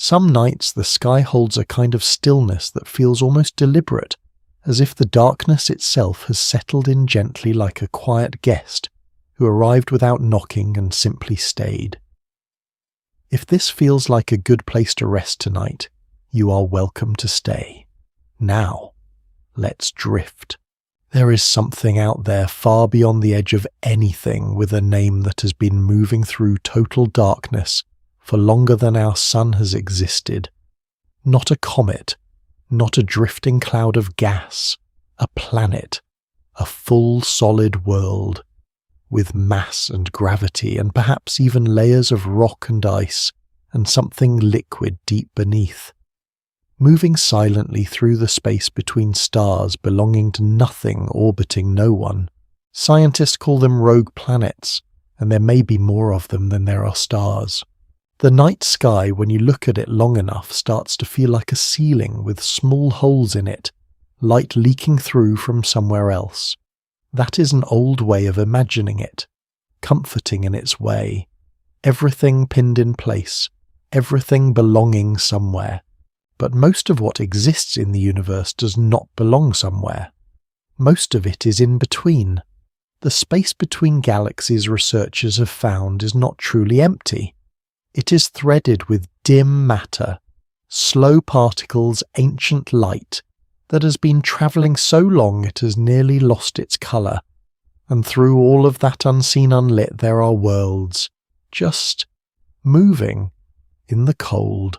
Some nights the sky holds a kind of stillness that feels almost deliberate, as if the darkness itself has settled in gently like a quiet guest who arrived without knocking and simply stayed. If this feels like a good place to rest tonight, you are welcome to stay. Now, let's drift. There is something out there far beyond the edge of anything with a name that has been moving through total darkness for longer than our sun has existed. Not a comet, not a drifting cloud of gas, a planet, a full solid world, with mass and gravity and perhaps even layers of rock and ice and something liquid deep beneath. Moving silently through the space between stars belonging to nothing orbiting no one. Scientists call them rogue planets, and there may be more of them than there are stars. The night sky, when you look at it long enough, starts to feel like a ceiling with small holes in it, light leaking through from somewhere else. That is an old way of imagining it, comforting in its way. Everything pinned in place, everything belonging somewhere. But most of what exists in the universe does not belong somewhere. Most of it is in between. The space between galaxies researchers have found is not truly empty. It is threaded with dim matter, slow particles, ancient light, that has been travelling so long it has nearly lost its colour. And through all of that unseen unlit there are worlds, just moving in the cold.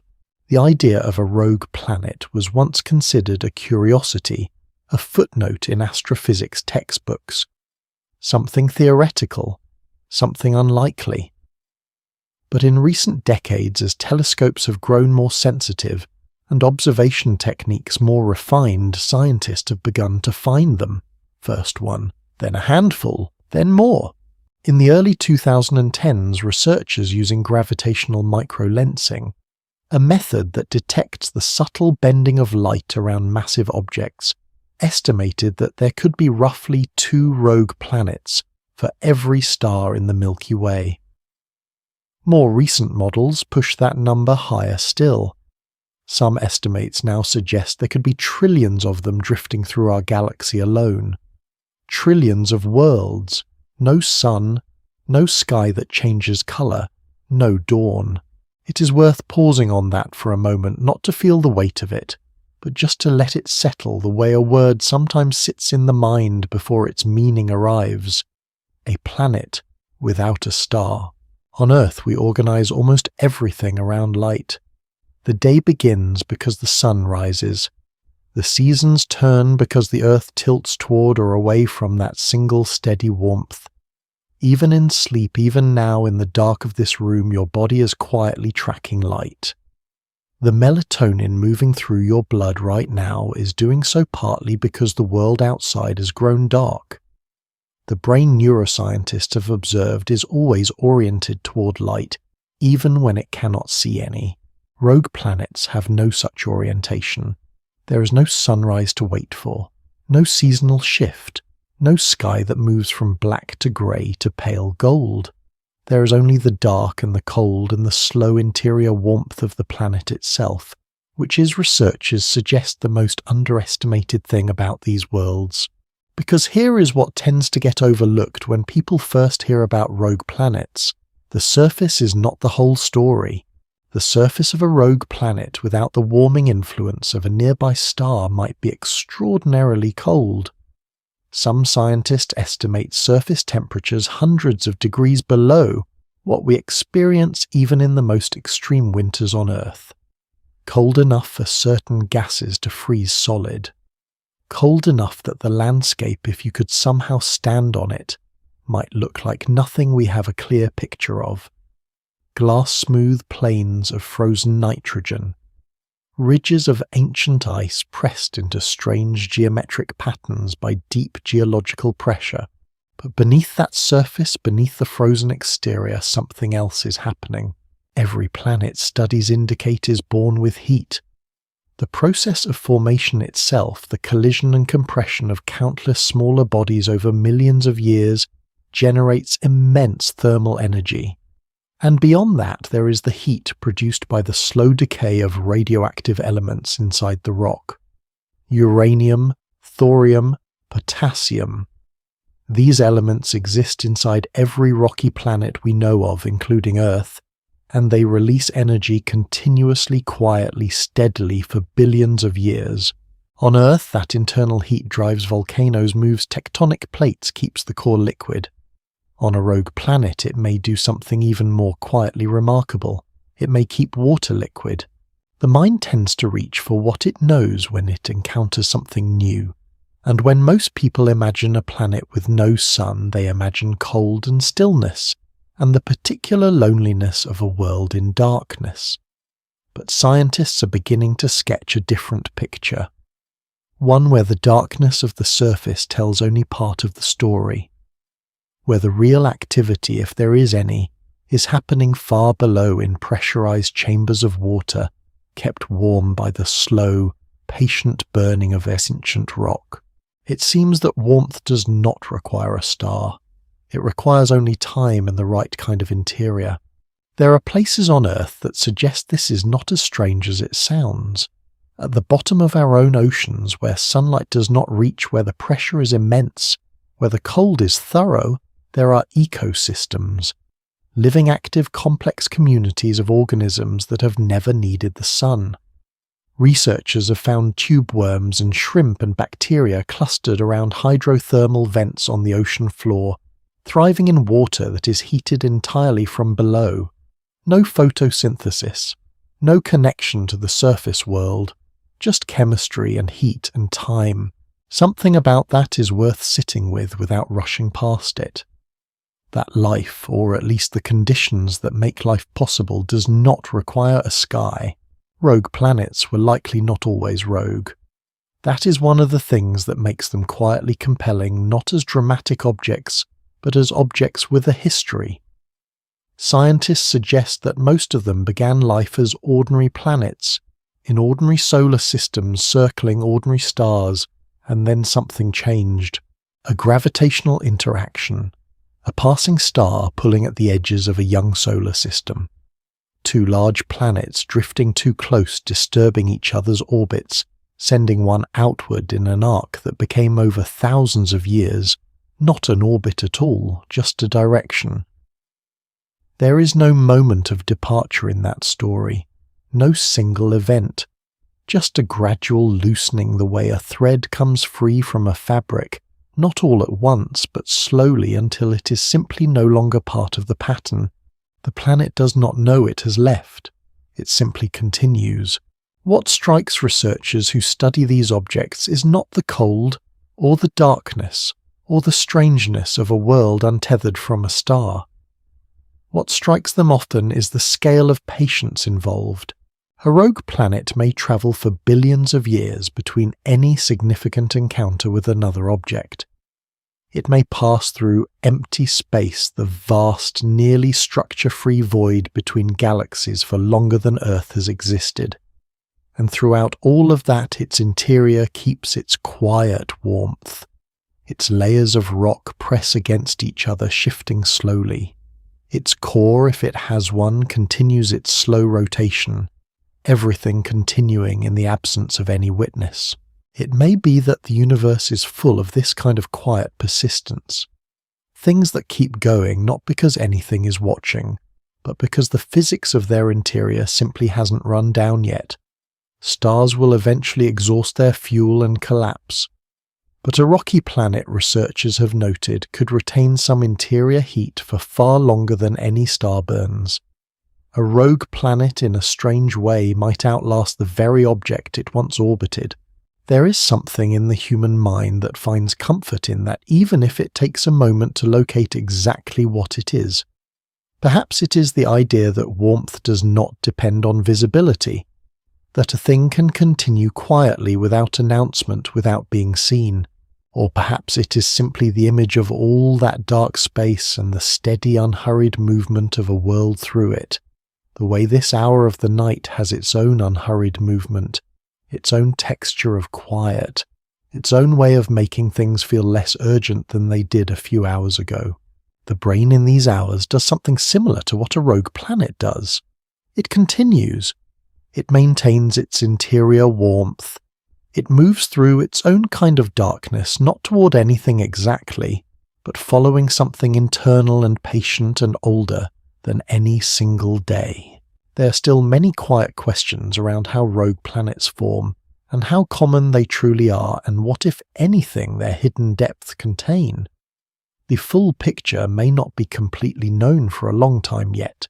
The idea of a rogue planet was once considered a curiosity, a footnote in astrophysics textbooks. Something theoretical, something unlikely. But in recent decades, as telescopes have grown more sensitive and observation techniques more refined, scientists have begun to find them. First one, then a handful, then more. In the early 2010s, researchers using gravitational microlensing, a method that detects the subtle bending of light around massive objects, estimated that there could be roughly 2 rogue planets for every star in the Milky Way. More recent models push that number higher still. Some estimates now suggest there could be trillions of them drifting through our galaxy alone. Trillions of worlds, no sun, no sky that changes colour, no dawn. It is worth pausing on that for a moment, not to feel the weight of it, but just to let it settle the way a word sometimes sits in the mind before its meaning arrives. A planet without a star. On Earth we organise almost everything around light. The day begins because the sun rises. The seasons turn because the Earth tilts toward or away from that single steady warmth. Even in sleep, even now in the dark of this room, your body is quietly tracking light. The melatonin moving through your blood right now is doing so partly because the world outside has grown dark. The brain neuroscientists have observed is always oriented toward light, even when it cannot see any. Rogue planets have no such orientation. There is no sunrise to wait for, no seasonal shift, no sky that moves from black to grey to pale gold. There is only the dark and the cold and the slow interior warmth of the planet itself, which is, researchers suggest, the most underestimated thing about these worlds. Because here is what tends to get overlooked when people first hear about rogue planets. The surface is not the whole story. The surface of a rogue planet without the warming influence of a nearby star might be extraordinarily cold. Some scientists estimate surface temperatures hundreds of degrees below what we experience even in the most extreme winters on Earth. Cold enough for certain gases to freeze solid. Cold enough that the landscape, if you could somehow stand on it, might look like nothing we have a clear picture of. Glass-smooth plains of frozen nitrogen, ridges of ancient ice pressed into strange geometric patterns by deep geological pressure. But beneath that surface, beneath the frozen exterior, something else is happening. Every planet studies indicate is born with heat. The process of formation itself, the collision and compression of countless smaller bodies over millions of years, generates immense thermal energy. And beyond that, there is the heat produced by the slow decay of radioactive elements inside the rock. Uranium, thorium, potassium. These elements exist inside every rocky planet we know of, including Earth, and they release energy continuously, quietly, steadily for billions of years. On Earth, that internal heat drives volcanoes, moves tectonic plates, keeps the core liquid. On a rogue planet, it may do something even more quietly remarkable. It may keep water liquid. The mind tends to reach for what it knows when it encounters something new. And when most people imagine a planet with no sun, they imagine cold and stillness, and the particular loneliness of a world in darkness. But scientists are beginning to sketch a different picture. One where the darkness of the surface tells only part of the story. Where the real activity, if there is any, is happening far below in pressurized chambers of water, kept warm by the slow, patient burning of ancient rock. It seems that warmth does not require a star. It requires only time and the right kind of interior. There are places on Earth that suggest this is not as strange as it sounds. At the bottom of our own oceans, where sunlight does not reach, where the pressure is immense, where the cold is thorough, there are ecosystems. Living, active, complex communities of organisms that have never needed the sun. Researchers have found tube worms and shrimp and bacteria clustered around hydrothermal vents on the ocean floor, thriving in water that is heated entirely from below. No photosynthesis, no connection to the surface world, just chemistry and heat and time. Something about that is worth sitting with without rushing past it. That life, or at least the conditions that make life possible, does not require a sky. Rogue planets were likely not always rogue. That is one of the things that makes them quietly compelling, not as dramatic objects, but as objects with a history. Scientists suggest that most of them began life as ordinary planets, in ordinary solar systems circling ordinary stars, and then something changed. A gravitational interaction. A passing star pulling at the edges of a young solar system. Two large planets drifting too close, disturbing each other's orbits, sending one outward in an arc that became over thousands of years, not an orbit at all, just a direction. There is no moment of departure in that story, no single event, just a gradual loosening the way a thread comes free from a fabric, not all at once, but slowly until it is simply no longer part of the pattern. The planet does not know it has left. It simply continues. What strikes researchers who study these objects is not the cold, or the darkness, or the strangeness of a world untethered from a star. What strikes them often is the scale of patience involved. A rogue planet may travel for billions of years between any significant encounter with another object. It may pass through empty space, the vast, nearly structure-free void between galaxies for longer than Earth has existed. And throughout all of that, its interior keeps its quiet warmth. Its layers of rock press against each other, shifting slowly. Its core, if it has one, continues its slow rotation. Everything continuing in the absence of any witness. It may be that the universe is full of this kind of quiet persistence. Things that keep going not because anything is watching, but because the physics of their interior simply hasn't run down yet. Stars will eventually exhaust their fuel and collapse. But a rocky planet, researchers have noted, could retain some interior heat for far longer than any star burns. A rogue planet in a strange way might outlast the very object it once orbited. There is something in the human mind that finds comfort in that, even if it takes a moment to locate exactly what it is. Perhaps it is the idea that warmth does not depend on visibility, that a thing can continue quietly without announcement, without being seen. Or perhaps it is simply the image of all that dark space and the steady, unhurried movement of a world through it. The way this hour of the night has its own unhurried movement, its own texture of quiet, its own way of making things feel less urgent than they did a few hours ago. the brain in these hours does something similar to what a rogue planet does. It continues. It maintains its interior warmth. It moves through its own kind of darkness, not toward anything exactly, but following something internal and patient and older than any single day. There are still many quiet questions around how rogue planets form, and how common they truly are, and what, if anything, their hidden depths contain. The full picture may not be completely known for a long time yet.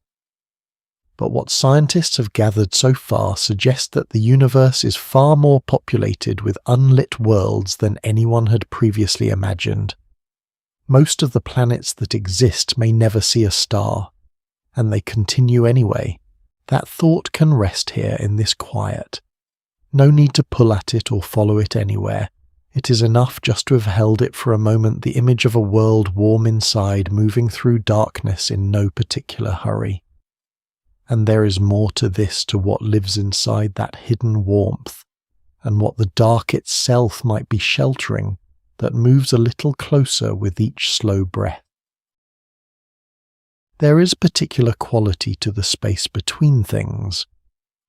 But what scientists have gathered so far suggests that the universe is far more populated with unlit worlds than anyone had previously imagined. Most of the planets that exist may never see a star, and they continue anyway. That thought can rest here in this quiet. No need to pull at it or follow it anywhere. It is enough just to have held it for a moment, the image of a world warm inside, moving through darkness in no particular hurry. And there is more to this, to what lives inside that hidden warmth, and what the dark itself might be sheltering, that moves a little closer with each slow breath. There is a particular quality to the space between things.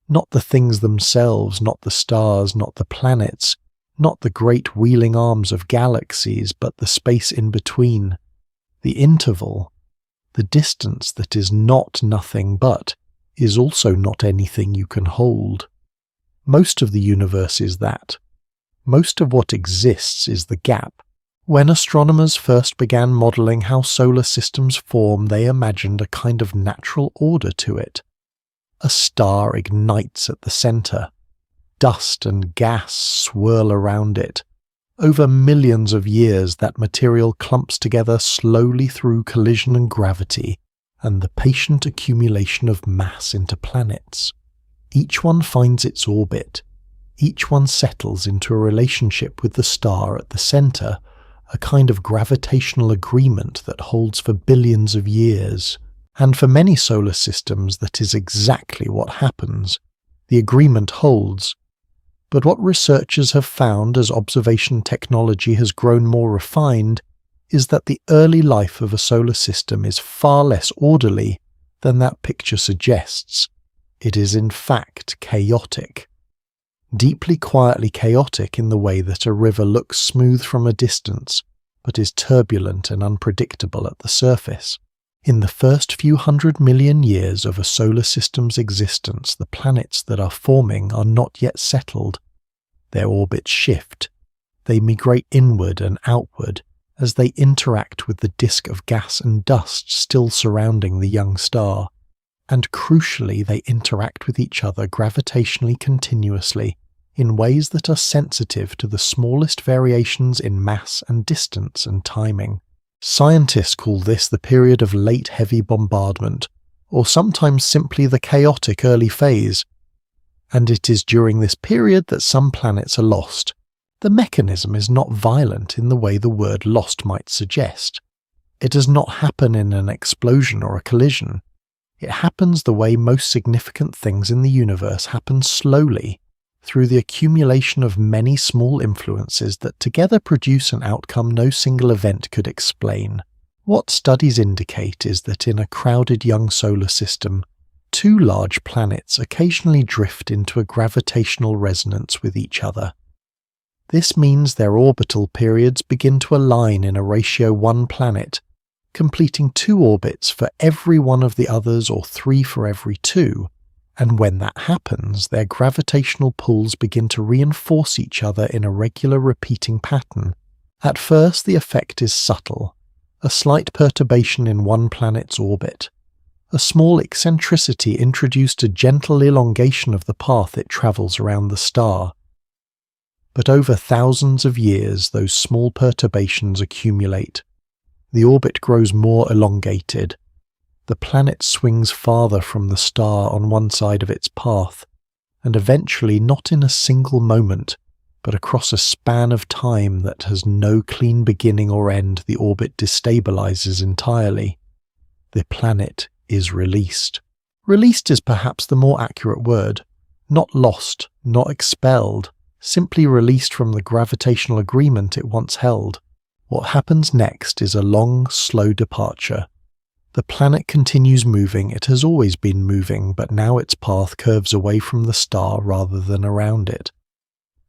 Not the things themselves, not the stars, not the planets, not the great wheeling arms of galaxies, but the space in between, the interval, the distance that is not nothing but is also not anything you can hold. Most of the universe is that. Most of what exists is the gap. When astronomers first began modelling how solar systems form, they imagined a kind of natural order to it. A star ignites at the centre. Dust and gas swirl around it. Over millions of years, that material clumps together slowly through collision and gravity, and the patient accumulation of mass into planets. Each one finds its orbit. Each one settles into a relationship with the star at the centre, a kind of gravitational agreement that holds for billions of years. And for many solar systems, that is exactly what happens. The agreement holds. But what researchers have found as observation technology has grown more refined is that the early life of a solar system is far less orderly than that picture suggests. It is in fact chaotic. Deeply quietly chaotic in the way that a river looks smooth from a distance, but is turbulent and unpredictable at the surface. In the first few 100 million years of a solar system's existence, the planets that are forming are not yet settled. Their orbits shift. They migrate inward and outward as they interact with the disk of gas and dust still surrounding the young star. And crucially, they interact with each other gravitationally continuously in ways that are sensitive to the smallest variations in mass and distance and timing. Scientists call this the period of late heavy bombardment, or sometimes simply the chaotic early phase. And it is during this period that some planets are lost. The mechanism is not violent in the way the word lost might suggest. It does not happen in an explosion or a collision. It happens the way most significant things in the universe happen, slowly, through the accumulation of many small influences that together produce an outcome no single event could explain. What studies indicate is that in a crowded young solar system, two large planets occasionally drift into a gravitational resonance with each other. This means their orbital periods begin to align in a ratio 1 planet, completing 2 orbits for every one of the others or 3 for every 2, and when that happens, their gravitational pulls begin to reinforce each other in a regular repeating pattern. At first, the effect is subtle, a slight perturbation in one planet's orbit. A small eccentricity introduced a gentle elongation of the path it travels around the star. But over thousands of years, those small perturbations accumulate. The orbit grows more elongated. The planet swings farther from the star on one side of its path, and eventually, not in a single moment, but across a span of time that has no clean beginning or end, the orbit destabilizes entirely. The planet is released. Released is perhaps the more accurate word. Not lost, not expelled, simply released from the gravitational agreement it once held. What happens next is a long, slow departure. The planet continues moving. It has always been moving, but now its path curves away from the star rather than around it.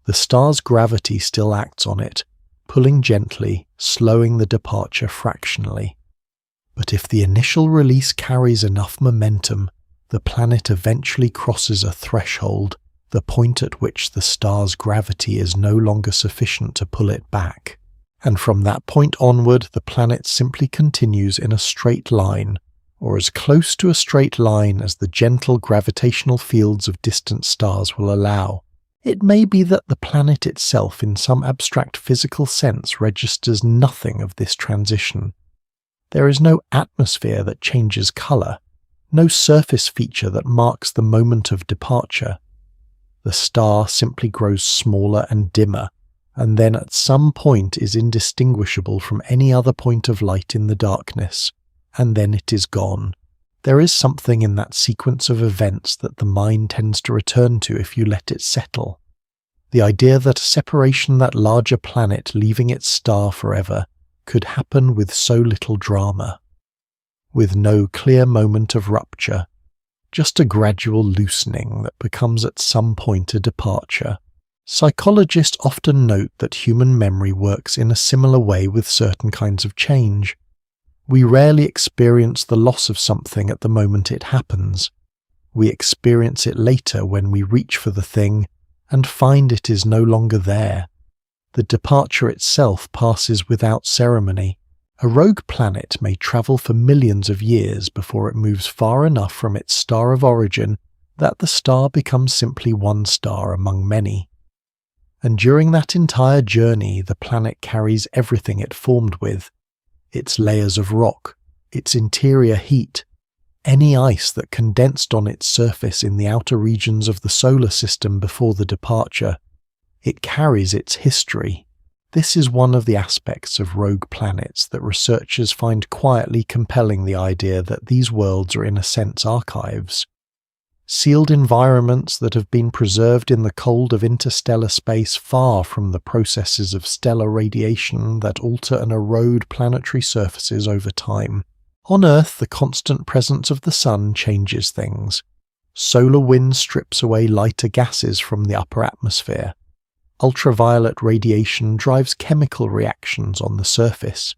The star's gravity still acts on it, pulling gently, slowing the departure fractionally. But if the initial release carries enough momentum, the planet eventually crosses a threshold, the point at which the star's gravity is no longer sufficient to pull it back. And from that point onward, the planet simply continues in a straight line, or as close to a straight line as the gentle gravitational fields of distant stars will allow. It may be that the planet itself, in some abstract physical sense, registers nothing of this transition. There is no atmosphere that changes colour, no surface feature that marks the moment of departure. The star simply grows smaller and dimmer, and then at some point is indistinguishable from any other point of light in the darkness, and then it is gone. There is something in that sequence of events that the mind tends to return to if you let it settle. The idea that a separation, that larger planet leaving its star forever, could happen with so little drama, with no clear moment of rupture, just a gradual loosening that becomes at some point a departure. Psychologists often note that human memory works in a similar way with certain kinds of change. We rarely experience the loss of something at the moment it happens. We experience it later when we reach for the thing and find it is no longer there. The departure itself passes without ceremony. A rogue planet may travel for millions of years before it moves far enough from its star of origin that the star becomes simply one star among many. And during that entire journey, the planet carries everything it formed with, its layers of rock, its interior heat, any ice that condensed on its surface in the outer regions of the solar system before the departure. It carries its history. This is one of the aspects of rogue planets that researchers find quietly compelling, the idea that these worlds are in a sense archives. Sealed environments that have been preserved in the cold of interstellar space, far from the processes of stellar radiation that alter and erode planetary surfaces over time. On Earth, the constant presence of the sun changes things. Solar wind strips away lighter gases from the upper atmosphere. Ultraviolet radiation drives chemical reactions on the surface.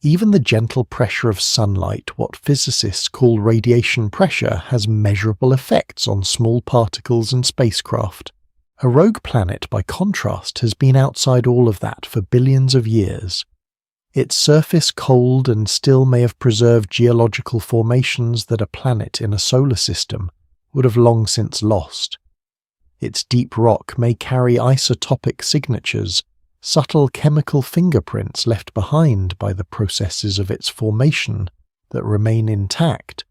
Even the gentle pressure of sunlight, what physicists call radiation pressure, has measurable effects on small particles and spacecraft. A rogue planet, by contrast, has been outside all of that for billions of years. Its surface, cold and still, may have preserved geological formations that a planet in a solar system would have long since lost. Its deep rock may carry isotopic signatures, subtle chemical fingerprints left behind by the processes of its formation that remain intact,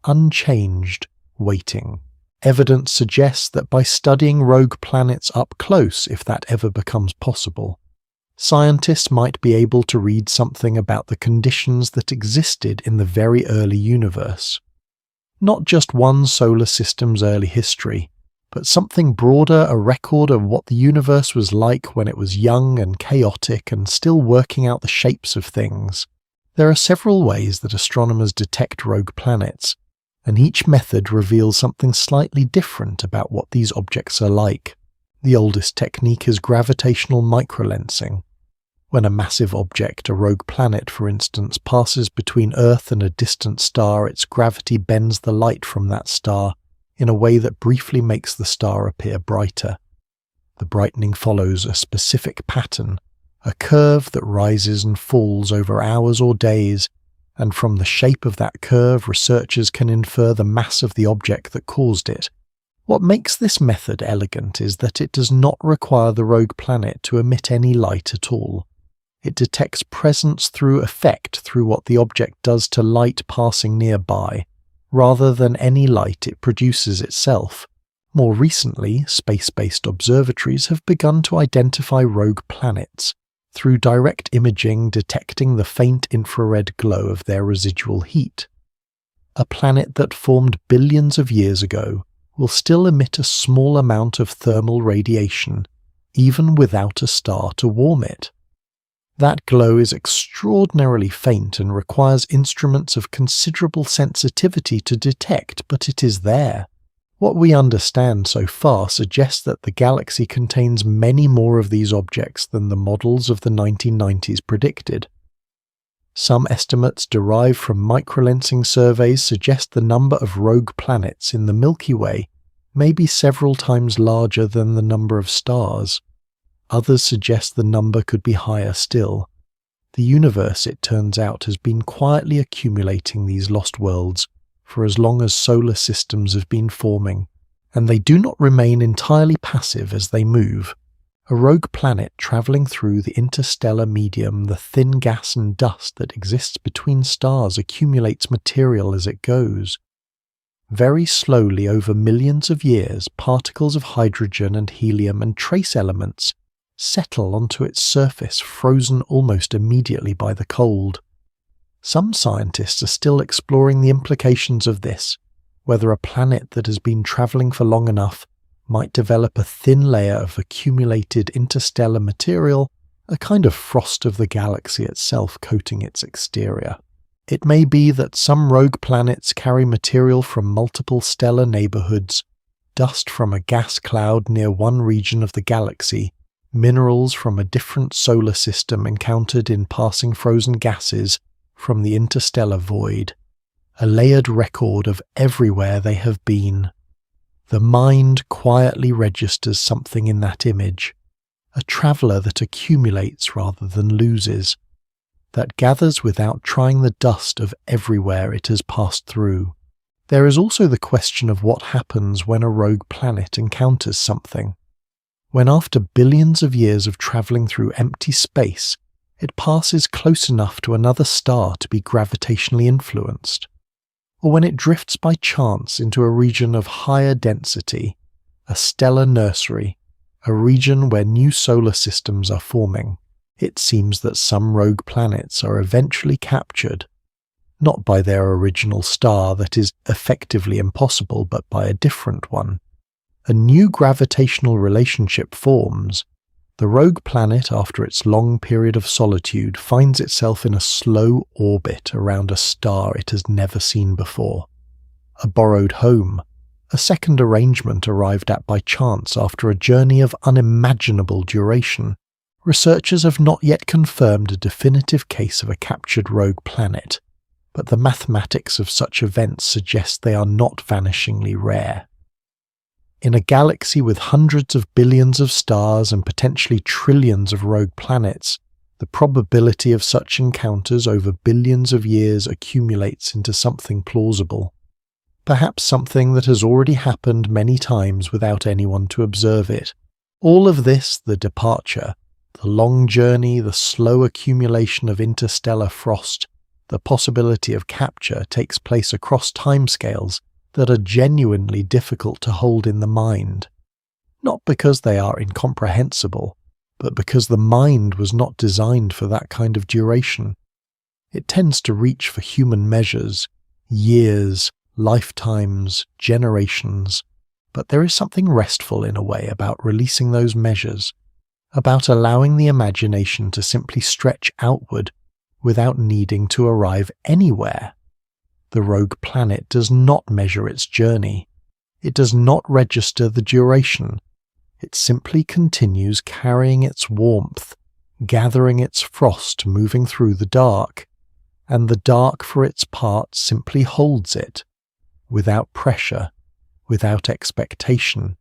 unchanged, waiting. Evidence suggests that by studying rogue planets up close, if that ever becomes possible, scientists might be able to read something about the conditions that existed in the very early universe. Not just one solar system's early history, but something broader, a record of what the universe was like when it was young and chaotic and still working out the shapes of things. There are several ways that astronomers detect rogue planets, and each method reveals something slightly different about what these objects are like. The oldest technique is gravitational microlensing. When a massive object, a rogue planet for instance, passes between Earth and a distant star, its gravity bends the light from that star in a way that briefly makes the star appear brighter. The brightening follows a specific pattern, a curve that rises and falls over hours or days, and from the shape of that curve researchers can infer the mass of the object that caused it. What makes this method elegant is that it does not require the rogue planet to emit any light at all. It detects presence through effect, through what the object does to light passing nearby, rather than any light it produces itself. More recently, space-based observatories have begun to identify rogue planets through direct imaging, detecting the faint infrared glow of their residual heat. A planet that formed billions of years ago will still emit a small amount of thermal radiation, even without a star to warm it. That glow is extraordinarily faint and requires instruments of considerable sensitivity to detect, but it is there. What we understand so far suggests that the galaxy contains many more of these objects than the models of the 1990s predicted. Some estimates derived from microlensing surveys suggest the number of rogue planets in the Milky Way may be several times larger than the number of stars. Others suggest the number could be higher still. The universe, it turns out, has been quietly accumulating these lost worlds for as long as solar systems have been forming, and they do not remain entirely passive as they move. A rogue planet travelling through the interstellar medium, the thin gas and dust that exists between stars accumulates material as it goes. Very slowly over millions of years, particles of hydrogen and helium and trace elements settle onto its surface, frozen almost immediately by the cold. Some scientists are still exploring the implications of this, whether a planet that has been travelling for long enough might develop a thin layer of accumulated interstellar material, a kind of frost of the galaxy itself coating its exterior. It may be that some rogue planets carry material from multiple stellar neighbourhoods, dust from a gas cloud near one region of the galaxy, minerals from a different solar system encountered in passing frozen gases from the interstellar void, a layered record of everywhere they have been. The mind quietly registers something in that image, a traveller that accumulates rather than loses, that gathers without trying the dust of everywhere it has passed through. There is also the question of what happens when a rogue planet encounters something. When after billions of years of travelling through empty space, it passes close enough to another star to be gravitationally influenced. Or when it drifts by chance into a region of higher density, a stellar nursery, a region where new solar systems are forming, it seems that some rogue planets are eventually captured, not by their original star that is effectively impossible, but by a different one. A new gravitational relationship forms. The rogue planet, after its long period of solitude, finds itself in a slow orbit around a star it has never seen before. A borrowed home, a second arrangement arrived at by chance after a journey of unimaginable duration. Researchers have not yet confirmed a definitive case of a captured rogue planet, but the mathematics of such events suggest they are not vanishingly rare. In a galaxy with hundreds of billions of stars and potentially trillions of rogue planets, the probability of such encounters over billions of years accumulates into something plausible. Perhaps something that has already happened many times without anyone to observe it. All of this, the departure, the long journey, the slow accumulation of interstellar frost, the possibility of capture takes place across timescales that are genuinely difficult to hold in the mind, not because they are incomprehensible, but because the mind was not designed for that kind of duration. It tends to reach for human measures, years, lifetimes, generations, but there is something restful in a way about releasing those measures, about allowing the imagination to simply stretch outward without needing to arrive anywhere. The rogue planet does not measure its journey. It does not register the duration. It simply continues carrying its warmth, gathering its frost, moving through the dark, and the dark for its part simply holds it, without pressure, without expectation.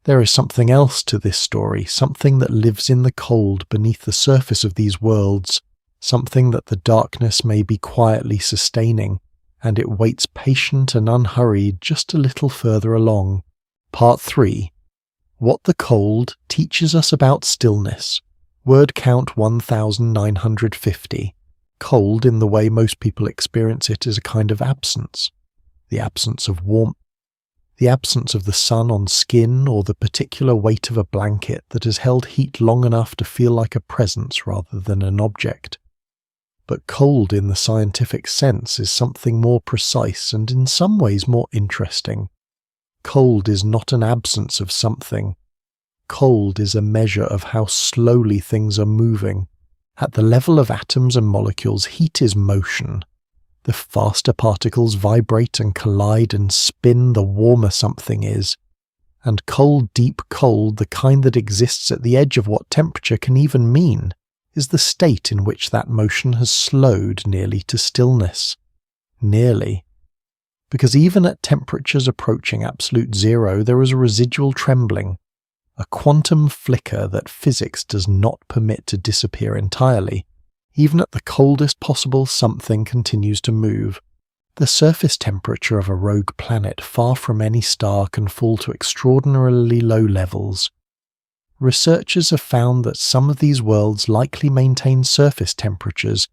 There is something else to this story, something that lives in the cold beneath the surface of these worlds, something that the darkness may be quietly sustaining, and it waits patient and unhurried just a little further along. Part 3. What the cold teaches us about stillness. Word count 1950. Cold, in the way most people experience it, is a kind of absence. The absence of warmth, the absence of the sun on skin, or the particular weight of a blanket that has held heat long enough to feel like a presence rather than an object. But cold in the scientific sense is something more precise and in some ways more interesting. Cold is not an absence of something. Cold is a measure of how slowly things are moving, At the level of atoms and molecules, heat is motion. The faster particles vibrate and collide and spin, the warmer something is. And cold, deep cold, the kind that exists at the edge of what temperature can even mean, is the state in which that motion has slowed nearly to stillness. Nearly. Because even at temperatures approaching absolute zero, there is a residual trembling, a quantum flicker that physics does not permit to disappear entirely. Even at the coldest possible, something continues to move. The surface temperature of a rogue planet far from any star can fall to extraordinarily low levels. Researchers have found that some of these worlds likely maintain surface temperatures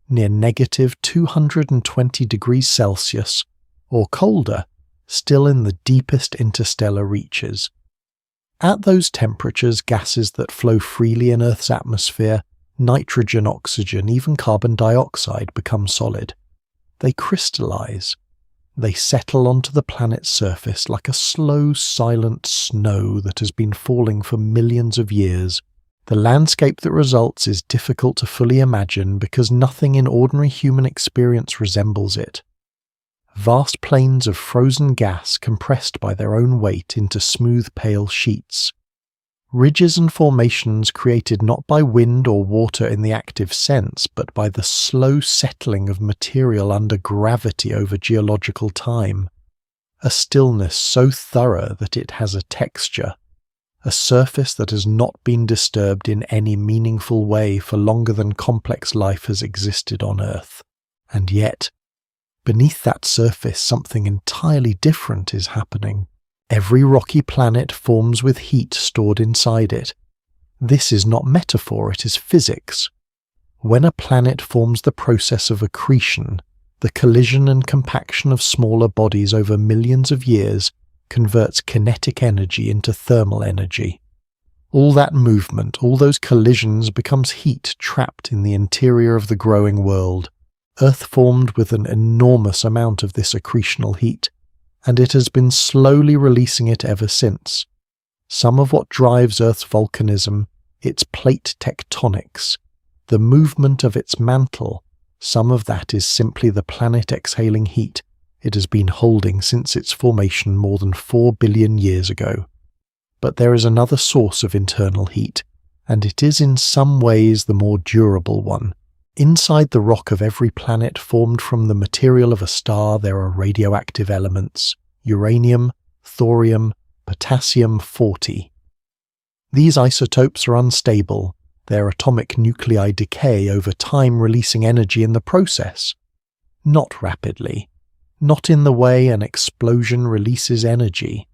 near negative 220 degrees Celsius, or colder, still in the deepest interstellar reaches. At those temperatures, gases that flow freely in Earth's atmosphere, nitrogen, oxygen, even carbon dioxide, become solid. They crystallize. They settle onto the planet's surface like a slow, silent snow that has been falling for millions of years. The landscape that results is difficult to fully imagine because nothing in ordinary human experience resembles it. Vast plains of frozen gas compressed by their own weight into smooth, pale sheets. Ridges and formations created not by wind or water in the active sense, but by the slow settling of material under gravity over geological time. A stillness so thorough that it has a texture, a surface that has not been disturbed in any meaningful way for longer than complex life has existed on Earth. And yet, beneath that surface, something entirely different is happening. Every rocky planet forms with heat stored inside it. This is not metaphor, it is physics. When a planet forms, the process of accretion, the collision and compaction of smaller bodies over millions of years, converts kinetic energy into thermal energy. All that movement, all those collisions becomes heat trapped in the interior of the growing world. Earth formed with an enormous amount of this accretional heat, and it has been slowly releasing it ever since. Some of what drives Earth's volcanism, its plate tectonics, the movement of its mantle, some of that is simply the planet exhaling heat it has been holding since its formation more than 4 billion years ago. But there is another source of internal heat, and it is in some ways the more durable one. Inside the rock of every planet formed from the material of a star there are radioactive elements, uranium, thorium, potassium-40. These isotopes are unstable, their atomic nuclei decay over time, releasing energy in the process. Not rapidly, not in the way an explosion releases energy,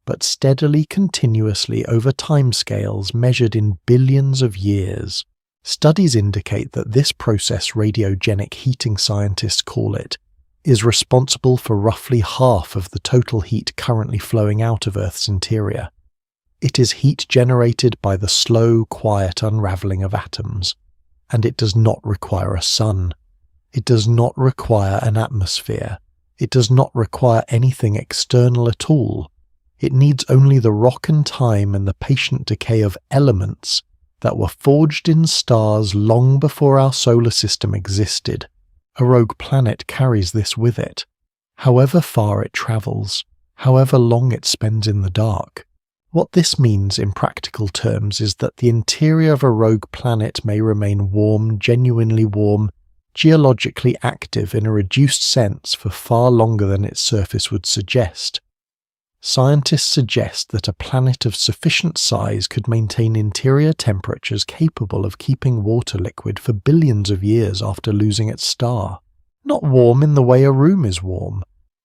but steadily, continuously over timescales measured in billions of years. Studies indicate that this process, radiogenic heating scientists call it, is responsible for roughly half of the total heat currently flowing out of Earth's interior. It is heat generated by the slow, quiet unraveling of atoms, and it does not require a sun. It does not require an atmosphere. It does not require anything external at all. It needs only the rock and time and the patient decay of elements that were forged in stars long before our solar system existed. A rogue planet carries this with it. However far it travels, however long it spends in the dark. What this means in practical terms is that the interior of a rogue planet may remain warm, genuinely warm, geologically active in a reduced sense for far longer than its surface would suggest. Scientists suggest that a planet of sufficient size could maintain interior temperatures capable of keeping water liquid for billions of years after losing its star. Not warm in the way a room is warm.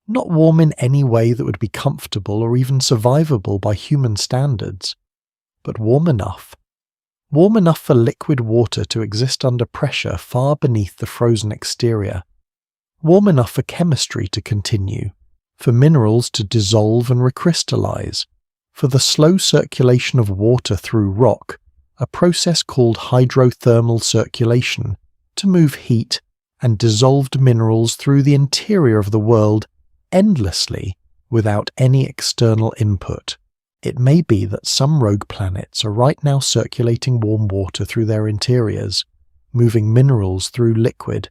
Not warm in any way that would be comfortable or even survivable by human standards. But warm enough. Warm enough for liquid water to exist under pressure far beneath the frozen exterior. Warm enough for chemistry to continue, for minerals to dissolve and recrystallize, for the slow circulation of water through rock, a process called hydrothermal circulation, to move heat and dissolved minerals through the interior of the world endlessly without any external input. It may be that some rogue planets are right now circulating warm water through their interiors, moving minerals through liquid,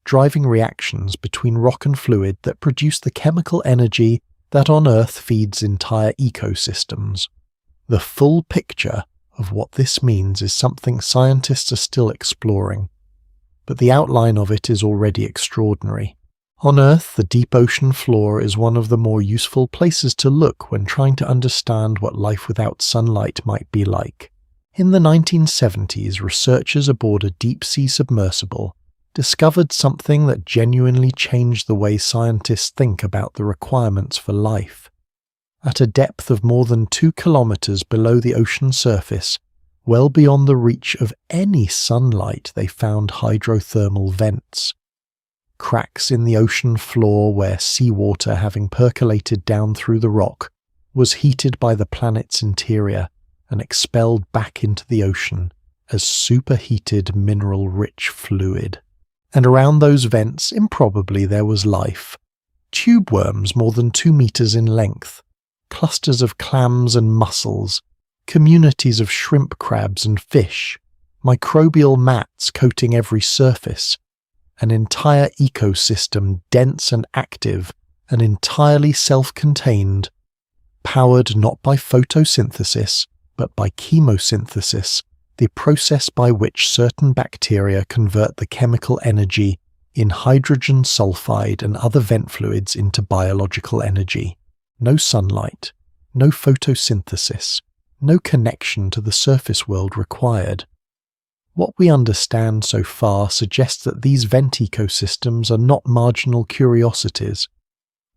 driving reactions between rock and fluid that produce the chemical energy that on Earth feeds entire ecosystems. The full picture of what this means is something scientists are still exploring, but the outline of it is already extraordinary. On Earth, the deep ocean floor is one of the more useful places to look when trying to understand what life without sunlight might be like. In the 1970s, researchers aboard a deep-sea submersible discovered something that genuinely changed the way scientists think about the requirements for life. At a depth of more than 2 kilometers below the ocean surface, well beyond the reach of any sunlight, they found hydrothermal vents. Cracks in the ocean floor where seawater, having percolated down through the rock, was heated by the planet's interior and expelled back into the ocean as superheated mineral-rich fluid. And around those vents, improbably, there was life. Tube worms more than 2 meters in length, clusters of clams and mussels, communities of shrimp crabs and fish, microbial mats coating every surface, an entire ecosystem dense and active and entirely self-contained, powered not by photosynthesis but by chemosynthesis, the process by which certain bacteria convert the chemical energy in hydrogen sulfide and other vent fluids into biological energy. No sunlight, no photosynthesis, no connection to the surface world required. What we understand so far suggests that these vent ecosystems are not marginal curiosities.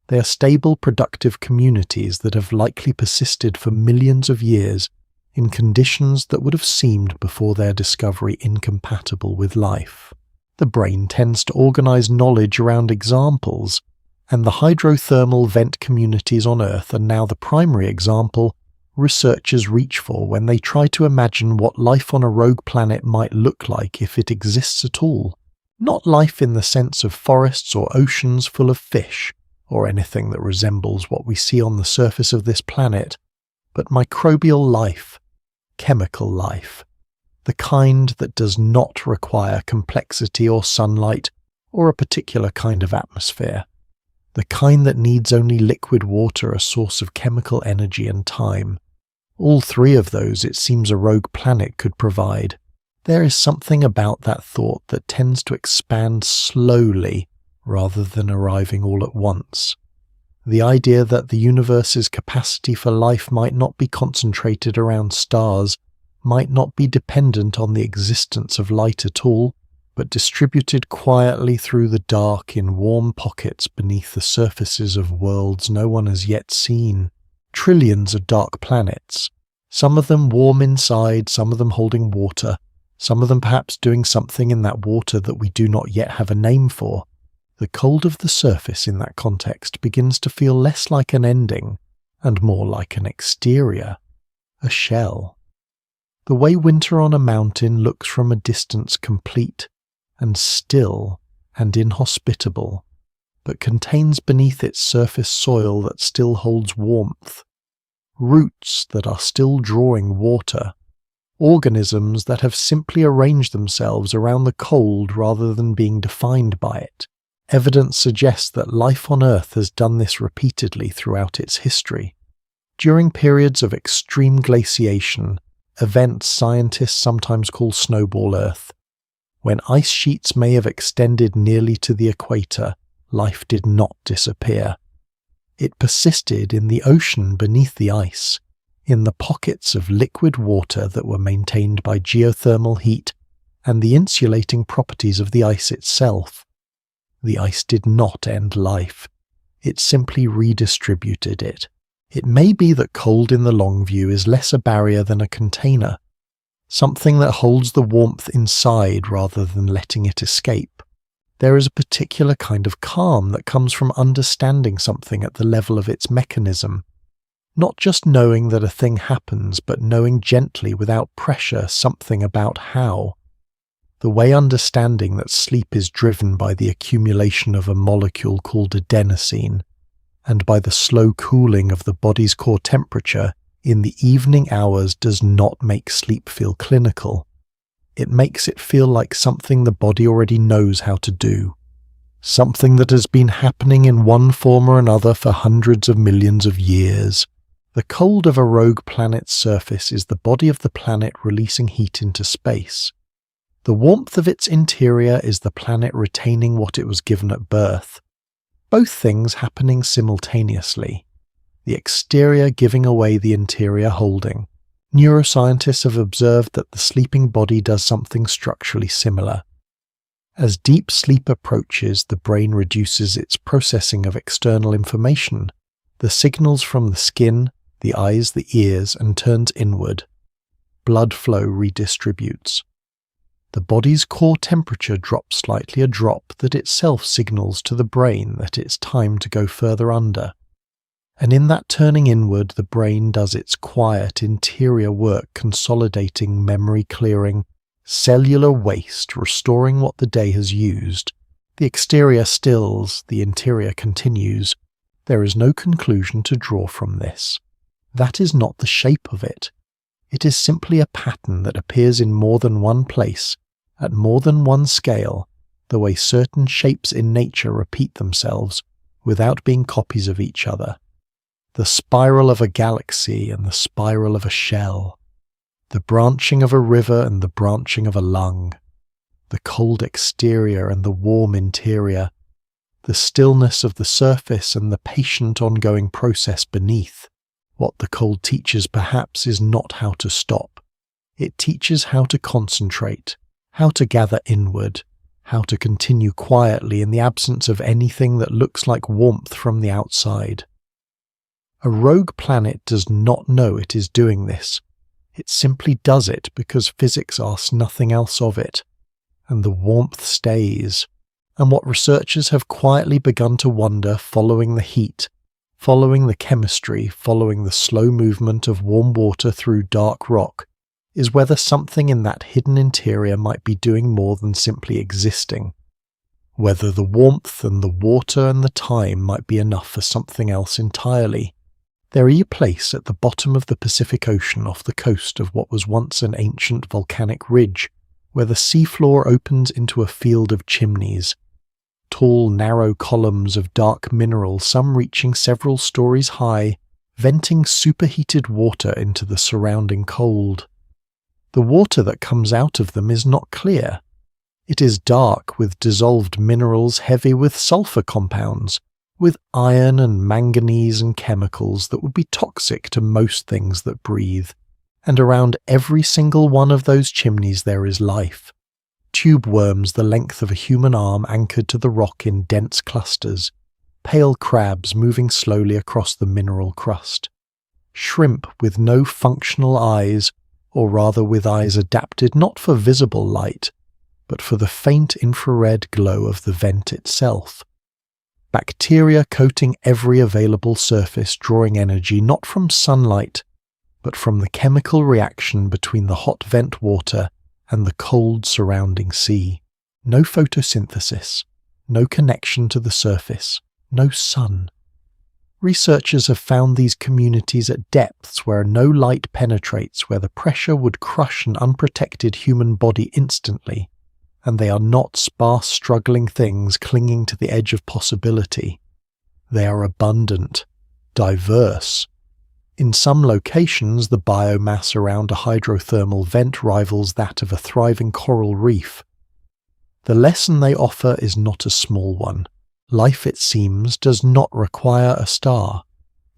They are stable, productive communities that have likely persisted for millions of years in conditions that would have seemed before their discovery incompatible with life. The brain tends to organize knowledge around examples, and the hydrothermal vent communities on Earth are now the primary example researchers reach for when they try to imagine what life on a rogue planet might look like if it exists at all. Not life in the sense of forests or oceans full of fish, or anything that resembles what we see on the surface of this planet, but microbial life, chemical life, the kind that does not require complexity or sunlight or a particular kind of atmosphere, the kind that needs only liquid water, a source of chemical energy and time. All 3 of those it seems a rogue planet could provide. There is something about that thought that tends to expand slowly rather than arriving all at once. The idea that the universe's capacity for life might not be concentrated around stars, might not be dependent on the existence of light at all, but distributed quietly through the dark in warm pockets beneath the surfaces of worlds no one has yet seen. Trillions of dark planets, some of them warm inside, some of them holding water, some of them perhaps doing something in that water that we do not yet have a name for. The cold of the surface in that context begins to feel less like an ending and more like an exterior, a shell. The way winter on a mountain looks from a distance complete and still and inhospitable, but contains beneath its surface soil that still holds warmth, roots that are still drawing water, organisms that have simply arranged themselves around the cold rather than being defined by it. Evidence suggests that life on Earth has done this repeatedly throughout its history. During periods of extreme glaciation, events scientists sometimes call snowball Earth, when ice sheets may have extended nearly to the equator, life did not disappear. It persisted in the ocean beneath the ice, in the pockets of liquid water that were maintained by geothermal heat and the insulating properties of the ice itself. The ice did not end life. It simply redistributed it. It may be that cold in the long view is less a barrier than a container, something that holds the warmth inside rather than letting it escape. There is a particular kind of calm that comes from understanding something at the level of its mechanism. Not just knowing that a thing happens, but knowing gently without pressure something about how. The way understanding that sleep is driven by the accumulation of a molecule called adenosine, and by the slow cooling of the body's core temperature in the evening hours does not make sleep feel clinical. It makes it feel like something the body already knows how to do. Something that has been happening in one form or another for hundreds of millions of years. The cold of a rogue planet's surface is the body of the planet releasing heat into space. The warmth of its interior is the planet retaining what it was given at birth. Both things happening simultaneously. The exterior giving away the interior holding. Neuroscientists have observed that the sleeping body does something structurally similar. As deep sleep approaches, the brain reduces its processing of external information, the signals from the skin, the eyes, the ears, and turns inward. Blood flow redistributes. The body's core temperature drops slightly, a drop that itself signals to the brain that it's time to go further under. And in that turning inward, the brain does its quiet interior work, consolidating, memory clearing, cellular waste, restoring what the day has used. The exterior stills, the interior continues. There is no conclusion to draw from this. That is not the shape of it. It is simply a pattern that appears in more than one place, at more than one scale, the way certain shapes in nature repeat themselves, without being copies of each other. The spiral of a galaxy and the spiral of a shell. The branching of a river and the branching of a lung. The cold exterior and the warm interior. The stillness of the surface and the patient ongoing process beneath. What the cold teaches perhaps is not how to stop. It teaches how to concentrate, how to gather inward, how to continue quietly in the absence of anything that looks like warmth from the outside. A rogue planet does not know it is doing this. It simply does it because physics asks nothing else of it. And the warmth stays. And what researchers have quietly begun to wonder, following the heat, following the chemistry, following the slow movement of warm water through dark rock, is whether something in that hidden interior might be doing more than simply existing. Whether the warmth and the water and the time might be enough for something else entirely. There is a place at the bottom of the Pacific Ocean off the coast of what was once an ancient volcanic ridge, where the seafloor opens into a field of chimneys. Tall, narrow columns of dark mineral, some reaching several stories high, venting superheated water into the surrounding cold. The water that comes out of them is not clear. It is dark with dissolved minerals heavy with sulfur compounds, with iron and manganese and chemicals that would be toxic to most things that breathe. And around every single one of those chimneys there is life. Tube worms the length of a human arm anchored to the rock in dense clusters. Pale crabs moving slowly across the mineral crust. Shrimp with no functional eyes, or rather with eyes adapted not for visible light, but for the faint infrared glow of the vent itself. Bacteria coating every available surface, drawing energy not from sunlight, but from the chemical reaction between the hot vent water and the cold surrounding sea. No photosynthesis, no connection to the surface, no sun. Researchers have found these communities at depths where no light penetrates, where the pressure would crush an unprotected human body instantly, and they are not sparse struggling things clinging to the edge of possibility. They are abundant, diverse. In some locations, the biomass around a hydrothermal vent rivals that of a thriving coral reef. The lesson they offer is not a small one. Life, it seems, does not require a star.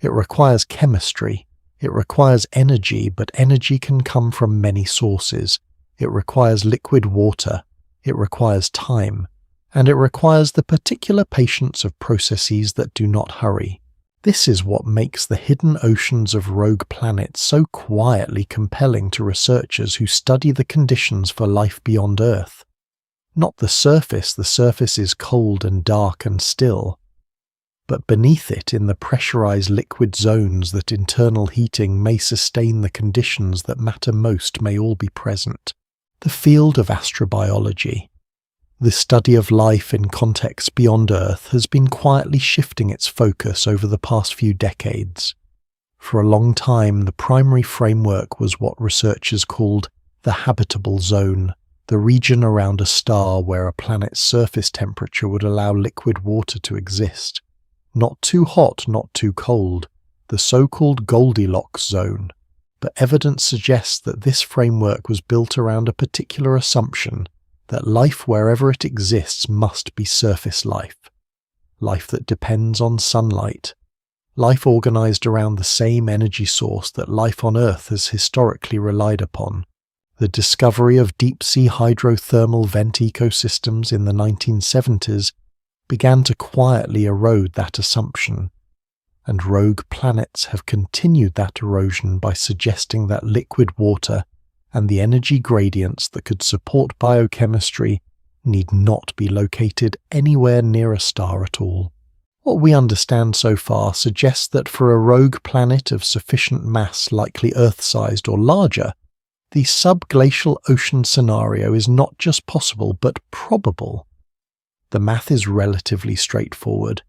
It requires chemistry. It requires energy, but energy can come from many sources. It requires liquid water. It requires time. And it requires the particular patience of processes that do not hurry. This is what makes the hidden oceans of rogue planets so quietly compelling to researchers who study the conditions for life beyond Earth. Not the surface is cold and dark and still. But beneath it, in the pressurized liquid zones that internal heating may sustain the conditions that matter most may all be present. The field of astrobiology. The study of life in contexts beyond Earth has been quietly shifting its focus over the past few decades. For a long time, the primary framework was what researchers called the habitable zone, the region around a star where a planet's surface temperature would allow liquid water to exist. Not too hot, not too cold, the so-called Goldilocks zone. But evidence suggests that this framework was built around a particular assumption that life wherever it exists must be surface life. Life that depends on sunlight. Life organized around the same energy source that life on Earth has historically relied upon. The discovery of deep-sea hydrothermal vent ecosystems in the 1970s began to quietly erode that assumption, and rogue planets have continued that erosion by suggesting that liquid water and the energy gradients that could support biochemistry need not be located anywhere near a star at all. What we understand so far suggests that for a rogue planet of sufficient mass, likely Earth-sized or larger, the subglacial ocean scenario is not just possible but probable. The math is relatively straightforward.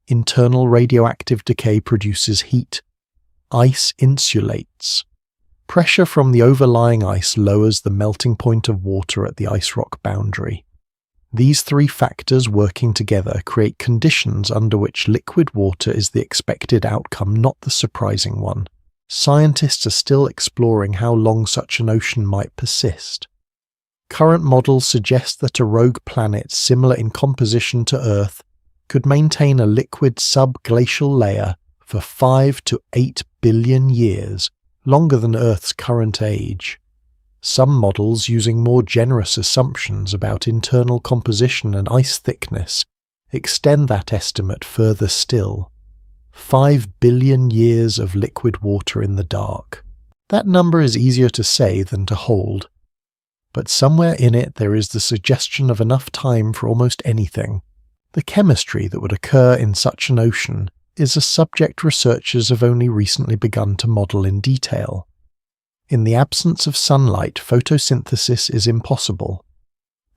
Internal radioactive decay produces heat. Ice insulates. Pressure from the overlying ice lowers the melting point of water at the ice rock boundary. These three factors working together create conditions under which liquid water is the expected outcome, not the surprising one. Scientists are still exploring how long such an ocean might persist. Current models suggest that a rogue planet similar in composition to Earth could maintain a liquid subglacial layer for 5 to 8 billion years, longer than Earth's current age. Some models, using more generous assumptions about internal composition and ice thickness, extend that estimate further still. 5 billion years of liquid water in the dark. That number is easier to say than to hold. But somewhere in it there is the suggestion of enough time for almost anything. The chemistry that would occur in such an ocean is a subject researchers have only recently begun to model in detail. In the absence of sunlight, photosynthesis is impossible.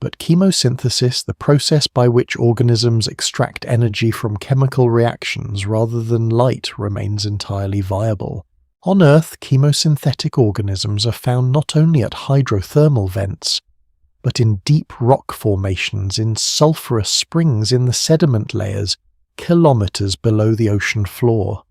But chemosynthesis, the process by which organisms extract energy from chemical reactions rather than light, remains entirely viable. On Earth, chemosynthetic organisms are found not only at hydrothermal vents, but in deep rock formations in sulfurous springs in the sediment layers kilometers below the ocean floor.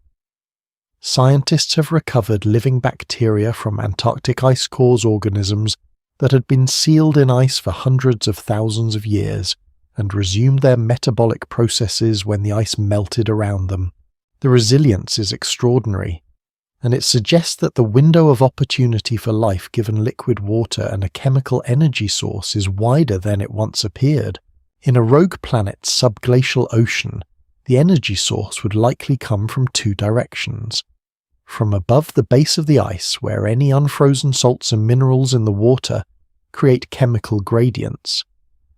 Scientists have recovered living bacteria from Antarctic ice cores organisms that had been sealed in ice for hundreds of thousands of years and resumed their metabolic processes when the ice melted around them. The resilience is extraordinary, and it suggests that the window of opportunity for life given liquid water and a chemical energy source is wider than it once appeared. In a rogue planet's subglacial ocean, the energy source would likely come from two directions. From above the base of the ice, where any unfrozen salts and minerals in the water create chemical gradients,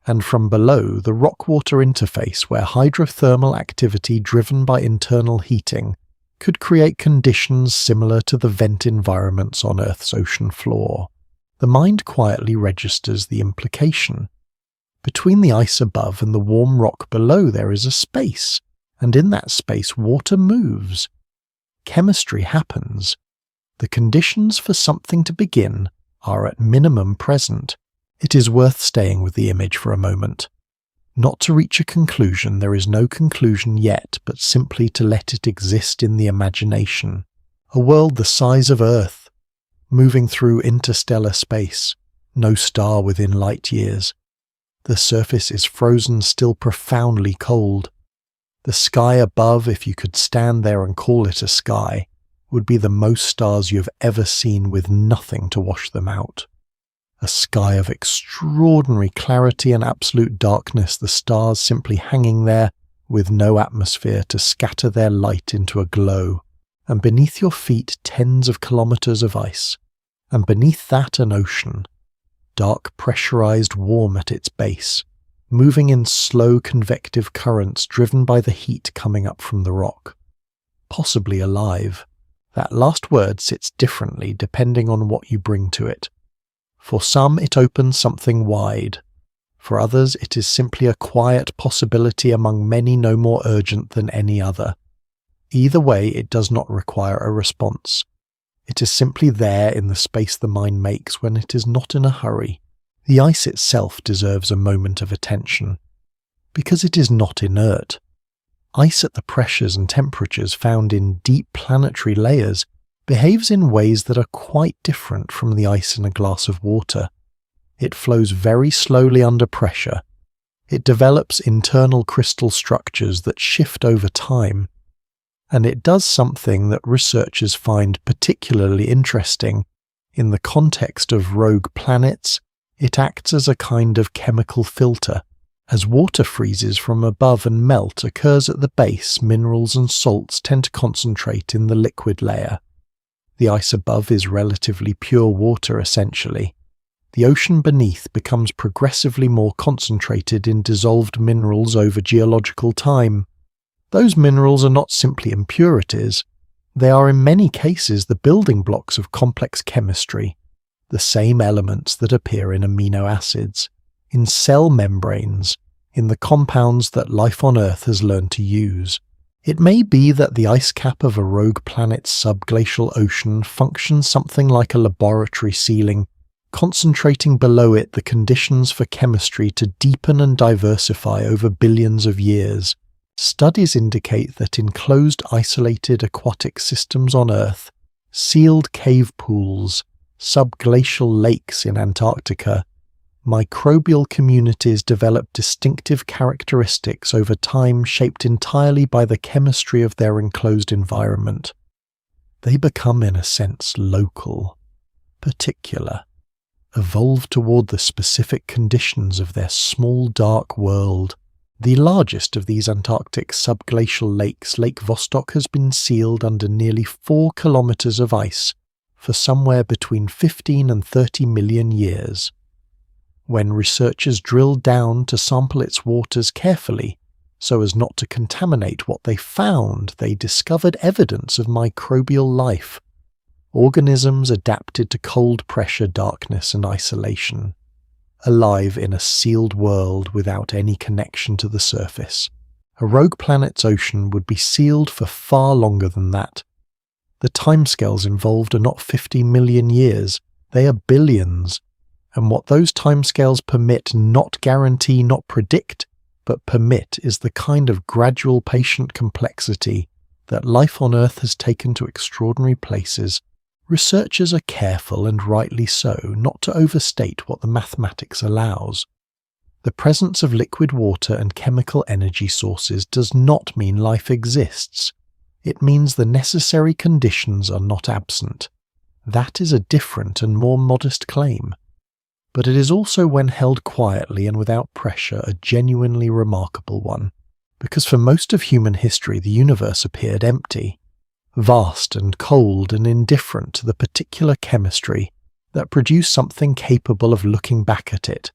and from below the rock-water interface, where hydrothermal activity driven by internal heating could create conditions similar to the vent environments on Earth's ocean floor. The mind quietly registers the implication. Between the ice above and the warm rock below there is a space, and in that space water moves. Chemistry happens. The conditions for something to begin are at minimum present. It is worth staying with the image for a moment. Not to reach a conclusion, there is no conclusion yet, but simply to let it exist in the imagination. A world the size of Earth, moving through interstellar space, no star within light years. The surface is frozen still profoundly cold. The sky above, if you could stand there and call it a sky, would be the most stars you have ever seen with nothing to wash them out. A sky of extraordinary clarity and absolute darkness, the stars simply hanging there with no atmosphere to scatter their light into a glow, and beneath your feet tens of kilometers of ice, and beneath that an ocean, dark, pressurized, warm at its base, moving in slow convective currents driven by the heat coming up from the rock. Possibly alive. That last word sits differently depending on what you bring to it. For some it opens something wide. For others it is simply a quiet possibility among many no more urgent than any other. Either way, it does not require a response. It is simply there in the space the mind makes when it is not in a hurry. The ice itself deserves a moment of attention, because it is not inert. Ice at the pressures and temperatures found in deep planetary layers behaves in ways that are quite different from the ice in a glass of water. It flows very slowly under pressure. It develops internal crystal structures that shift over time. And it does something that researchers find particularly interesting. In the context of rogue planets, it acts as a kind of chemical filter. As water freezes from above and melt occurs at the base, minerals and salts tend to concentrate in the liquid layer. The ice above is relatively pure water essentially. The ocean beneath becomes progressively more concentrated in dissolved minerals over geological time. Those minerals are not simply impurities. They are in many cases the building blocks of complex chemistry, the same elements that appear in amino acids, in cell membranes, in the compounds that life on Earth has learned to use. It may be that the ice cap of a rogue planet's subglacial ocean functions something like a laboratory ceiling, concentrating below it the conditions for chemistry to deepen and diversify over billions of years. Studies indicate that in closed, isolated aquatic systems on Earth, sealed cave pools, subglacial lakes in Antarctica, microbial communities develop distinctive characteristics over time shaped entirely by the chemistry of their enclosed environment. They become, in a sense, local, particular, evolved toward the specific conditions of their small dark world. The largest of these Antarctic subglacial lakes, Lake Vostok, has been sealed under nearly 4 kilometers of ice for somewhere between 15 and 30 million years. When researchers drilled down to sample its waters carefully, so as not to contaminate what they found, they discovered evidence of microbial life, organisms adapted to cold pressure, darkness and isolation, alive in a sealed world without any connection to the surface. A rogue planet's ocean would be sealed for far longer than that. The timescales involved are not 50 million years, they are billions. And what those timescales permit, not guarantee, not predict, but permit, is the kind of gradual patient complexity that life on Earth has taken to extraordinary places. Researchers are careful, and rightly so, not to overstate what the mathematics allows. The presence of liquid water and chemical energy sources does not mean life exists. It means the necessary conditions are not absent. That is a different and more modest claim. But it is also, when held quietly and without pressure, a genuinely remarkable one, because for most of human history the universe appeared empty, vast and cold and indifferent to the particular chemistry that produced something capable of looking back at it,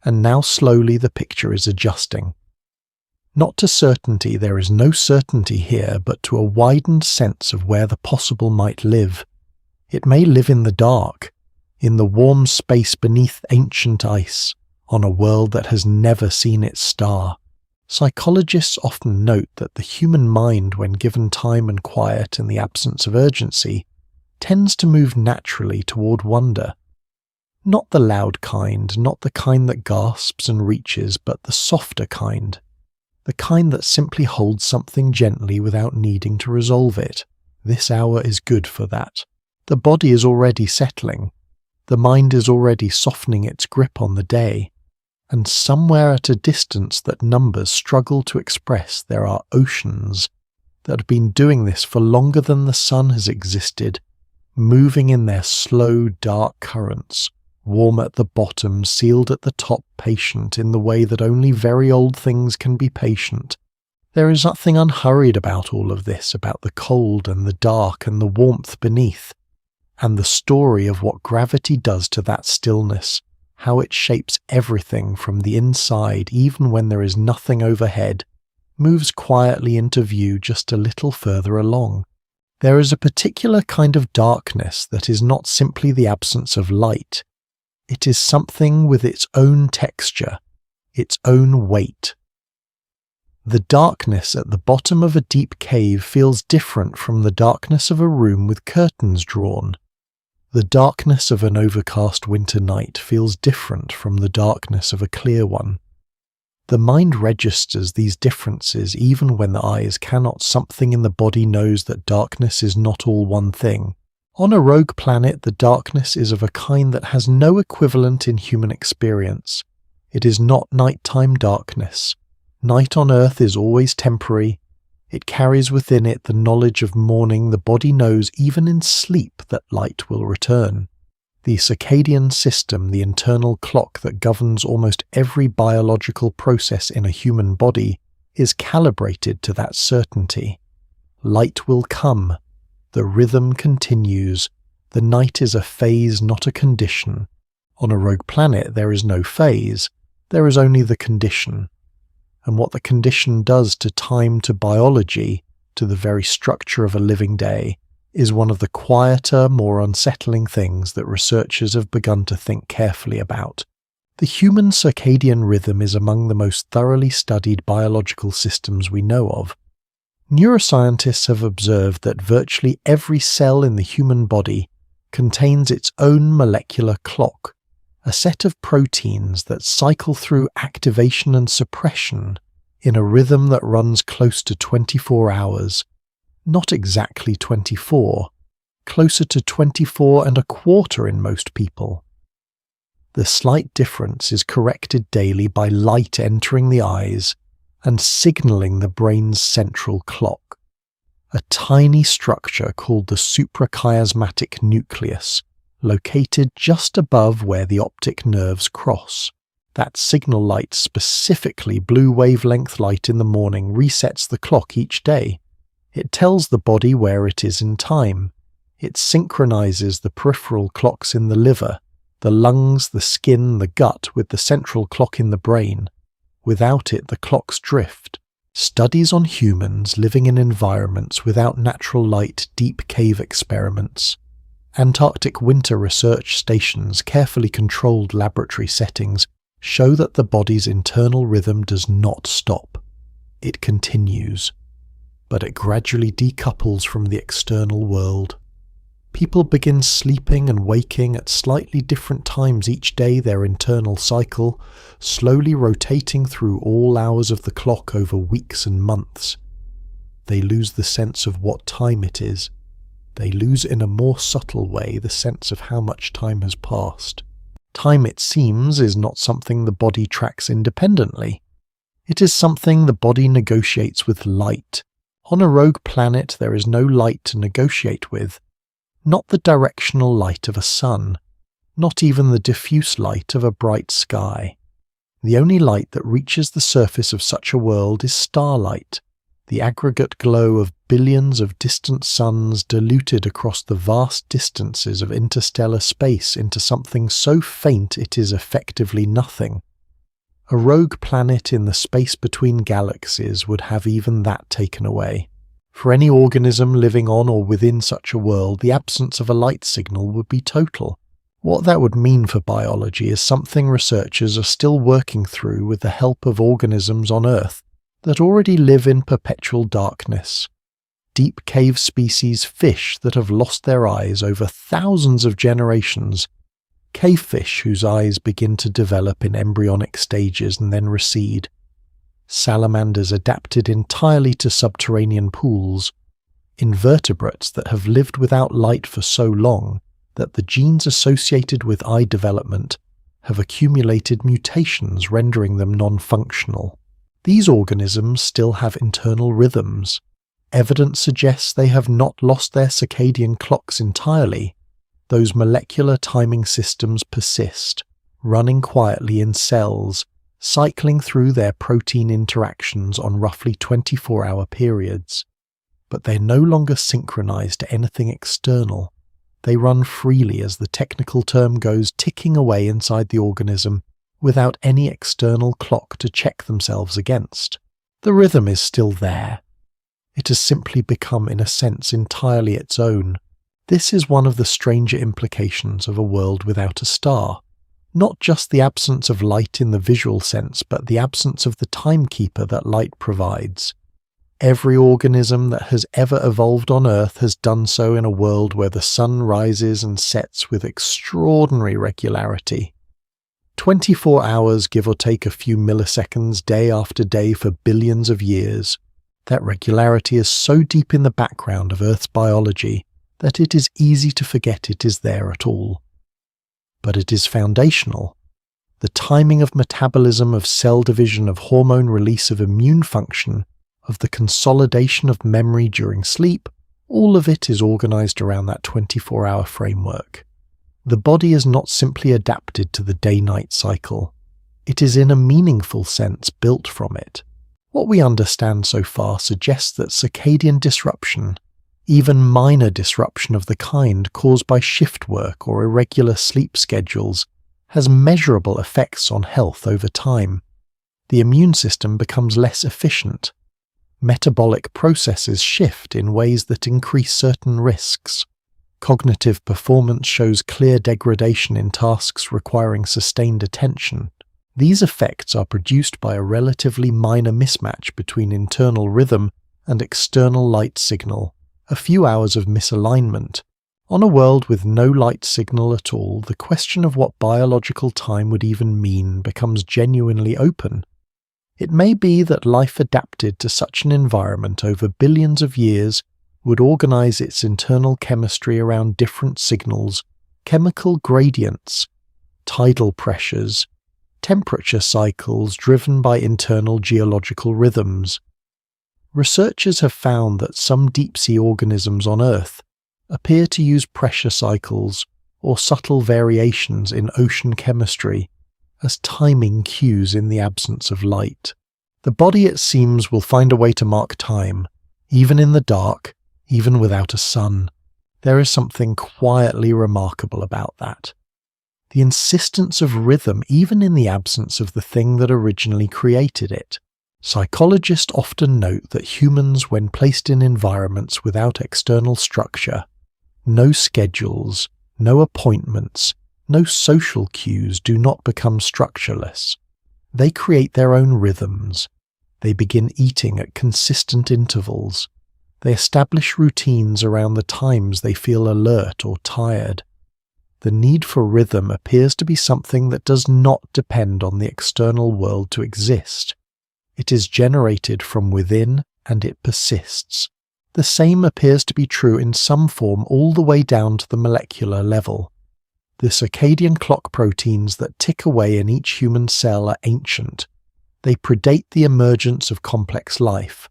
and now slowly the picture is adjusting. Not to certainty, there is no certainty here, but to a widened sense of where the possible might live. It may live in the dark, in the warm space beneath ancient ice, on a world that has never seen its star. Psychologists often note that the human mind, when given time and quiet in the absence of urgency, tends to move naturally toward wonder. Not the loud kind, not the kind that gasps and reaches, but the softer kind. The kind that simply holds something gently without needing to resolve it. This hour is good for that. The body is already settling. The mind is already softening its grip on the day, and somewhere at a distance that numbers struggle to express there are oceans that have been doing this for longer than the sun has existed, moving in their slow, dark currents, warm at the bottom, sealed at the top, patient in the way that only very old things can be patient. There is nothing unhurried about all of this, about the cold and the dark and the warmth beneath. And the story of what gravity does to that stillness, how it shapes everything from the inside even when there is nothing overhead, moves quietly into view just a little further along. There is a particular kind of darkness that is not simply the absence of light. It is something with its own texture, its own weight. The darkness at the bottom of a deep cave feels different from the darkness of a room with curtains drawn. The darkness of an overcast winter night feels different from the darkness of a clear one. The mind registers these differences even when the eyes cannot. Something in the body knows that darkness is not all one thing. On a rogue planet, the darkness is of a kind that has no equivalent in human experience. It is not nighttime darkness. Night on Earth is always temporary. It carries within it the knowledge of morning. The body knows even in sleep that light will return. The circadian system, the internal clock that governs almost every biological process in a human body, is calibrated to that certainty. Light will come. The rhythm continues. The night is a phase, not a condition. On a rogue planet, there is no phase. There is only the condition. And what the condition does to time, to biology, to the very structure of a living day, is one of the quieter, more unsettling things that researchers have begun to think carefully about. The human circadian rhythm is among the most thoroughly studied biological systems we know of. Neuroscientists have observed that virtually every cell in the human body contains its own molecular clock, a set of proteins that cycle through activation and suppression in a rhythm that runs close to 24 hours. Not exactly 24, closer to 24 and a quarter in most people. The slight difference is corrected daily by light entering the eyes and signaling the brain's central clock, a tiny structure called the suprachiasmatic nucleus, located just above where the optic nerves cross. That signal light, specifically blue wavelength light in the morning, resets the clock each day. It tells the body where it is in time. It synchronizes the peripheral clocks in the liver, the lungs, the skin, the gut with the central clock in the brain. Without it, the clocks drift. Studies on humans living in environments without natural light, deep cave experiments, Antarctic winter research stations, carefully controlled laboratory settings, show that the body's internal rhythm does not stop. It continues. But it gradually decouples from the external world. People begin sleeping and waking at slightly different times each day, their internal cycle, slowly rotating through all hours of the clock over weeks and months. They lose the sense of what time it is. They lose in a more subtle way the sense of how much time has passed. Time, it seems, is not something the body tracks independently. It is something the body negotiates with light. On a rogue planet, there is no light to negotiate with. Not the directional light of a sun. Not even the diffuse light of a bright sky. The only light that reaches the surface of such a world is starlight, the aggregate glow of billions of distant suns diluted across the vast distances of interstellar space into something so faint it is effectively nothing. A rogue planet in the space between galaxies would have even that taken away. For any organism living on or within such a world, the absence of a light signal would be total. What that would mean for biology is something researchers are still working through with the help of organisms on Earth that already live in perpetual darkness. Deep cave species fish that have lost their eyes over thousands of generations, cavefish whose eyes begin to develop in embryonic stages and then recede, salamanders adapted entirely to subterranean pools, invertebrates that have lived without light for so long that the genes associated with eye development have accumulated mutations rendering them non-functional. These organisms still have internal rhythms. Evidence suggests they have not lost their circadian clocks entirely. Those molecular timing systems persist, running quietly in cells, cycling through their protein interactions on roughly 24-hour periods. But they're no longer synchronized to anything external. They run freely, as the technical term goes, ticking away inside the organism without any external clock to check themselves against. The rhythm is still there. It has simply become, in a sense, entirely its own. This is one of the stranger implications of a world without a star. Not just the absence of light in the visual sense, but the absence of the timekeeper that light provides. Every organism that has ever evolved on Earth has done so in a world where the sun rises and sets with extraordinary regularity. 24 hours, give or take a few milliseconds, day after day for billions of years. That regularity is so deep in the background of Earth's biology that it is easy to forget it is there at all. But it is foundational. The timing of metabolism, of cell division, of hormone release, of immune function, of the consolidation of memory during sleep, all of it is organized around that 24-hour framework. The body is not simply adapted to the day-night cycle. It is in a meaningful sense built from it. What we understand so far suggests that circadian disruption, even minor disruption of the kind caused by shift work or irregular sleep schedules, has measurable effects on health over time. The immune system becomes less efficient. Metabolic processes shift in ways that increase certain risks. Cognitive performance shows clear degradation in tasks requiring sustained attention. These effects are produced by a relatively minor mismatch between internal rhythm and external light signal, a few hours of misalignment. On a world with no light signal at all, the question of what biological time would even mean becomes genuinely open. It may be that life adapted to such an environment over billions of years would organize its internal chemistry around different signals, chemical gradients, tidal pressures, temperature cycles driven by internal geological rhythms. Researchers have found that some deep-sea organisms on Earth appear to use pressure cycles or subtle variations in ocean chemistry as timing cues in the absence of light. The body, it seems, will find a way to mark time, even in the dark, even without a sun. There is something quietly remarkable about that. The insistence of rhythm even in the absence of the thing that originally created it. Psychologists often note that humans, when placed in environments without external structure, no schedules, no appointments, no social cues, do not become structureless. They create their own rhythms. They begin eating at consistent intervals. They establish routines around the times they feel alert or tired. The need for rhythm appears to be something that does not depend on the external world to exist. It is generated from within and it persists. The same appears to be true in some form all the way down to the molecular level. The circadian clock proteins that tick away in each human cell are ancient. They predate the emergence of complex life.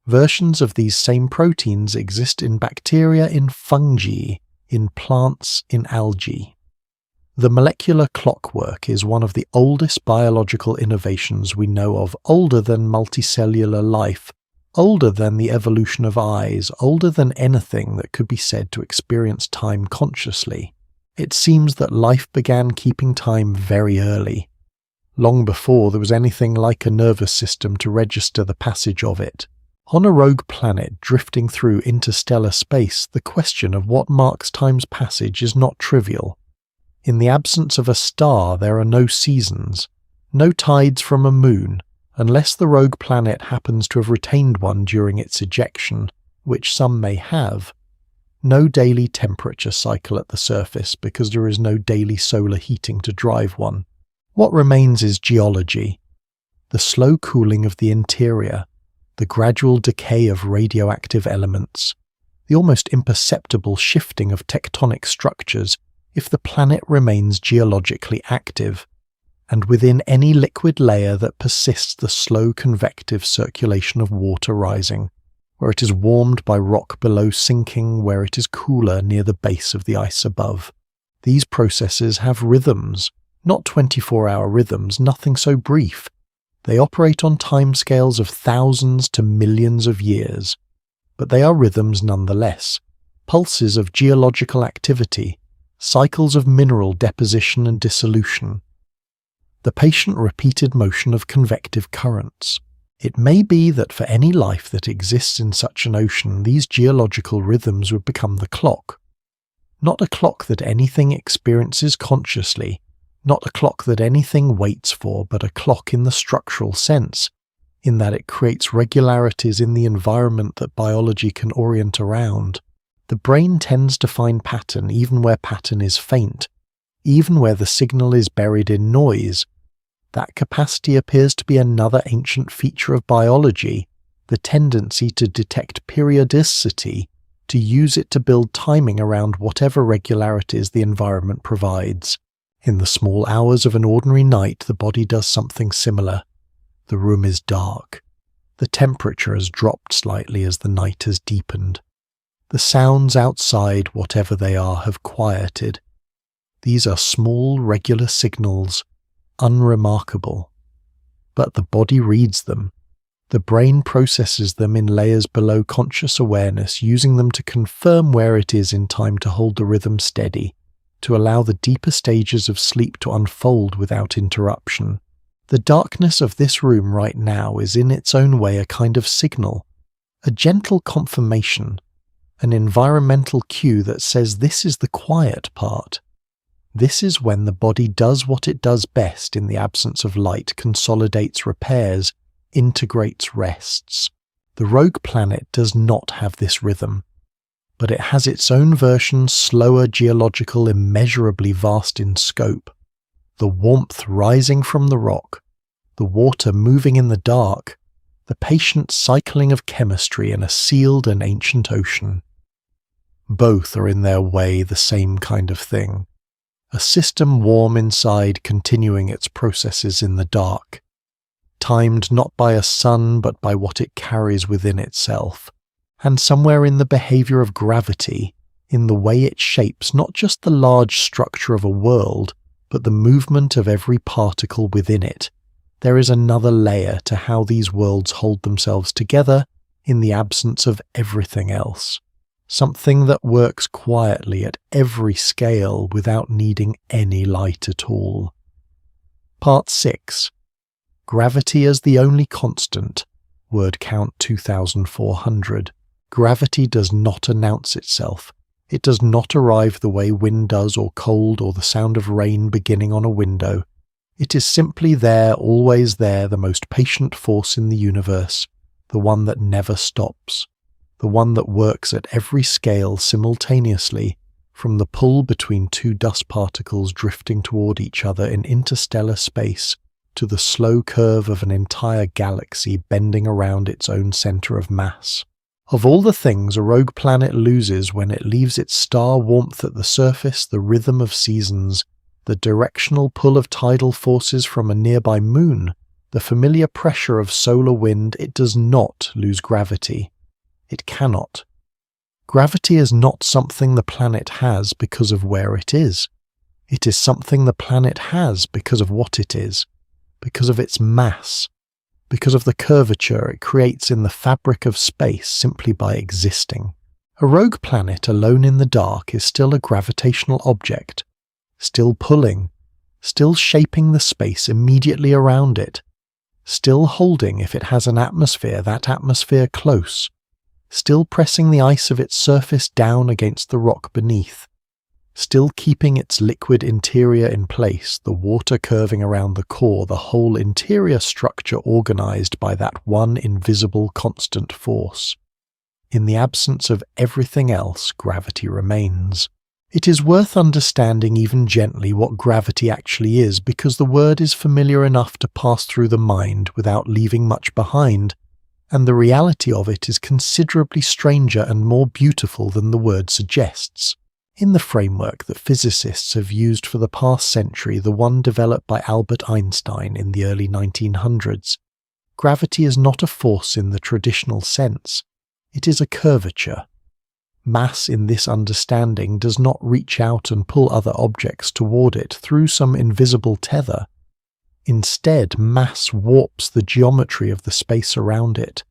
Versions of these same proteins exist in bacteria, in fungi, in plants, in algae. The molecular clockwork is one of the oldest biological innovations we know of, older than multicellular life, older than the evolution of eyes, older than anything that could be said to experience time consciously. It seems that life began keeping time very early, long before there was anything like a nervous system to register the passage of it. On a rogue planet drifting through interstellar space, the question of what marks time's passage is not trivial. In the absence of a star, there are no seasons, no tides from a moon, unless the rogue planet happens to have retained one during its ejection, which some may have. No daily temperature cycle at the surface because there is no daily solar heating to drive one. What remains is geology, the slow cooling of the interior, the gradual decay of radioactive elements, the almost imperceptible shifting of tectonic structures if the planet remains geologically active, and within any liquid layer that persists the slow convective circulation of water rising, where it is warmed by rock below sinking, where it is cooler near the base of the ice above. These processes have rhythms, not 24-hour rhythms, nothing so brief. They operate on timescales of thousands to millions of years, but they are rhythms nonetheless, pulses of geological activity, cycles of mineral deposition and dissolution, the patient repeated motion of convective currents. It may be that for any life that exists in such an ocean, these geological rhythms would become the clock. Not a clock that anything experiences consciously, not a clock that anything waits for, but a clock in the structural sense, in that it creates regularities in the environment that biology can orient around. The brain tends to find pattern even where pattern is faint, even where the signal is buried in noise. That capacity appears to be another ancient feature of biology, the tendency to detect periodicity, to use it to build timing around whatever regularities the environment provides. In the small hours of an ordinary night, the body does something similar. The room is dark. The temperature has dropped slightly as the night has deepened. The sounds outside, whatever they are, have quieted. These are small, regular signals, unremarkable. But the body reads them. The brain processes them in layers below conscious awareness, using them to confirm where it is in time to hold the rhythm steady, to allow the deeper stages of sleep to unfold without interruption. The darkness of this room right now is in its own way a kind of signal, a gentle confirmation, an environmental cue that says this is the quiet part. This is when the body does what it does best in the absence of light, consolidates, repairs, integrates, rests. The rogue planet does not have this rhythm, but it has its own version, slower, geological, immeasurably vast in scope. The warmth rising from the rock, the water moving in the dark, the patient cycling of chemistry in a sealed and ancient ocean. Both are in their way the same kind of thing. A system warm inside, continuing its processes in the dark, timed not by a sun but by what it carries within itself, and somewhere in the behavior of gravity, in the way it shapes not just the large structure of a world, but the movement of every particle within it. There is another layer to how these worlds hold themselves together in the absence of everything else. Something that works quietly at every scale without needing any light at all. Part 6. Gravity as the only constant. Word count 2,400. Gravity does not announce itself. It does not arrive the way wind does, or cold, or the sound of rain beginning on a window. It is simply there, always there, the most patient force in the universe, the one that never stops. The one that works at every scale simultaneously, from the pull between two dust particles drifting toward each other in interstellar space, to the slow curve of an entire galaxy bending around its own center of mass. Of all the things a rogue planet loses when it leaves its star warmth at the surface, the rhythm of seasons, the directional pull of tidal forces from a nearby moon, the familiar pressure of solar wind, it does not lose gravity. It cannot. Gravity is not something the planet has because of where it is. It is something the planet has because of what it is, because of its mass, because of the curvature it creates in the fabric of space simply by existing. A rogue planet alone in the dark is still a gravitational object, still pulling, still shaping the space immediately around it, still holding, if it has an atmosphere, that atmosphere close, still pressing the ice of its surface down against the rock beneath, still keeping its liquid interior in place, the water curving around the core, the whole interior structure organized by that one invisible constant force. In the absence of everything else, gravity remains. It is worth understanding even gently what gravity actually is, because the word is familiar enough to pass through the mind without leaving much behind, and the reality of it is considerably stranger and more beautiful than the word suggests. In the framework that physicists have used for the past century, the one developed by Albert Einstein in the early 1900s, gravity is not a force in the traditional sense. It is a curvature. Mass in this understanding does not reach out and pull other objects toward it through some invisible tether. Instead, mass warps the geometry of the space around it,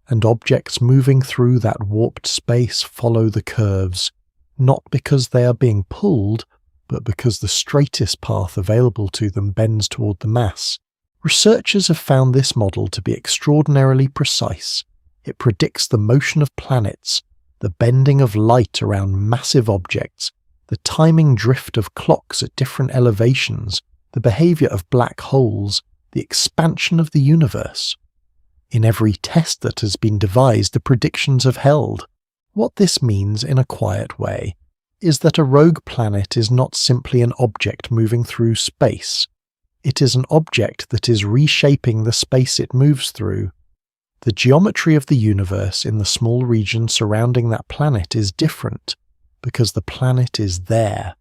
and objects moving through that warped space follow the curves, not because they are being pulled, but because the straightest path available to them bends toward the mass. Researchers have found this model to be extraordinarily precise. It predicts the motion of planets, the bending of light around massive objects, the timing drift of clocks at different elevations, the behavior of black holes, the expansion of the universe. In every test that has been devised, the predictions have held. What this means, in a quiet way, is that a rogue planet is not simply an object moving through space. It is an object that is reshaping the space it moves through. The geometry of the universe in the small region surrounding that planet is different, because the planet is there.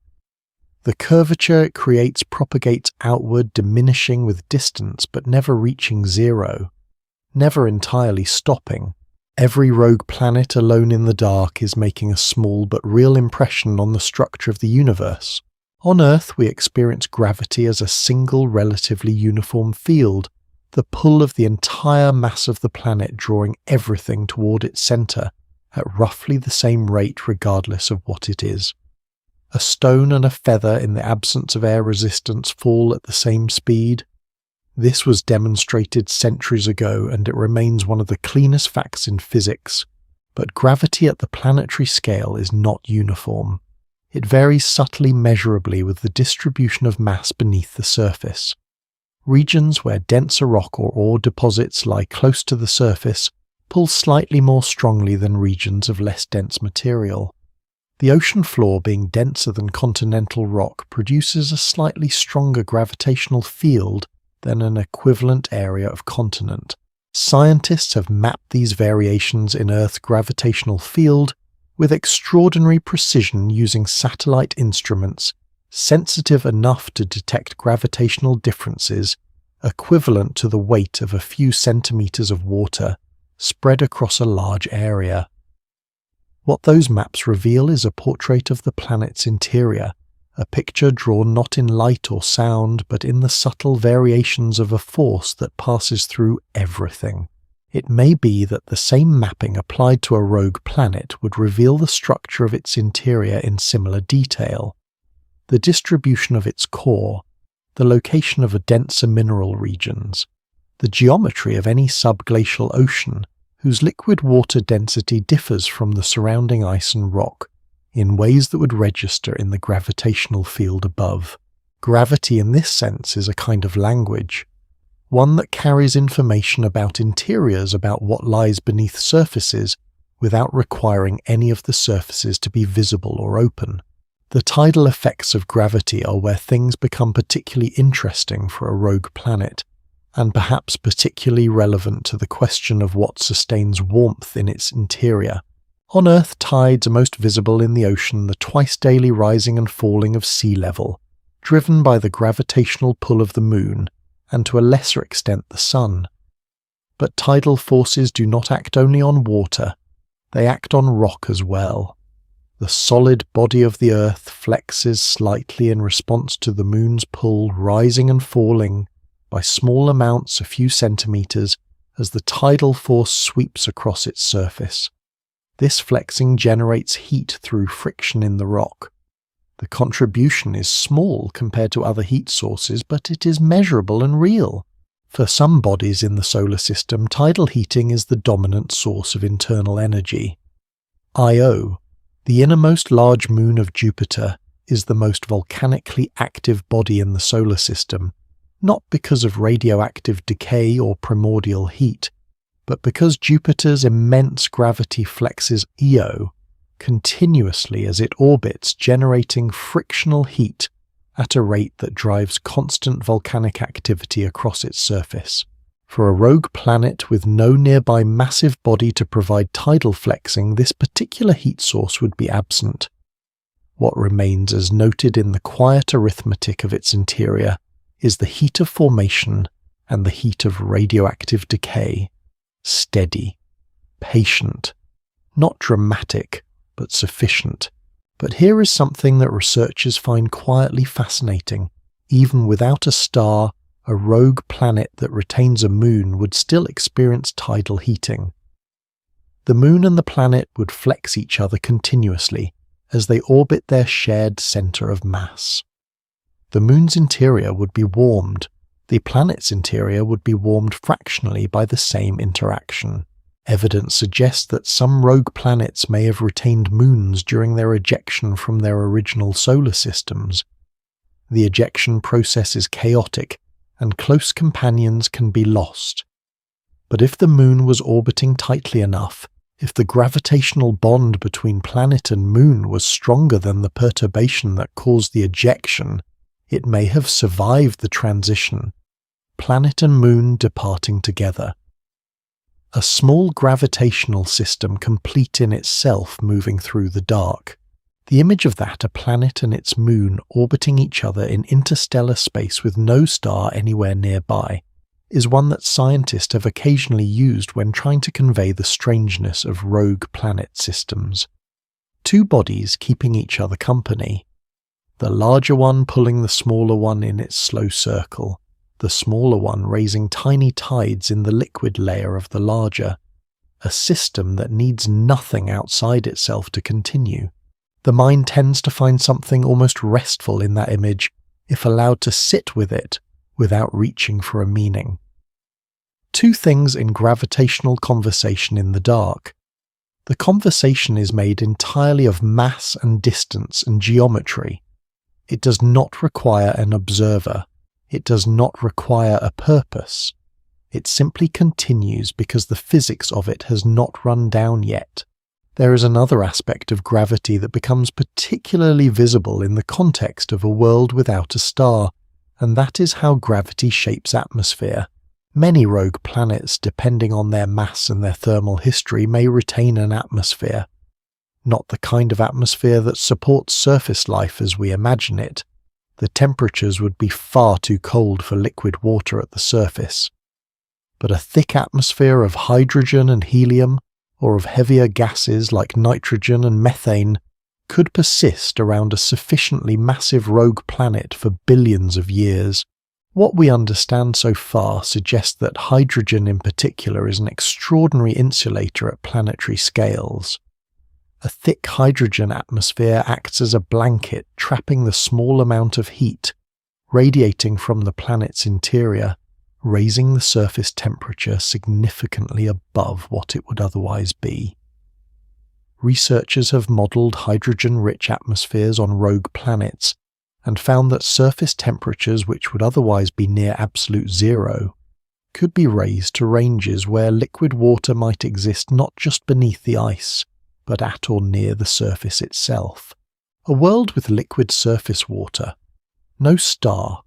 The curvature it creates propagates outward, diminishing with distance but never reaching zero, never entirely stopping. Every rogue planet alone in the dark is making a small but real impression on the structure of the universe. On Earth, we experience gravity as a single relatively uniform field, the pull of the entire mass of the planet drawing everything toward its center at roughly the same rate regardless of what it is. A stone and a feather in the absence of air resistance fall at the same speed. This was demonstrated centuries ago, and it remains one of the cleanest facts in physics. But gravity at the planetary scale is not uniform. It varies subtly measurably with the distribution of mass beneath the surface. Regions where denser rock or ore deposits lie close to the surface pull slightly more strongly than regions of less dense material. The ocean floor, being denser than continental rock, produces a slightly stronger gravitational field than an equivalent area of continent. Scientists have mapped these variations in Earth's gravitational field with extraordinary precision using satellite instruments sensitive enough to detect gravitational differences equivalent to the weight of a few centimeters of water spread across a large area. What those maps reveal is a portrait of the planet's interior, a picture drawn not in light or sound, but in the subtle variations of a force that passes through everything. It may be that the same mapping applied to a rogue planet would reveal the structure of its interior in similar detail. The distribution of its core, the location of denser mineral regions, the geometry of any subglacial ocean, whose liquid water density differs from the surrounding ice and rock, in ways that would register in the gravitational field above. Gravity in this sense is a kind of language, one that carries information about interiors, about what lies beneath surfaces, without requiring any of the surfaces to be visible or open. The tidal effects of gravity are where things become particularly interesting for a rogue planet, and perhaps particularly relevant to the question of what sustains warmth in its interior. On Earth, tides are most visible in the ocean, the twice-daily rising and falling of sea level, driven by the gravitational pull of the moon, and to a lesser extent the sun. But tidal forces do not act only on water, they act on rock as well. The solid body of the Earth flexes slightly in response to the moon's pull, rising and falling by small amounts a few centimeters as the tidal force sweeps across its surface. This flexing generates heat through friction in the rock. The contribution is small compared to other heat sources, but it is measurable and real. For some bodies in the solar system, tidal heating is the dominant source of internal energy. Io, the innermost large moon of Jupiter, is the most volcanically active body in the solar system, not because of radioactive decay or primordial heat, but because Jupiter's immense gravity flexes Io continuously as it orbits, generating frictional heat at a rate that drives constant volcanic activity across its surface. For a rogue planet with no nearby massive body to provide tidal flexing, this particular heat source would be absent. What remains, as noted in the quiet arithmetic of its interior, is the heat of formation and the heat of radioactive decay. Steady, patient, not dramatic, but sufficient. But here is something that researchers find quietly fascinating. Even without a star, a rogue planet that retains a moon would still experience tidal heating. The moon and the planet would flex each other continuously as they orbit their shared center of mass. The moon's interior would be warmed. The planet's interior would be warmed fractionally by the same interaction. Evidence suggests that some rogue planets may have retained moons during their ejection from their original solar systems. The ejection process is chaotic, and close companions can be lost. But if the moon was orbiting tightly enough, if the gravitational bond between planet and moon was stronger than the perturbation that caused the ejection, it may have survived the transition, planet and moon departing together. A small gravitational system complete in itself moving through the dark. The image of that, a planet and its moon orbiting each other in interstellar space with no star anywhere nearby, is one that scientists have occasionally used when trying to convey the strangeness of rogue planet systems. Two bodies keeping each other company. The larger one pulling the smaller one in its slow circle, the smaller one raising tiny tides in the liquid layer of the larger. A system that needs nothing outside itself to continue. The mind tends to find something almost restful in that image if allowed to sit with it without reaching for a meaning. Two things in gravitational conversation in the dark. The conversation is made entirely of mass and distance and geometry. It does not require an observer. It does not require a purpose. It simply continues because the physics of it has not run down yet. There is another aspect of gravity that becomes particularly visible in the context of a world without a star, and that is how gravity shapes atmosphere. Many rogue planets, depending on their mass and their thermal history, may retain an atmosphere. Not the kind of atmosphere that supports surface life as we imagine it. The temperatures would be far too cold for liquid water at the surface. But a thick atmosphere of hydrogen and helium, or of heavier gases like nitrogen and methane, could persist around a sufficiently massive rogue planet for billions of years. What we understand so far suggests that hydrogen in particular is an extraordinary insulator at planetary scales. A thick hydrogen atmosphere acts as a blanket trapping the small amount of heat, radiating from the planet's interior, raising the surface temperature significantly above what it would otherwise be. Researchers have modelled hydrogen-rich atmospheres on rogue planets and found that surface temperatures which would otherwise be near absolute zero could be raised to ranges where liquid water might exist not just beneath the ice, but at or near the surface itself. A world with liquid surface water, no star,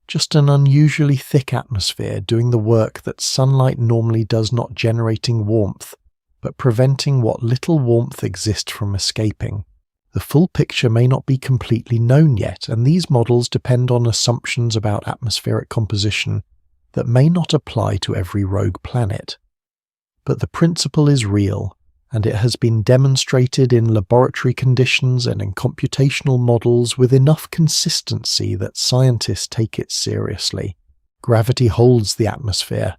just an unusually thick atmosphere doing the work that sunlight normally does, not generating warmth, but preventing what little warmth exists from escaping. The full picture may not be completely known yet, and these models depend on assumptions about atmospheric composition that may not apply to every rogue planet. But the principle is real, and it has been demonstrated in laboratory conditions and in computational models with enough consistency that scientists take it seriously. Gravity holds the atmosphere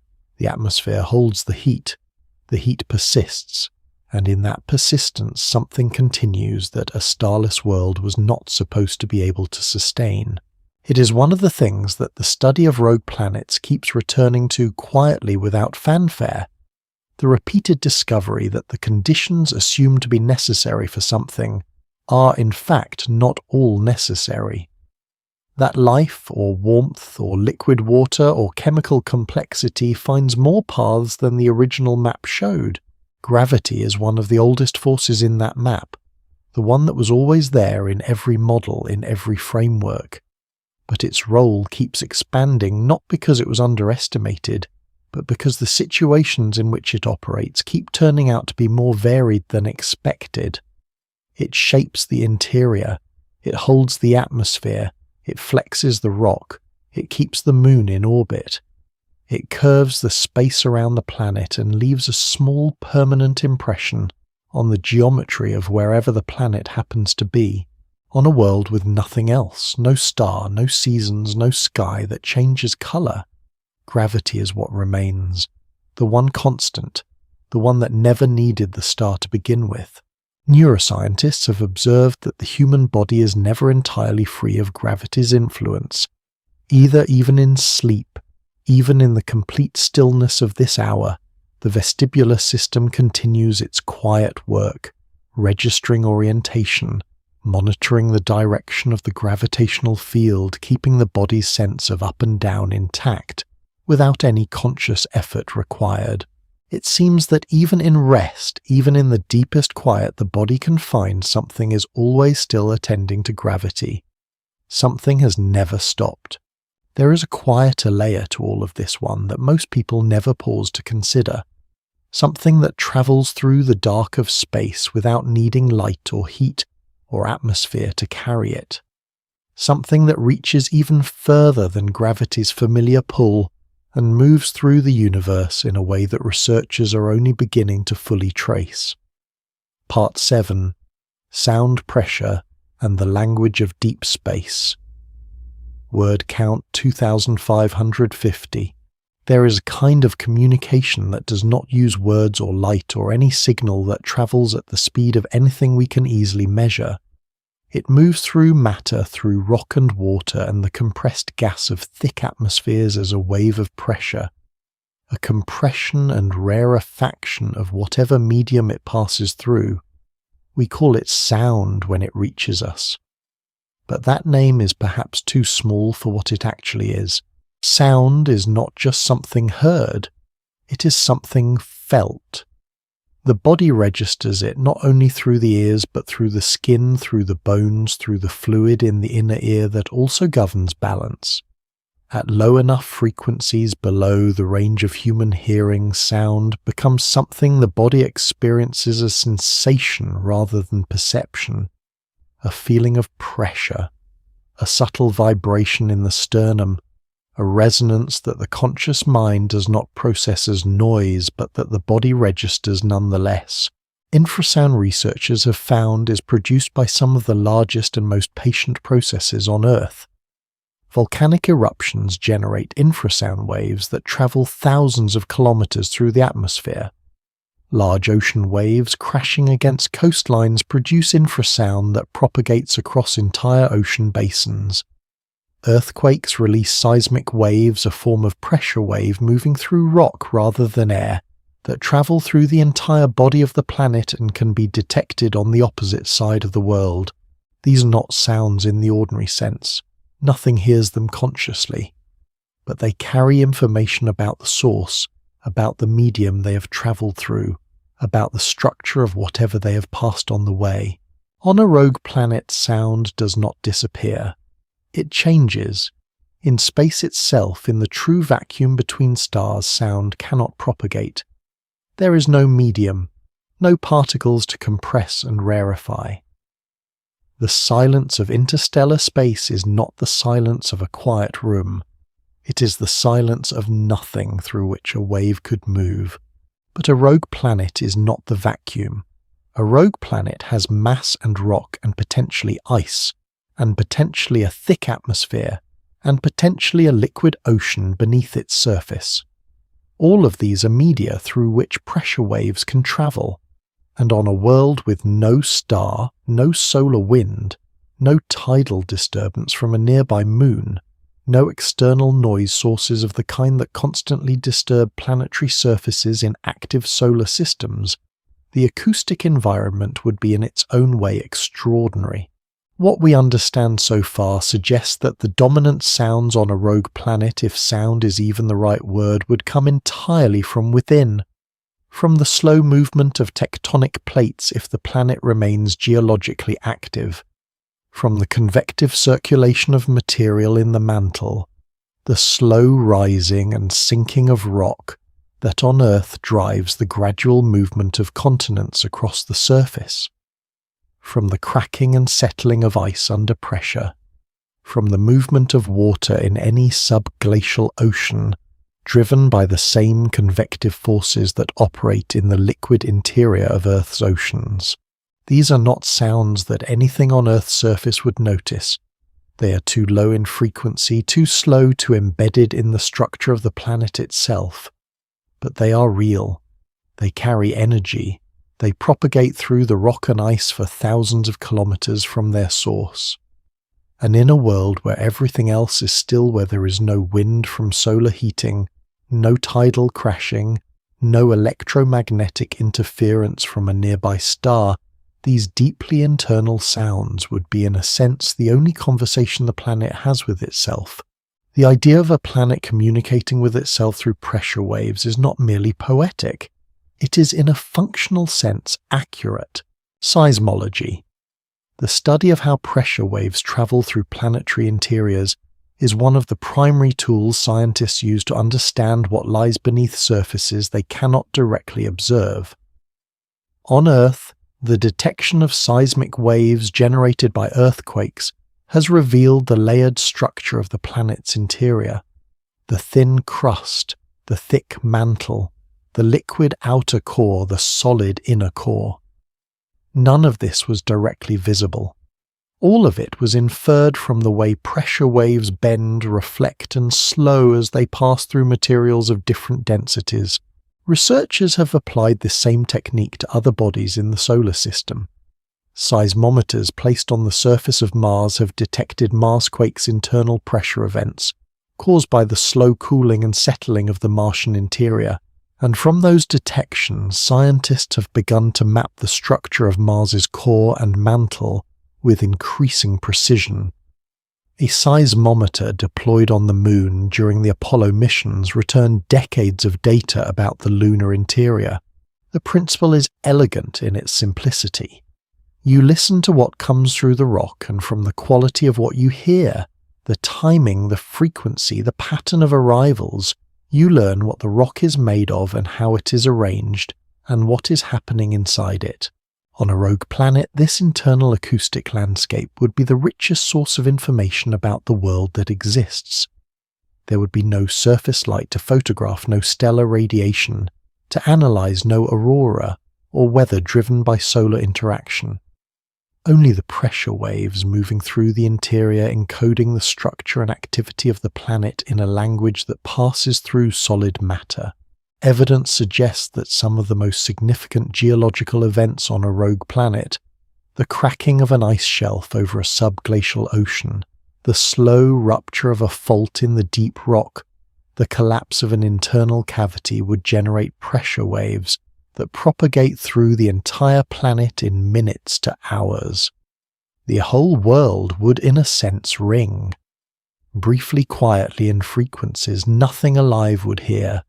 holds the heat persists, and in that persistence something continues that a starless world was not supposed to be able to sustain. It is one of the things that the study of rogue planets keeps returning to quietly without fanfare, the repeated discovery that the conditions assumed to be necessary for something are in fact not all necessary. That life or warmth or liquid water or chemical complexity finds more paths than the original map showed. Gravity is one of the oldest forces in that map, the one that was always there in every model, in every framework. But its role keeps expanding not because it was underestimated, but because the situations in which it operates keep turning out to be more varied than expected. It shapes the interior, it holds the atmosphere, it flexes the rock, it keeps the moon in orbit. It curves the space around the planet and leaves a small permanent impression on the geometry of wherever the planet happens to be, on a world with nothing else, no star, no seasons, no sky that changes colour. Gravity is what remains, the one constant, the one that never needed the star to begin with. Neuroscientists have observed that the human body is never entirely free of gravity's influence, even in sleep. Even in the complete stillness of this hour, the vestibular system continues its quiet work, registering orientation, monitoring the direction of the gravitational field, keeping the body's sense of up and down intact, without any conscious effort required. It seems that even in rest, even in the deepest quiet, the body can find something is always still attending to gravity. Something has never stopped. There is a quieter layer to all of this one that most people never pause to consider. Something that travels through the dark of space without needing light or heat or atmosphere to carry it. Something that reaches even further than gravity's familiar pull and moves through the universe in a way that researchers are only beginning to fully trace. Part 7. Sound Pressure and the Language of Deep Space. Word count 2,550. There is a kind of communication that does not use words or light or any signal that travels at the speed of anything we can easily measure. It moves through matter, through rock and water and the compressed gas of thick atmospheres as a wave of pressure, a compression and rarefaction of whatever medium it passes through. We call it sound when it reaches us. But that name is perhaps too small for what it actually is. Sound is not just something heard, it is something felt. The body registers it not only through the ears but through the skin, through the bones, through the fluid in the inner ear that also governs balance. At low enough frequencies below the range of human hearing, sound becomes something the body experiences as sensation rather than perception, a feeling of pressure, a subtle vibration in the sternum, a resonance that the conscious mind does not process as noise but that the body registers nonetheless. Infrasound researchers have found is produced by some of the largest and most patient processes on Earth. Volcanic eruptions generate infrasound waves that travel thousands of kilometers through the atmosphere. Large ocean waves crashing against coastlines produce infrasound that propagates across entire ocean basins. Earthquakes release seismic waves, a form of pressure wave moving through rock rather than air, that travel through the entire body of the planet and can be detected on the opposite side of the world. These are not sounds in the ordinary sense. Nothing hears them consciously. But they carry information about the source, about the medium they have travelled through, about the structure of whatever they have passed on the way. On a rogue planet, sound does not disappear. It changes. In space itself, in the true vacuum between stars, sound cannot propagate. There is no medium, no particles to compress and rarefy. The silence of interstellar space is not the silence of a quiet room. It is the silence of nothing through which a wave could move. But a rogue planet is not the vacuum. A rogue planet has mass and rock and potentially ice, and potentially a thick atmosphere, and potentially a liquid ocean beneath its surface. All of these are media through which pressure waves can travel, and on a world with no star, no solar wind, no tidal disturbance from a nearby moon, no external noise sources of the kind that constantly disturb planetary surfaces in active solar systems, the acoustic environment would be in its own way extraordinary. What we understand so far suggests that the dominant sounds on a rogue planet, if sound is even the right word, would come entirely from within. From the slow movement of tectonic plates if the planet remains geologically active. From the convective circulation of material in the mantle. The slow rising and sinking of rock that on Earth drives the gradual movement of continents across the surface. From the cracking and settling of ice under pressure, from the movement of water in any subglacial ocean, driven by the same convective forces that operate in the liquid interior of Earth's oceans. These are not sounds that anything on Earth's surface would notice. They are too low in frequency, too slow to embedded in the structure of the planet itself. But they are real. They carry energy. They propagate through the rock and ice for thousands of kilometers from their source. And in a world where everything else is still, where there is no wind from solar heating, no tidal crashing, no electromagnetic interference from a nearby star, these deeply internal sounds would be in a sense the only conversation the planet has with itself. The idea of a planet communicating with itself through pressure waves is not merely poetic. It is in a functional sense accurate. Seismology, the study of how pressure waves travel through planetary interiors, is one of the primary tools scientists use to understand what lies beneath surfaces they cannot directly observe. On Earth, the detection of seismic waves generated by earthquakes has revealed the layered structure of the planet's interior. The thin crust, the thick mantle, the liquid outer core, the solid inner core. None of this was directly visible. All of it was inferred from the way pressure waves bend, reflect, and slow as they pass through materials of different densities. Researchers have applied this same technique to other bodies in the solar system. Seismometers placed on the surface of Mars have detected Marsquake's internal pressure events, caused by the slow cooling and settling of the Martian interior. And from those detections, scientists have begun to map the structure of Mars's core and mantle with increasing precision. A seismometer deployed on the Moon during the Apollo missions returned decades of data about the lunar interior. The principle is elegant in its simplicity. You listen to what comes through the rock, and from the quality of what you hear, the timing, the frequency, the pattern of arrivals, you learn what the rock is made of and how it is arranged, and what is happening inside it. On a rogue planet, this internal acoustic landscape would be the richest source of information about the world that exists. There would be no surface light to photograph, no stellar radiation to analyze, no aurora or weather driven by solar interaction. Only the pressure waves moving through the interior, encoding the structure and activity of the planet in a language that passes through solid matter. Evidence suggests that some of the most significant geological events on a rogue planet, the cracking of an ice shelf over a subglacial ocean, the slow rupture of a fault in the deep rock, the collapse of an internal cavity, would generate pressure waves that propagate through the entire planet in minutes to hours. The whole world would in a sense ring. Briefly, quietly in frequencies nothing alive would hear,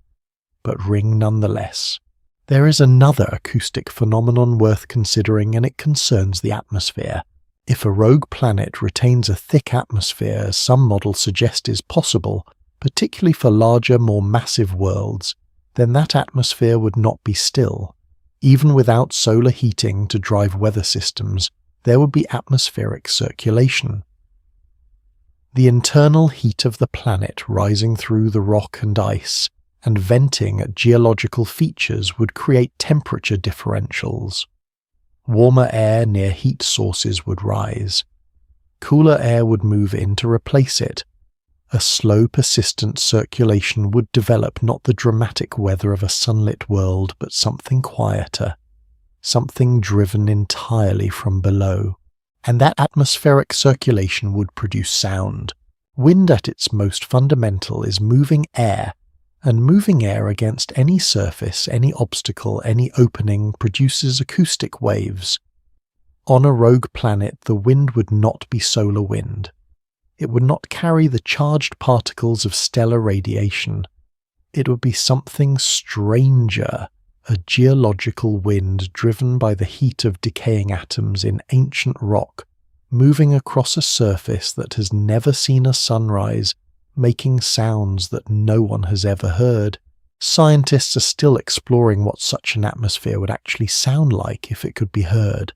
but ring nonetheless. There is another acoustic phenomenon worth considering, and it concerns the atmosphere. If a rogue planet retains a thick atmosphere, as some models suggest is possible, particularly for larger, more massive worlds, then that atmosphere would not be still. Even without solar heating to drive weather systems, there would be atmospheric circulation. The internal heat of the planet rising through the rock and ice and venting at geological features would create temperature differentials. Warmer air near heat sources would rise. Cooler air would move in to replace it. A slow, persistent circulation would develop not the dramatic weather of a sunlit world, but something quieter, something driven entirely from below. And that atmospheric circulation would produce sound. Wind at its most fundamental is moving air, and moving air against any surface, any obstacle, any opening produces acoustic waves. On a rogue planet, the wind would not be solar wind. It would not carry the charged particles of stellar radiation. It would be something stranger, a geological wind driven by the heat of decaying atoms in ancient rock, moving across a surface that has never seen a sunrise, making sounds that no one has ever heard. Scientists are still exploring what such an atmosphere would actually sound like if it could be heard.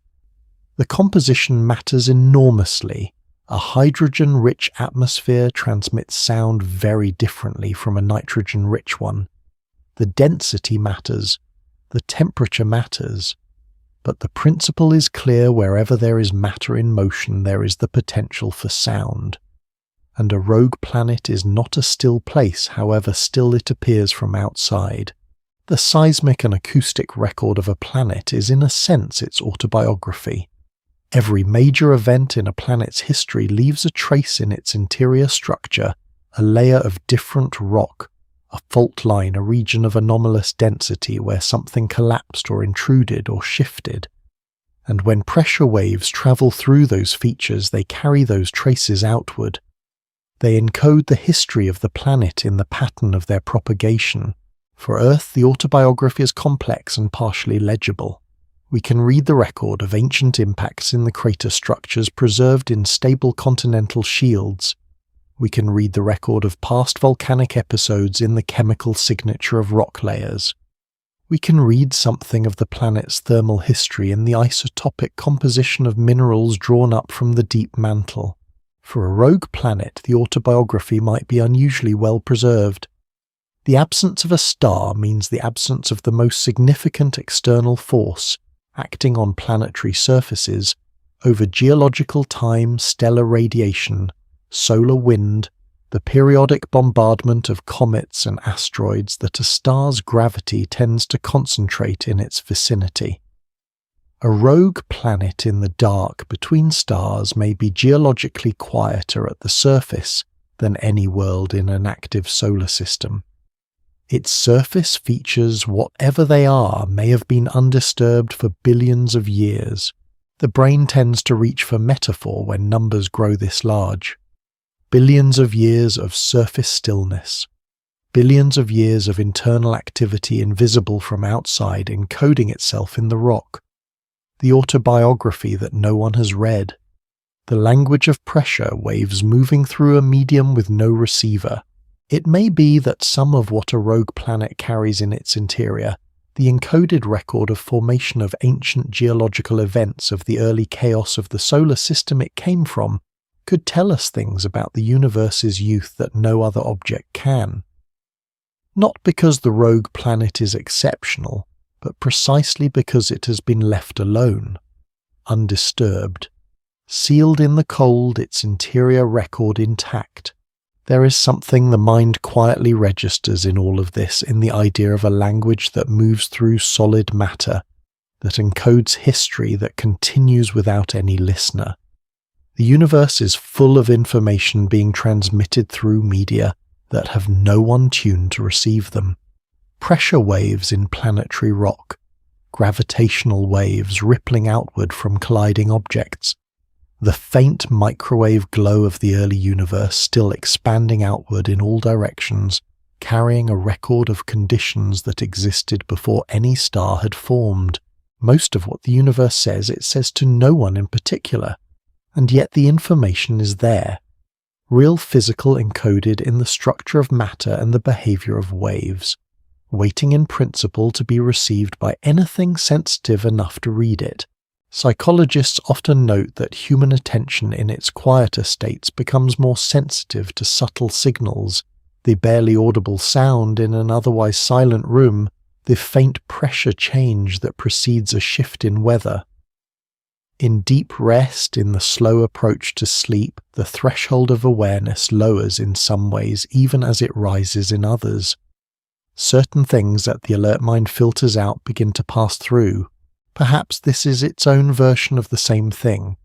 The composition matters enormously. A hydrogen-rich atmosphere transmits sound very differently from a nitrogen-rich one. The density matters, the temperature matters, but the principle is clear: wherever there is matter in motion, there is the potential for sound. And a rogue planet is not a still place, however still it appears from outside. The seismic and acoustic record of a planet is in a sense its autobiography. Every major event in a planet's history leaves a trace in its interior structure, a layer of different rock, a fault line, a region of anomalous density where something collapsed or intruded or shifted. And when pressure waves travel through those features, they carry those traces outward. They encode the history of the planet in the pattern of their propagation. For Earth, the autobiography is complex and partially legible. We can read the record of ancient impacts in the crater structures preserved in stable continental shields. We can read the record of past volcanic episodes in the chemical signature of rock layers. We can read something of the planet's thermal history in the isotopic composition of minerals drawn up from the deep mantle. For a rogue planet, the autobiography might be unusually well preserved. The absence of a star means the absence of the most significant external force acting on planetary surfaces over geological time, stellar radiation, solar wind, the periodic bombardment of comets and asteroids that a star's gravity tends to concentrate in its vicinity. A rogue planet in the dark between stars may be geologically quieter at the surface than any world in an active solar system. Its surface features, whatever they are, may have been undisturbed for billions of years. The brain tends to reach for metaphor when numbers grow this large. Billions of years of surface stillness. Billions of years of internal activity invisible from outside encoding itself in the rock. The autobiography that no one has read. The language of pressure waves moving through a medium with no receiver. It may be that some of what a rogue planet carries in its interior, the encoded record of formation of ancient geological events of the early chaos of the solar system it came from, could tell us things about the universe's youth that no other object can. Not because the rogue planet is exceptional, but precisely because it has been left alone, undisturbed, sealed in the cold, its interior record intact. There is something the mind quietly registers in all of this, in the idea of a language that moves through solid matter, that encodes history that continues without any listener. The universe is full of information being transmitted through media that have no one tuned to receive them. Pressure waves in planetary rock, gravitational waves rippling outward from colliding objects, the faint microwave glow of the early universe still expanding outward in all directions, carrying a record of conditions that existed before any star had formed. Most of what the universe says, it says to no one in particular, and yet the information is there, real physical encoded in the structure of matter and the behavior of waves, waiting in principle to be received by anything sensitive enough to read it. Psychologists often note that human attention in its quieter states becomes more sensitive to subtle signals, the barely audible sound in an otherwise silent room, the faint pressure change that precedes a shift in weather. In deep rest, in the slow approach to sleep, the threshold of awareness lowers in some ways even as it rises in others. Certain things that the alert mind filters out begin to pass through. Perhaps this is its own version of the same thing.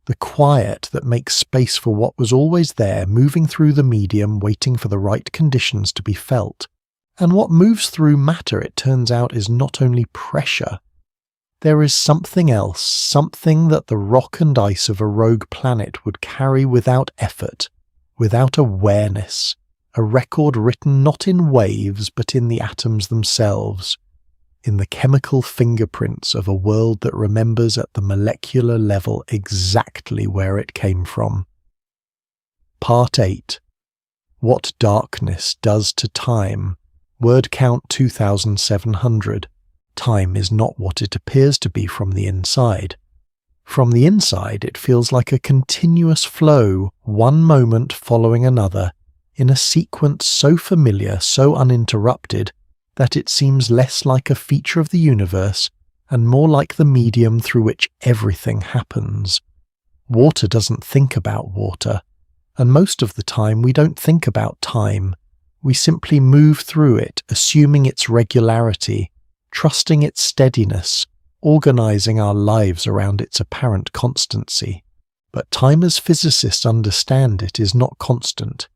The quiet that makes space for what was always there, moving through the medium, waiting for the right conditions to be felt. And what moves through matter, it turns out, is not only pressure. There is something else, something that the rock and ice of a rogue planet would carry without effort, without awareness, a record written not in waves but in the atoms themselves, in the chemical fingerprints of a world that remembers at the molecular level exactly where it came from. Part 8. What Darkness Does to Time. Word count 2700. Time is not what it appears to be from the inside. From the inside, it feels like a continuous flow, one moment following another, in a sequence so familiar, so uninterrupted, that it seems less like a feature of the universe and more like the medium through which everything happens. Water doesn't think about water, and most of the time we don't think about time. We simply move through it, assuming its regularity, trusting its steadiness, organizing our lives around its apparent constancy. But time, as physicists understand it, is not constant.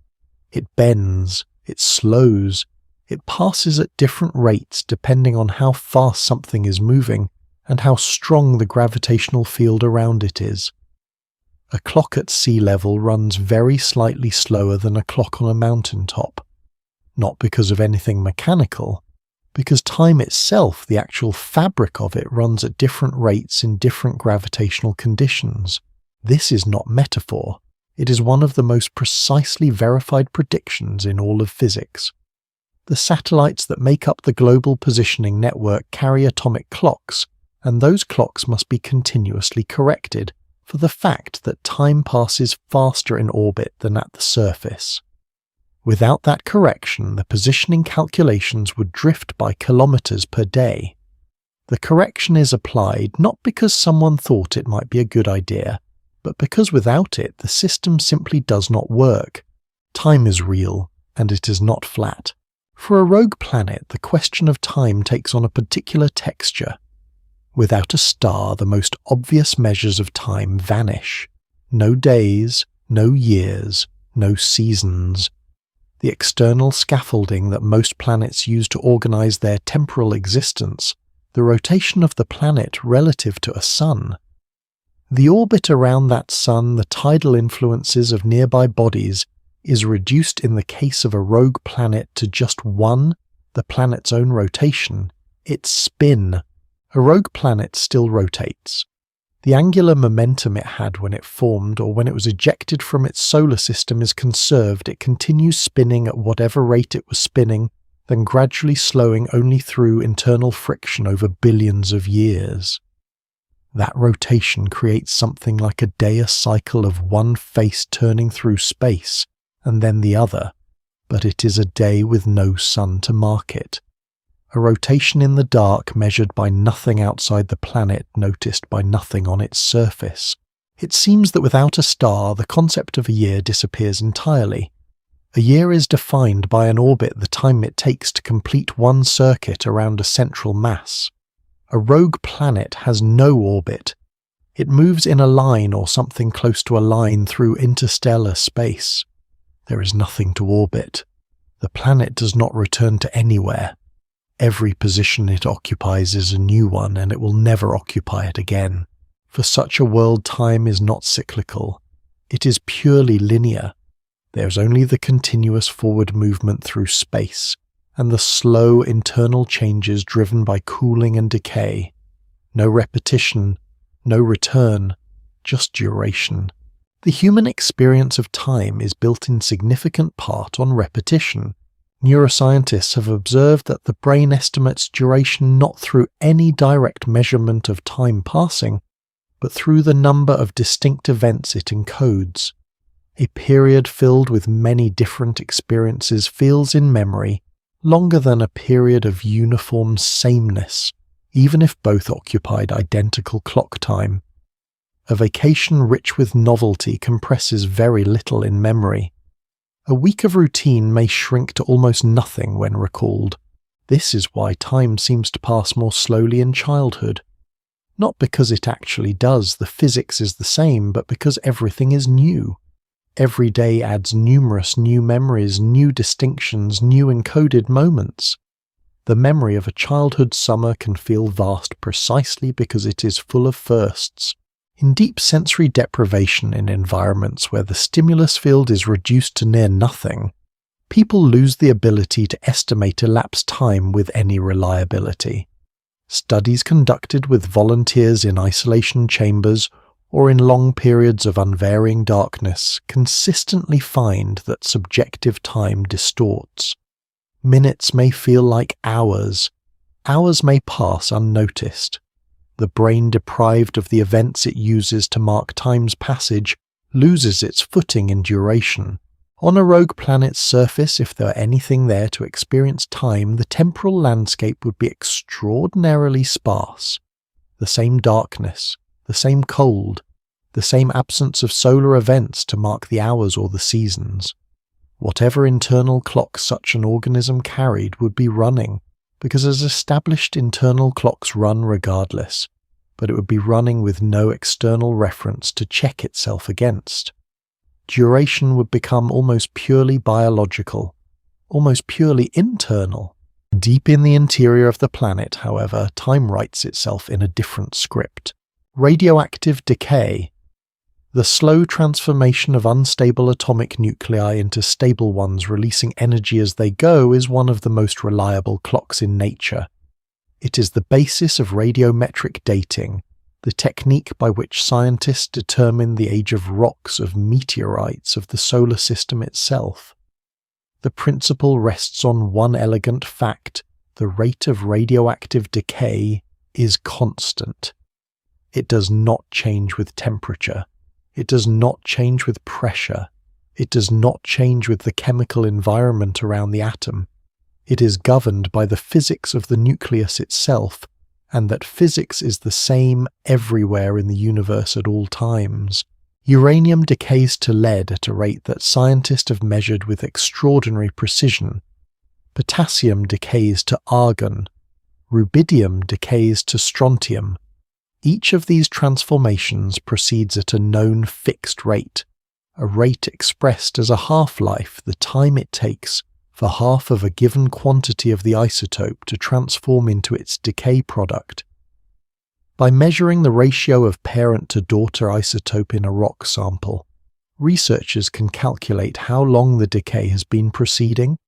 It bends, it slows, it passes at different rates depending on how fast something is moving and how strong the gravitational field around it is. A clock at sea level runs very slightly slower than a clock on a mountaintop. not because of anything mechanical, because time itself, the actual fabric of it, runs at different rates in different gravitational conditions. This is not metaphor. It is one of the most precisely verified predictions in all of physics. The satellites that make up the global positioning network carry atomic clocks, and those clocks must be continuously corrected for the fact that time passes faster in orbit than at the surface. Without that correction, the positioning calculations would drift by kilometers per day. The correction is applied not because someone thought it might be a good idea, but because without it, the system simply does not work. Time is real, and it is not flat. For a rogue planet, the question of time takes on a particular texture. Without a star, the most obvious measures of time vanish. No days, no years, no seasons. The external scaffolding that most planets use to organize their temporal existence, the rotation of the planet relative to a sun. The orbit around that sun, the tidal influences of nearby bodies, is reduced in the case of a rogue planet to just one, the planet's own rotation, its spin. A rogue planet still rotates. The angular momentum it had when it formed or when it was ejected from its solar system is conserved. It continues spinning at whatever rate it was spinning, then gradually slowing only through internal friction over billions of years. That rotation creates something like a day-a cycle of one face turning through space, and then the other, but it is a day with no sun to mark it. A rotation in the dark measured by nothing outside the planet, noticed by nothing on its surface. It seems that without a star, the concept of a year disappears entirely. A year is defined by an orbit, the time it takes to complete one circuit around a central mass. A rogue planet has no orbit. It moves in a line or something close to a line through interstellar space. There is nothing to orbit. The planet does not return to anywhere. Every position it occupies is a new one, and it will never occupy it again. For such a world, time is not cyclical. It is purely linear. There is only the continuous forward movement through space, and the slow internal changes driven by cooling and decay. No repetition, no return, just duration. The human experience of time is built in significant part on repetition. Neuroscientists have observed that the brain estimates duration not through any direct measurement of time passing, but through the number of distinct events it encodes. A period filled with many different experiences feels in memory longer than a period of uniform sameness, even if both occupied identical clock time. A vacation rich with novelty compresses very little in memory. A week of routine may shrink to almost nothing when recalled. This is why time seems to pass more slowly in childhood. Not because it actually does, the physics is the same, but because everything is new. Every day adds numerous new memories, new distinctions, new encoded moments. The memory of a childhood summer can feel vast precisely because it is full of firsts. In deep sensory deprivation in environments where the stimulus field is reduced to near nothing, people lose the ability to estimate elapsed time with any reliability. Studies conducted with volunteers in isolation chambers or in long periods of unvarying darkness consistently find that subjective time distorts. Minutes may feel like hours. Hours may pass unnoticed. The brain, deprived of the events it uses to mark time's passage, loses its footing in duration. On a rogue planet's surface, if there were anything there to experience time, the temporal landscape would be extraordinarily sparse. The same darkness, the same cold, the same absence of solar events to mark the hours or the seasons. Whatever internal clock such an organism carried would be running, because as established internal clocks run regardless, but it would be running with no external reference to check itself against. Duration would become almost purely biological, almost purely internal. Deep in the interior of the planet, however, time writes itself in a different script. Radioactive decay. The slow transformation of unstable atomic nuclei into stable ones releasing energy as they go is one of the most reliable clocks in nature. It is the basis of radiometric dating, the technique by which scientists determine the age of rocks, of meteorites, of the solar system itself. The principle rests on one elegant fact: the rate of radioactive decay is constant. It does not change with temperature. It does not change with pressure. It does not change with the chemical environment around the atom. It is governed by the physics of the nucleus itself, and that physics is the same everywhere in the universe at all times. Uranium decays to lead at a rate that scientists have measured with extraordinary precision. Potassium decays to argon. Rubidium decays to strontium. Each of these transformations proceeds at a known fixed rate, a rate expressed as a half-life, the time it takes for half of a given quantity of the isotope to transform into its decay product. By measuring the ratio of parent to daughter isotope in a rock sample, researchers can calculate how long the decay has been proceeding,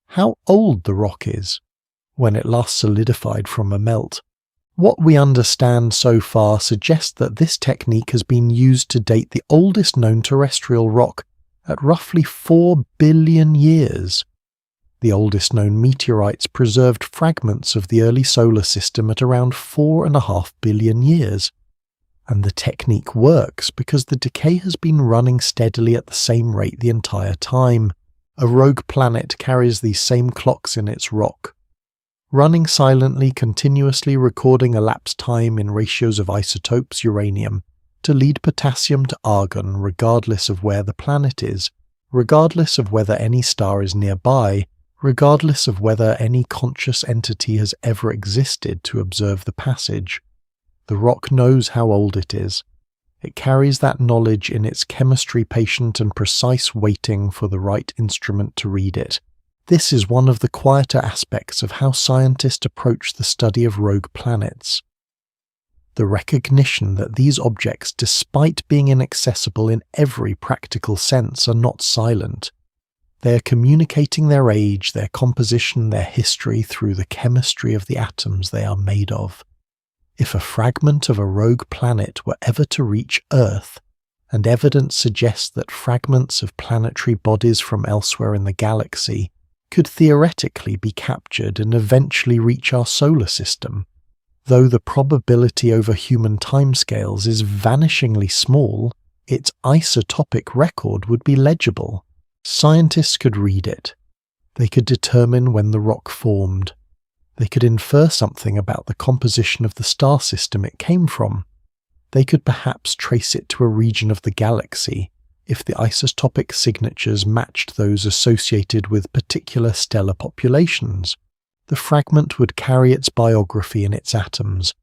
how old the rock is, when it last solidified from a melt. What we understand so far suggests that this technique has been used to date the oldest known terrestrial rock at roughly 4 billion years. The oldest known meteorites preserved fragments of the early solar system at around 4.5 billion years. And the technique works because the decay has been running steadily at the same rate the entire time. A rogue planet carries these same clocks in its rock, running silently, continuously recording elapsed time in ratios of isotopes uranium to lead potassium to argon regardless of where the planet is, regardless of whether any star is nearby, regardless of whether any conscious entity has ever existed to observe the passage. The rock knows how old it is. It carries that knowledge in its chemistry patient and precise waiting for the right instrument to read it. This is one of the quieter aspects of how scientists approach the study of rogue planets. The recognition that these objects, despite being inaccessible in every practical sense, are not silent. They are communicating their age, their composition, their history through the chemistry of the atoms they are made of. If a fragment of a rogue planet were ever to reach Earth, and evidence suggests that fragments of planetary bodies from elsewhere in the galaxy could theoretically be captured and eventually reach our solar system, though the probability over human timescales is vanishingly small, its isotopic record would be legible. Scientists could read it. They could determine when the rock formed. They could infer something about the composition of the star system it came from. They could perhaps trace it to a region of the galaxy if the isotopic signatures matched those associated with particular stellar populations. The fragment would carry its biography in its atoms,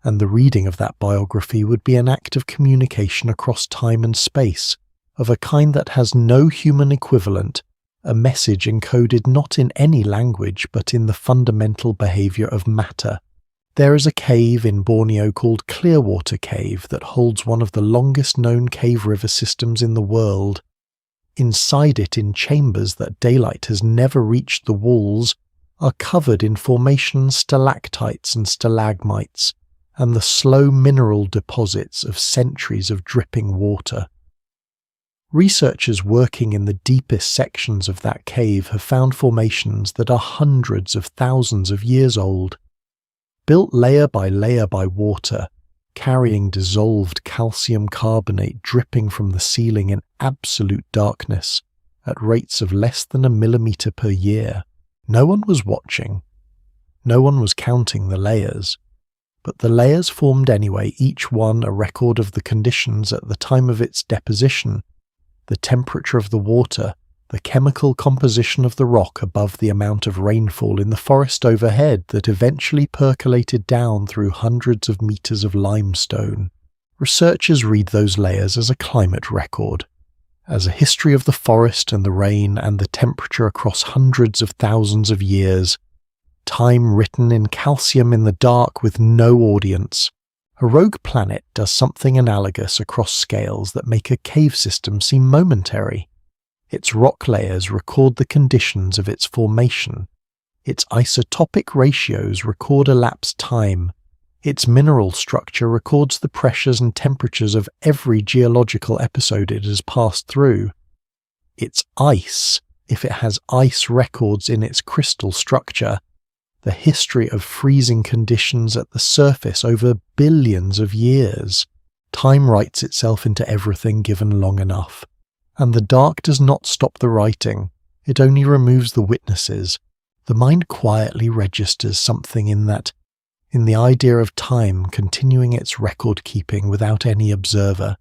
and the reading of that biography would be an act of communication across time and space, of a kind that has no human equivalent, a message encoded not in any language but in the fundamental behavior of matter. There is a cave in Borneo called Clearwater Cave that holds one of the longest known cave river systems in the world. Inside it, in chambers that daylight has never reached the walls, are covered in formations stalactites and stalagmites, and the slow mineral deposits of centuries of dripping water. Researchers working in the deepest sections of that cave have found formations that are hundreds of thousands of years old, built layer by water, carrying dissolved calcium carbonate dripping from the ceiling in absolute darkness at rates of less than a millimeter per year. No one was watching. No one was counting the layers. But the layers formed anyway, each one a record of the conditions at the time of its deposition, the temperature of the water, the chemical composition of the rock above the amount of rainfall in the forest overhead that eventually percolated down through hundreds of meters of limestone. Researchers read those layers as a climate record, as a history of the forest and the rain and the temperature across hundreds of thousands of years, time written in calcium in the dark with no audience, A rogue planet does something analogous across scales that make a cave system seem momentary. Its rock layers record the conditions of its formation. Its isotopic ratios record elapsed time. Its mineral structure records the pressures and temperatures of every geological episode it has passed through. Its ice, if it has ice, records in its crystal structure the history of freezing conditions at the surface over billions of years. Time writes itself into everything given long enough. And the dark does not stop the writing, it only removes the witnesses. The mind quietly registers something in the idea of time continuing its record-keeping without any observer.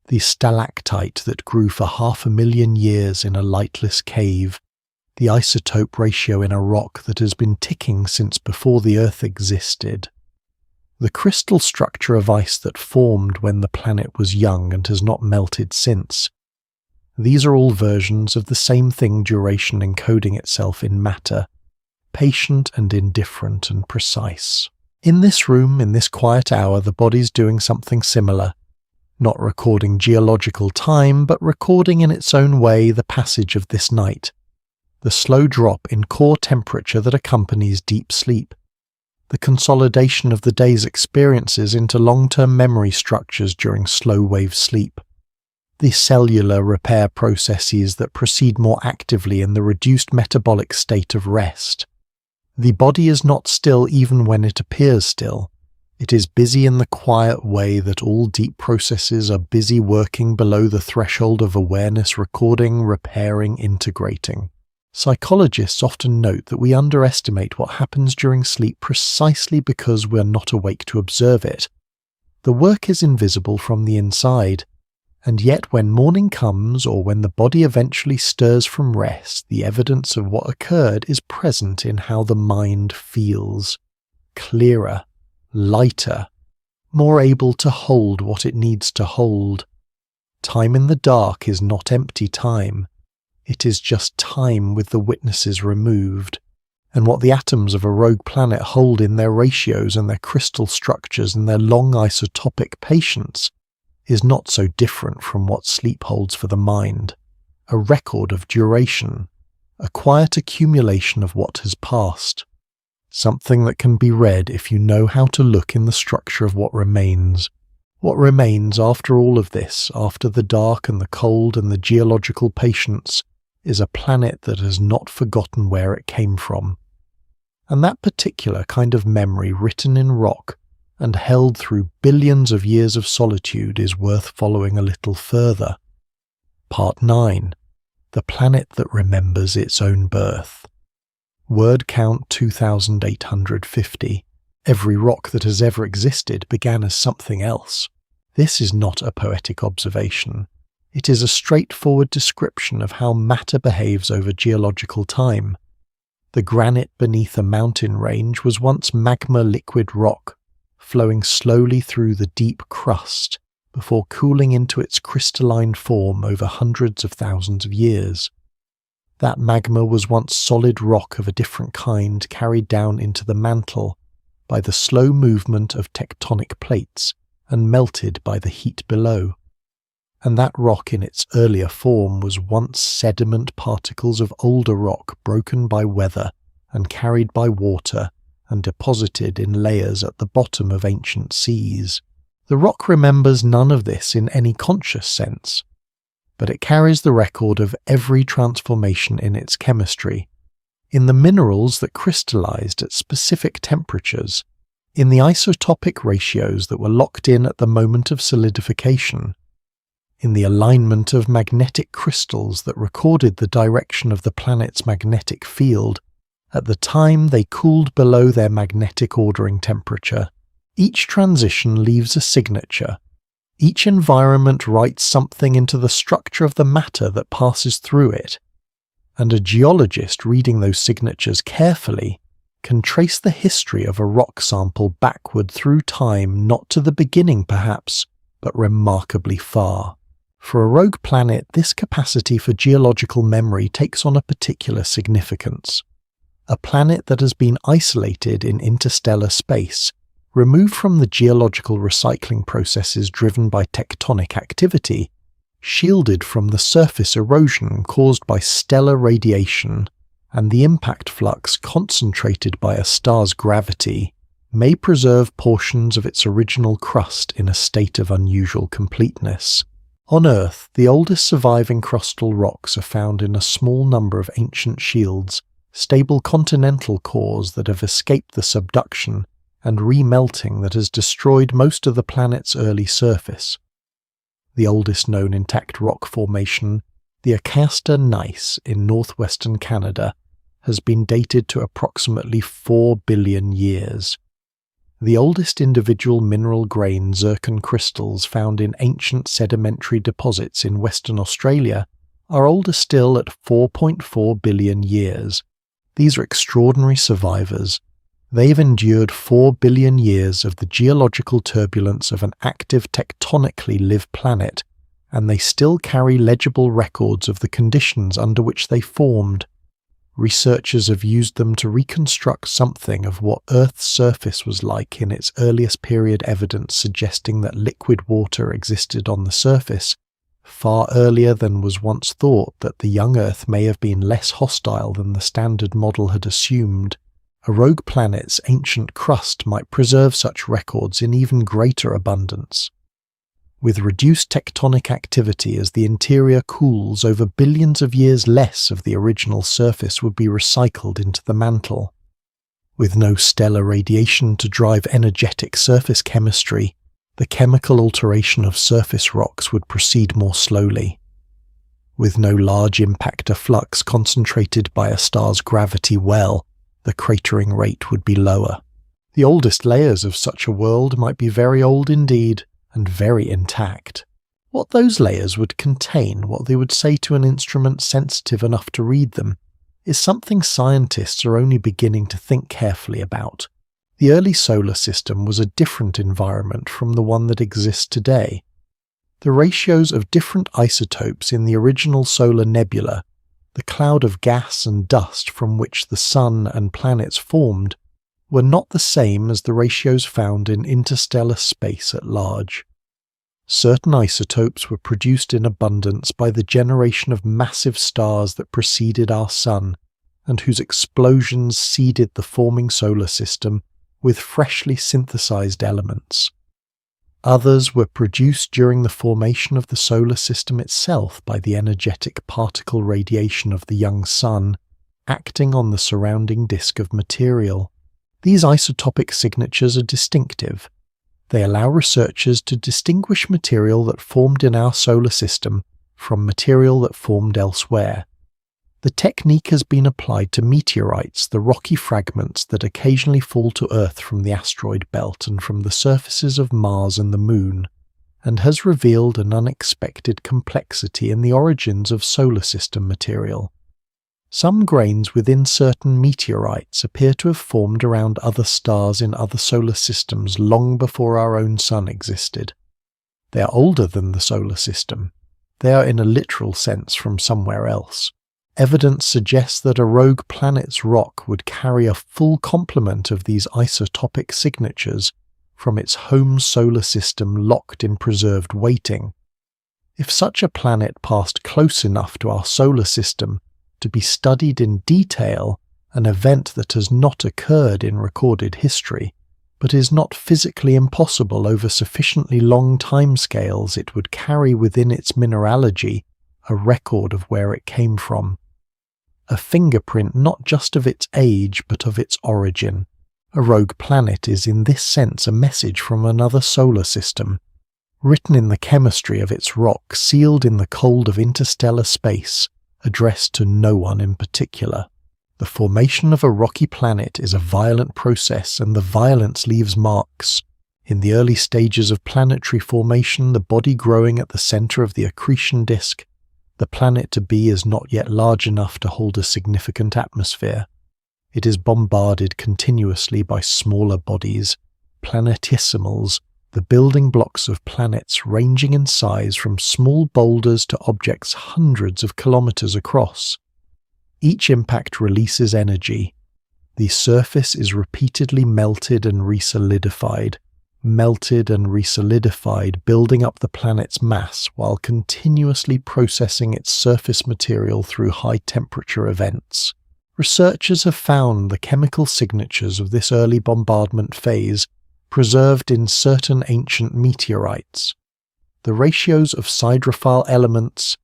The stalactite that grew for 500,000 years in a lightless cave, the isotope ratio in a rock that has been ticking since before the Earth existed. The crystal structure of ice that formed when the planet was young and has not melted since. These are all versions of the same thing, duration encoding itself in matter, patient and indifferent and precise. In this room, in this quiet hour, the body's doing something similar, not recording geological time, but recording in its own way the passage of this night, the slow drop in core temperature that accompanies deep sleep, the consolidation of the day's experiences into long-term memory structures during slow-wave sleep, the cellular repair processes that proceed more actively in the reduced metabolic state of rest. The body is not still even when it appears still. It is busy in the quiet way that all deep processes are busy, working below the threshold of awareness, recording, repairing, integrating. Psychologists often note that we underestimate what happens during sleep precisely because we're not awake to observe it. The work is invisible from the inside, and yet when morning comes or when the body eventually stirs from rest, the evidence of what occurred is present in how the mind feels. Clearer, lighter, more able to hold what it needs to hold. Time in the dark is not empty time. It is just time with the witnesses removed, and what the atoms of a rogue planet hold in their ratios and their crystal structures and their long isotopic patience is not so different from what sleep holds for the mind, a record of duration, a quiet accumulation of what has passed, something that can be read if you know how to look in the structure of what remains. What remains after all of this, after the dark and the cold and the geological patience, is a planet that has not forgotten where it came from. And that particular kind of memory written in rock and held through billions of years of solitude is worth following a little further. Part 9. The planet that remembers its own birth. Word count 2,850. Every rock that has ever existed began as something else. This is not a poetic observation. It is a straightforward description of how matter behaves over geological time. The granite beneath a mountain range was once magma liquid rock, flowing slowly through the deep crust before cooling into its crystalline form over hundreds of thousands of years. That magma was once solid rock of a different kind, carried down into the mantle by the slow movement of tectonic plates and melted by the heat below. And that rock in its earlier form was once sediment particles of older rock broken by weather and carried by water and deposited in layers at the bottom of ancient seas. The rock remembers none of this in any conscious sense, but it carries the record of every transformation in its chemistry, in the minerals that crystallized at specific temperatures, in the isotopic ratios that were locked in at the moment of solidification, in the alignment of magnetic crystals that recorded the direction of the planet's magnetic field at the time they cooled below their magnetic ordering temperature. Each transition leaves a signature. Each environment writes something into the structure of the matter that passes through it, and a geologist reading those signatures carefully can trace the history of a rock sample backward through time, not to the beginning perhaps, but remarkably far. For a rogue planet, this capacity for geological memory takes on a particular significance. A planet that has been isolated in interstellar space Removed from the geological recycling processes driven by tectonic activity, shielded from the surface erosion caused by stellar radiation, and the impact flux concentrated by a star's gravity, may preserve portions of its original crust in a state of unusual completeness. On Earth, the oldest surviving crustal rocks are found in a small number of ancient shields, stable continental cores that have escaped the subduction and remelting that has destroyed most of the planet's early surface. The oldest known intact rock formation, the Acasta gneiss in northwestern Canada, has been dated to approximately 4 billion years. The oldest individual mineral grain zircon crystals found in ancient sedimentary deposits in Western Australia are older still at 4.4 billion years. These are extraordinary survivors. They've endured 4 billion years of the geological turbulence of an active tectonically live planet, and they still carry legible records of the conditions under which they formed. Researchers have used them to reconstruct something of what Earth's surface was like in its earliest period, evidence suggesting that liquid water existed on the surface, far earlier than was once thought that the young Earth may have been less hostile than the standard model had assumed. A rogue planet's ancient crust might preserve such records in even greater abundance. With reduced tectonic activity as the interior cools, over billions of years less of the original surface would be recycled into the mantle. With no stellar radiation to drive energetic surface chemistry, the chemical alteration of surface rocks would proceed more slowly. With no large impactor flux concentrated by a star's gravity well, the cratering rate would be lower. The oldest layers of such a world might be very old indeed, and very intact. What those layers would contain, what they would say to an instrument sensitive enough to read them, is something scientists are only beginning to think carefully about. The early solar system was a different environment from the one that exists today. The ratios of different isotopes in the original solar nebula, the cloud of gas and dust from which the Sun and planets formed, were not the same as the ratios found in interstellar space at large. Certain isotopes were produced in abundance by the generation of massive stars that preceded our Sun, and whose explosions seeded the forming solar system with freshly synthesized elements. Others were produced during the formation of the solar system itself by the energetic particle radiation of the young Sun, acting on the surrounding disk of material. These isotopic signatures are distinctive. They allow researchers to distinguish material that formed in our solar system from material that formed elsewhere. The technique has been applied to meteorites, the rocky fragments that occasionally fall to Earth from the asteroid belt and from the surfaces of Mars and the Moon, and has revealed an unexpected complexity in the origins of solar system material. Some grains within certain meteorites appear to have formed around other stars in other solar systems long before our own Sun existed. They are older than the solar system. They are in a literal sense from somewhere else. Evidence suggests that a rogue planet's rock would carry a full complement of these isotopic signatures from its home solar system locked in preserved waiting. If such a planet passed close enough to our solar system to be studied in detail, an event that has not occurred in recorded history, but is not physically impossible over sufficiently long timescales, it would carry within its mineralogy a record of where it came from. A fingerprint not just of its age but of its origin. A rogue planet is in this sense a message from another solar system, written in the chemistry of its rock, sealed in the cold of interstellar space, addressed to no one in particular. The formation of a rocky planet is a violent process, and the violence leaves marks. In the early stages of planetary formation, the body growing at the center of the accretion disk, the planet to be is not yet large enough to hold a significant atmosphere. It is bombarded continuously by smaller bodies, planetesimals, the building blocks of planets ranging in size from small boulders to objects hundreds of kilometers across. Each impact releases energy. The surface is repeatedly melted and resolidified, building up the planet's mass while continuously processing its surface material through high-temperature events. Researchers have found the chemical signatures of this early bombardment phase preserved in certain ancient meteorites. The ratios of siderophile elements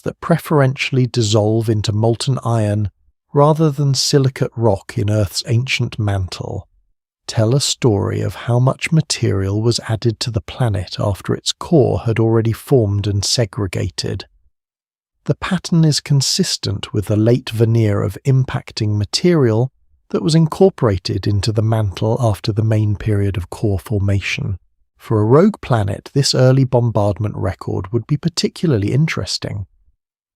that preferentially dissolve into molten iron rather than silicate rock in Earth's ancient mantle, tell a story of how much material was added to the planet after its core had already formed and segregated. The pattern is consistent with the late veneer of impacting material that was incorporated into the mantle after the main period of core formation. For a rogue planet, this early bombardment record would be particularly interesting.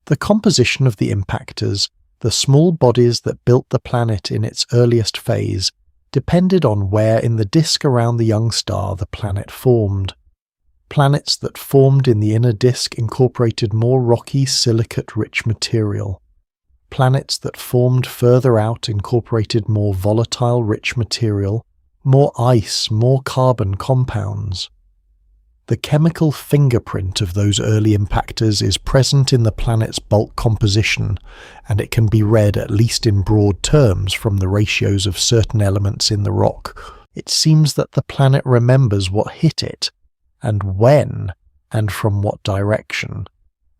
The composition of the impactors, the small bodies that built the planet in its earliest phase, depended on where in the disk around the young star the planet formed. Planets that formed in the inner disk incorporated more rocky, silicate-rich material. Planets that formed further out incorporated more volatile, rich material, more ice, more carbon compounds. The chemical fingerprint of those early impactors is present in the planet's bulk composition, and it can be read at least in broad terms from the ratios of certain elements in the rock. It seems that the planet remembers what hit it, and when, and from what direction,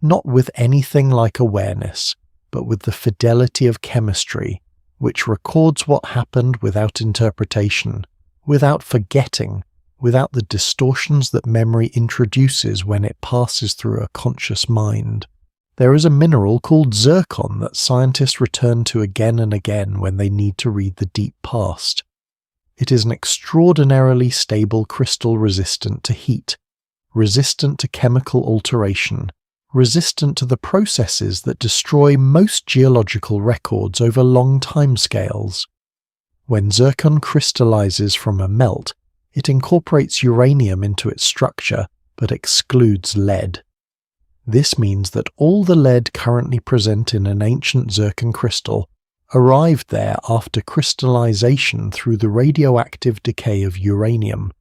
not with anything like awareness, but with the fidelity of chemistry, which records what happened without interpretation, without forgetting, without the distortions that memory introduces when it passes through a conscious mind. There is a mineral called zircon that scientists return to again and again when they need to read the deep past. It is an extraordinarily stable crystal resistant to heat, resistant to chemical alteration, resistant to the processes that destroy most geological records over long timescales. When zircon crystallizes from a melt, it incorporates uranium into its structure, but excludes lead. This means that all the lead currently present in an ancient zircon crystal arrived there after crystallization through the radioactive decay of uranium.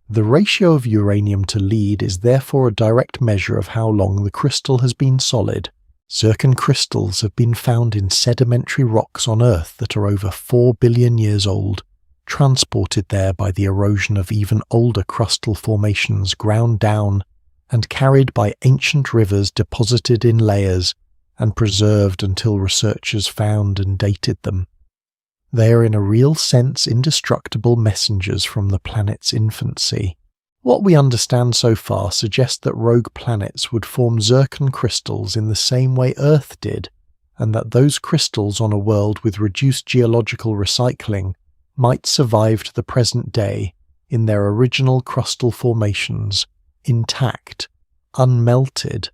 The ratio of uranium to lead is therefore a direct measure of how long the crystal has been solid. Zircon crystals have been found in sedimentary rocks on Earth that are over 4 billion years old, transported there by the erosion of even older crustal formations ground down and carried by ancient rivers deposited in layers and preserved until researchers found and dated them. They are in a real sense indestructible messengers from the planet's infancy. What we understand so far suggests that rogue planets would form zircon crystals in the same way Earth did, and that those crystals on a world with reduced geological recycling might survive to the present day in their original crustal formations, intact, unmelted,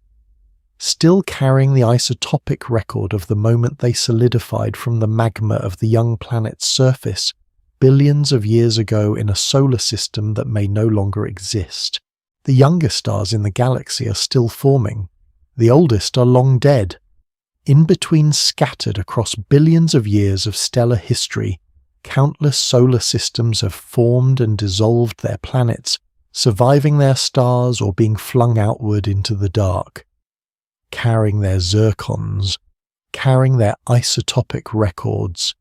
still carrying the isotopic record of the moment they solidified from the magma of the young planet's surface billions of years ago in a solar system that may no longer exist. The younger stars in the galaxy are still forming. The oldest are long dead. In between, scattered across billions of years of stellar history, countless solar systems have formed and dissolved their planets, surviving their stars or being flung outward into the dark, carrying their zircons, carrying their isotopic records,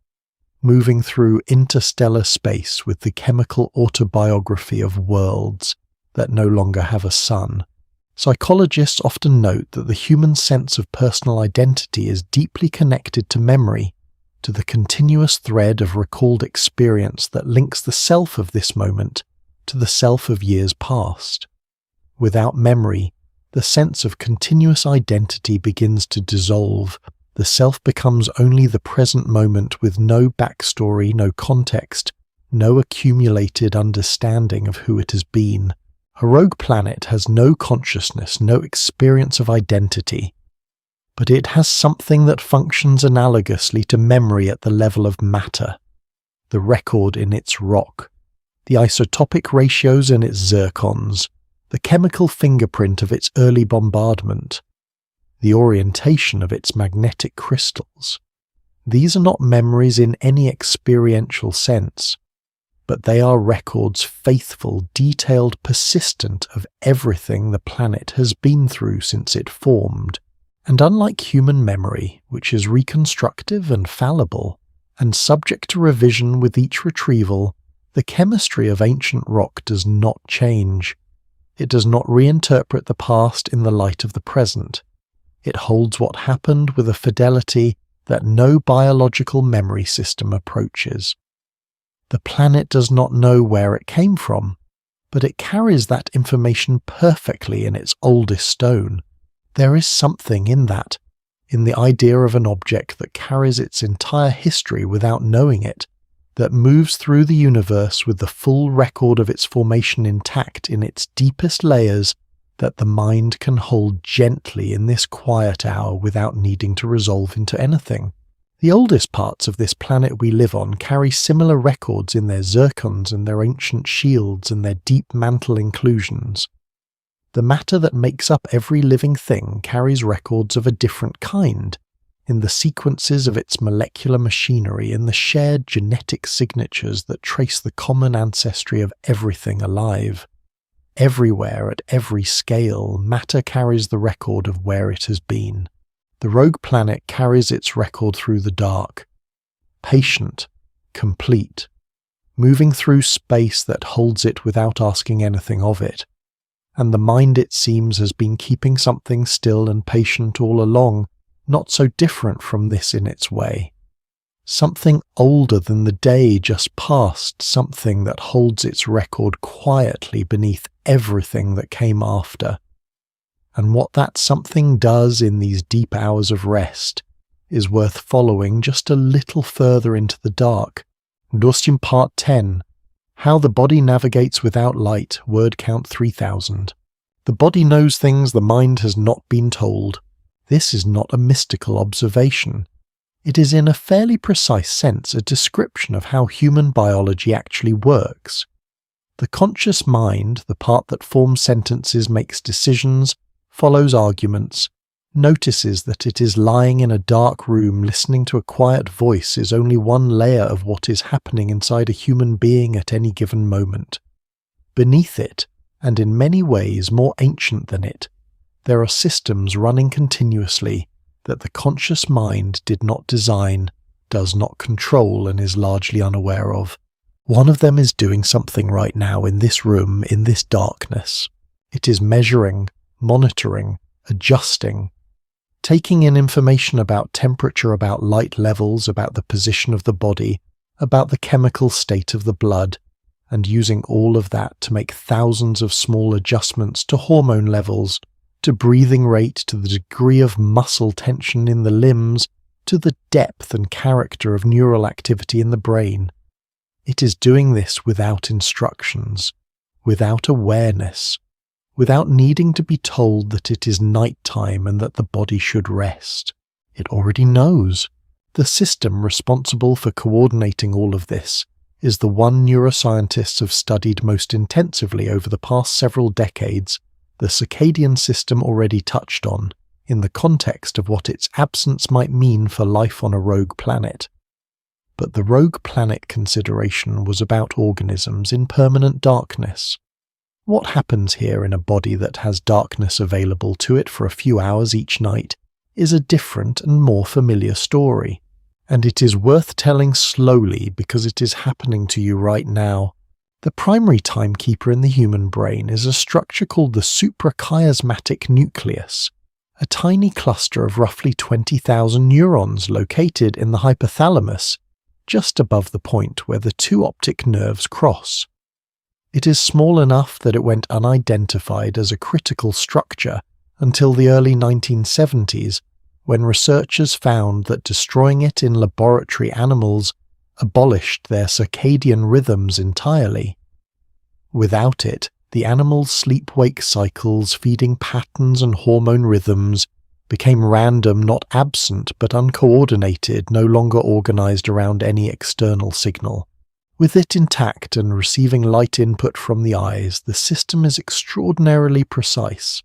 moving through interstellar space with the chemical autobiography of worlds that no longer have a sun. Psychologists often note that the human sense of personal identity is deeply connected to memory, to the continuous thread of recalled experience that links the self of this moment to the self of years past. Without memory, the sense of continuous identity begins to dissolve. The self becomes only the present moment with no backstory, no context, no accumulated understanding of who it has been. A rogue planet has no consciousness, no experience of identity, but it has something that functions analogously to memory at the level of matter, the record in its rock, the isotopic ratios in its zircons, the chemical fingerprint of its early bombardment, the orientation of its magnetic crystals. These are not memories in any experiential sense, but they are records faithful, detailed, persistent of everything the planet has been through since it formed. And unlike human memory, which is reconstructive and fallible, and subject to revision with each retrieval, the chemistry of ancient rock does not change. It does not reinterpret the past in the light of the present. It holds what happened with a fidelity that no biological memory system approaches. The planet does not know where it came from, but it carries that information perfectly in its oldest stone. There is something in that, in the idea of an object that carries its entire history without knowing it, that moves through the universe with the full record of its formation intact in its deepest layers, that the mind can hold gently in this quiet hour without needing to resolve into anything. The oldest parts of this planet we live on carry similar records in their zircons and their ancient shields and their deep mantle inclusions. The matter that makes up every living thing carries records of a different kind, in the sequences of its molecular machinery, in the shared genetic signatures that trace the common ancestry of everything alive. Everywhere, at every scale, matter carries the record of where it has been. The rogue planet carries its record through the dark, patient, complete, moving through space that holds it without asking anything of it. And the mind, it seems, has been keeping something still and patient all along, not so different from this in its way. Something older than the day just past, something that holds its record quietly beneath everything that came after. And what that something does in these deep hours of rest is worth following just a little further into the dark. Dostum Part 10. How the Body Navigates Without Light, word count 3000. The body knows things the mind has not been told. This is not a mystical observation. It is in a fairly precise sense a description of how human biology actually works. The conscious mind, the part that forms sentences, makes decisions, follows arguments, notices that it is lying in a dark room listening to a quiet voice is only one layer of what is happening inside a human being at any given moment. Beneath it, and in many ways more ancient than it, there are systems running continuously that the conscious mind did not design, does not control, and is largely unaware of. One of them is doing something right now in this room, in this darkness. It is measuring, monitoring, adjusting, taking in information about temperature, about light levels, about the position of the body, about the chemical state of the blood, and using all of that to make thousands of small adjustments to hormone levels, to breathing rate, to the degree of muscle tension in the limbs, to the depth and character of neural activity in the brain. It is doing this without instructions, without awareness, without needing to be told that it is night time and that the body should rest. It already knows. The system responsible for coordinating all of this is the one neuroscientists have studied most intensively over the past several decades, the circadian system already touched on, in the context of what its absence might mean for life on a rogue planet. But the rogue planet consideration was about organisms in permanent darkness. What happens here in a body that has darkness available to it for a few hours each night is a different and more familiar story, and it is worth telling slowly because it is happening to you right now. The primary timekeeper in the human brain is a structure called the suprachiasmatic nucleus, a tiny cluster of roughly 20,000 neurons located in the hypothalamus, just above the point where the two optic nerves cross. It is small enough that it went unidentified as a critical structure until the early 1970s, when researchers found that destroying it in laboratory animals abolished their circadian rhythms entirely. Without it, the animals' sleep-wake cycles, feeding patterns and hormone rhythms, became random, not absent, but uncoordinated, no longer organized around any external signal. With it intact and receiving light input from the eyes, the system is extraordinarily precise.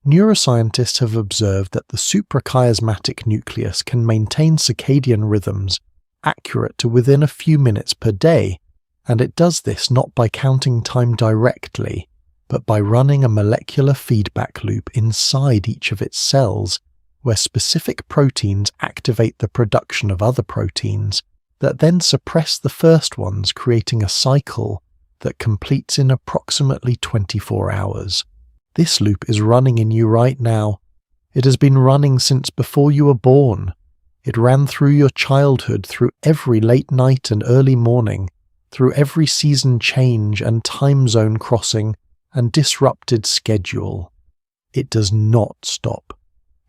Neuroscientists have observed that the suprachiasmatic nucleus can maintain circadian rhythms accurate to within a few minutes per day, and it does this not by counting time directly, but by running a molecular feedback loop inside each of its cells, where specific proteins activate the production of other proteins that then suppress the first ones, creating a cycle that completes in approximately 24 hours. This loop is running in you right now. It has been running since before you were born. It ran through your childhood, through every late night and early morning, through every season change and time zone crossing and disrupted schedule. It does not stop.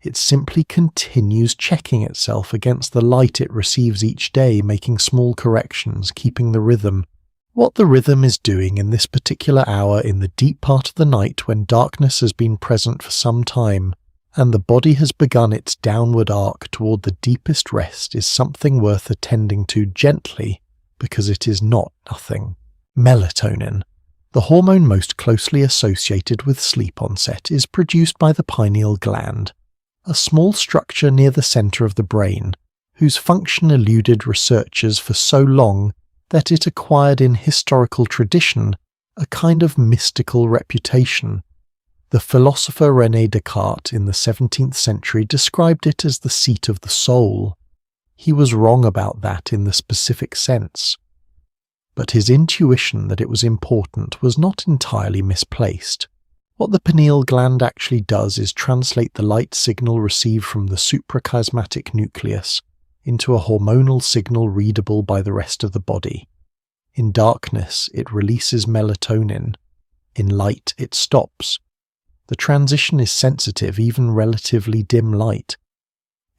It simply continues checking itself against the light it receives each day, making small corrections, keeping the rhythm. What the rhythm is doing in this particular hour in the deep part of the night when darkness has been present for some time, and the body has begun its downward arc toward the deepest rest, is something worth attending to gently, because it is not nothing. Melatonin, the hormone most closely associated with sleep onset, is produced by the pineal gland, a small structure near the center of the brain, whose function eluded researchers for so long that it acquired in historical tradition a kind of mystical reputation. The philosopher René Descartes in the 17th century described it as the seat of the soul. He was wrong about that in the specific sense, but his intuition that it was important was not entirely misplaced. What the pineal gland actually does is translate the light signal received from the suprachiasmatic nucleus into a hormonal signal readable by the rest of the body. In darkness, it releases melatonin. In light, it stops. The transition is sensitive, even relatively dim light.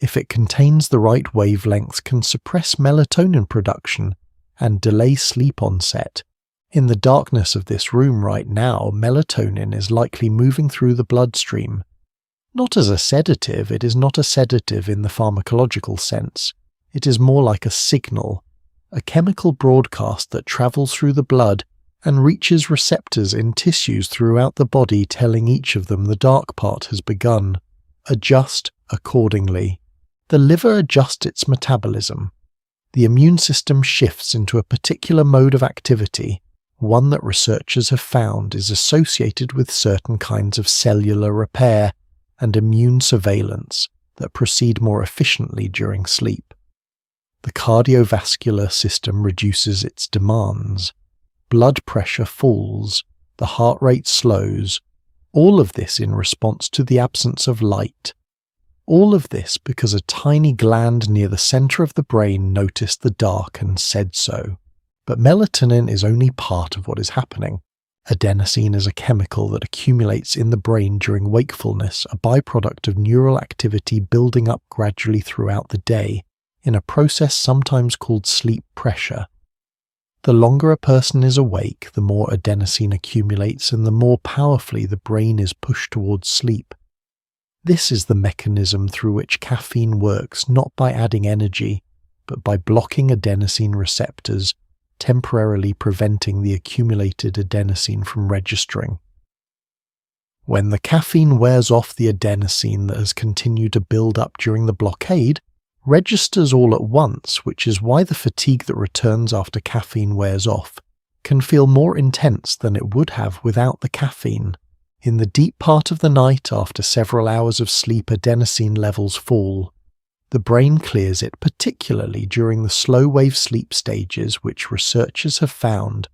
If it contains the right wavelength, can suppress melatonin production and delay sleep onset. In the darkness of this room right now, melatonin is likely moving through the bloodstream. Not as a sedative, it is not a sedative in the pharmacological sense. It is more like a signal, a chemical broadcast that travels through the blood and reaches receptors in tissues throughout the body, telling each of them the dark part has begun. Adjust accordingly. The liver adjusts its metabolism. The immune system shifts into a particular mode of activity, one that researchers have found is associated with certain kinds of cellular repair and immune surveillance that proceed more efficiently during sleep. The cardiovascular system reduces its demands. Blood pressure falls, the heart rate slows, all of this in response to the absence of light. All of this because a tiny gland near the center of the brain noticed the dark and said so. But melatonin is only part of what is happening. Adenosine is a chemical that accumulates in the brain during wakefulness, a byproduct of neural activity building up gradually throughout the day, in a process sometimes called sleep pressure. The longer a person is awake, the more adenosine accumulates and the more powerfully the brain is pushed towards sleep. This is the mechanism through which caffeine works, not by adding energy, but by blocking adenosine receptors, temporarily preventing the accumulated adenosine from registering. When the caffeine wears off, the adenosine that has continued to build up during the blockade registers all at once, which is why the fatigue that returns after caffeine wears off can feel more intense than it would have without the caffeine. In the deep part of the night, after several hours of sleep, adenosine levels fall. The brain clears it, particularly during the slow-wave sleep stages, which researchers have found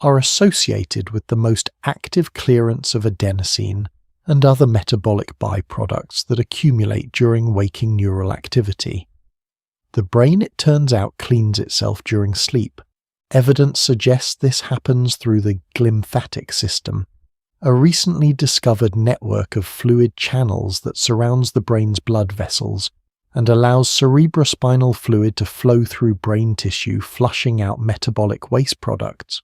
are associated with the most active clearance of adenosine and other metabolic byproducts that accumulate during waking neural activity. The brain, it turns out, cleans itself during sleep. Evidence suggests this happens through the glymphatic system, a recently discovered network of fluid channels that surrounds the brain's blood vessels and allows cerebrospinal fluid to flow through brain tissue, flushing out metabolic waste products.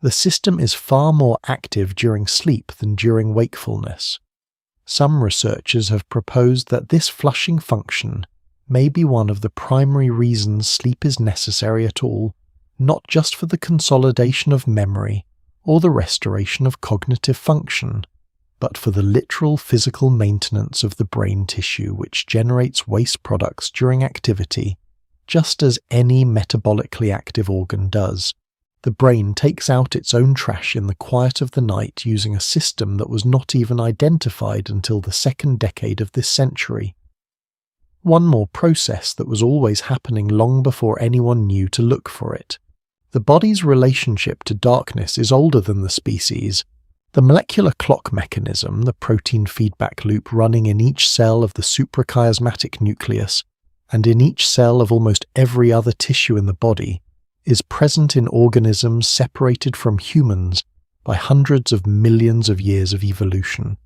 The system is far more active during sleep than during wakefulness. Some researchers have proposed that this flushing function may be one of the primary reasons sleep is necessary at all, not just for the consolidation of memory or the restoration of cognitive function, but for the literal physical maintenance of the brain tissue which generates waste products during activity, just as any metabolically active organ does. The brain takes out its own trash in the quiet of the night using a system that was not even identified until the second decade of this century. One more process that was always happening long before anyone knew to look for it. The body's relationship to darkness is older than the species. The molecular clock mechanism, the protein feedback loop running in each cell of the suprachiasmatic nucleus and in each cell of almost every other tissue in the body, is present in organisms separated from humans by hundreds of millions of years of evolution.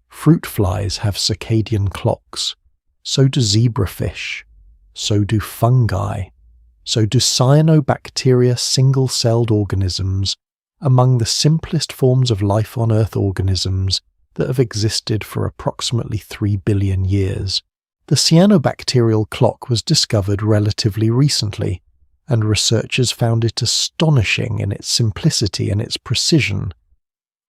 Fruit flies have circadian clocks, so do zebrafish, so do fungi, so do cyanobacteria, single-celled organisms, among the simplest forms of life on Earth organisms that have existed for approximately 3 billion years. The cyanobacterial clock was discovered relatively recently, and researchers found it astonishing in its simplicity and its precision.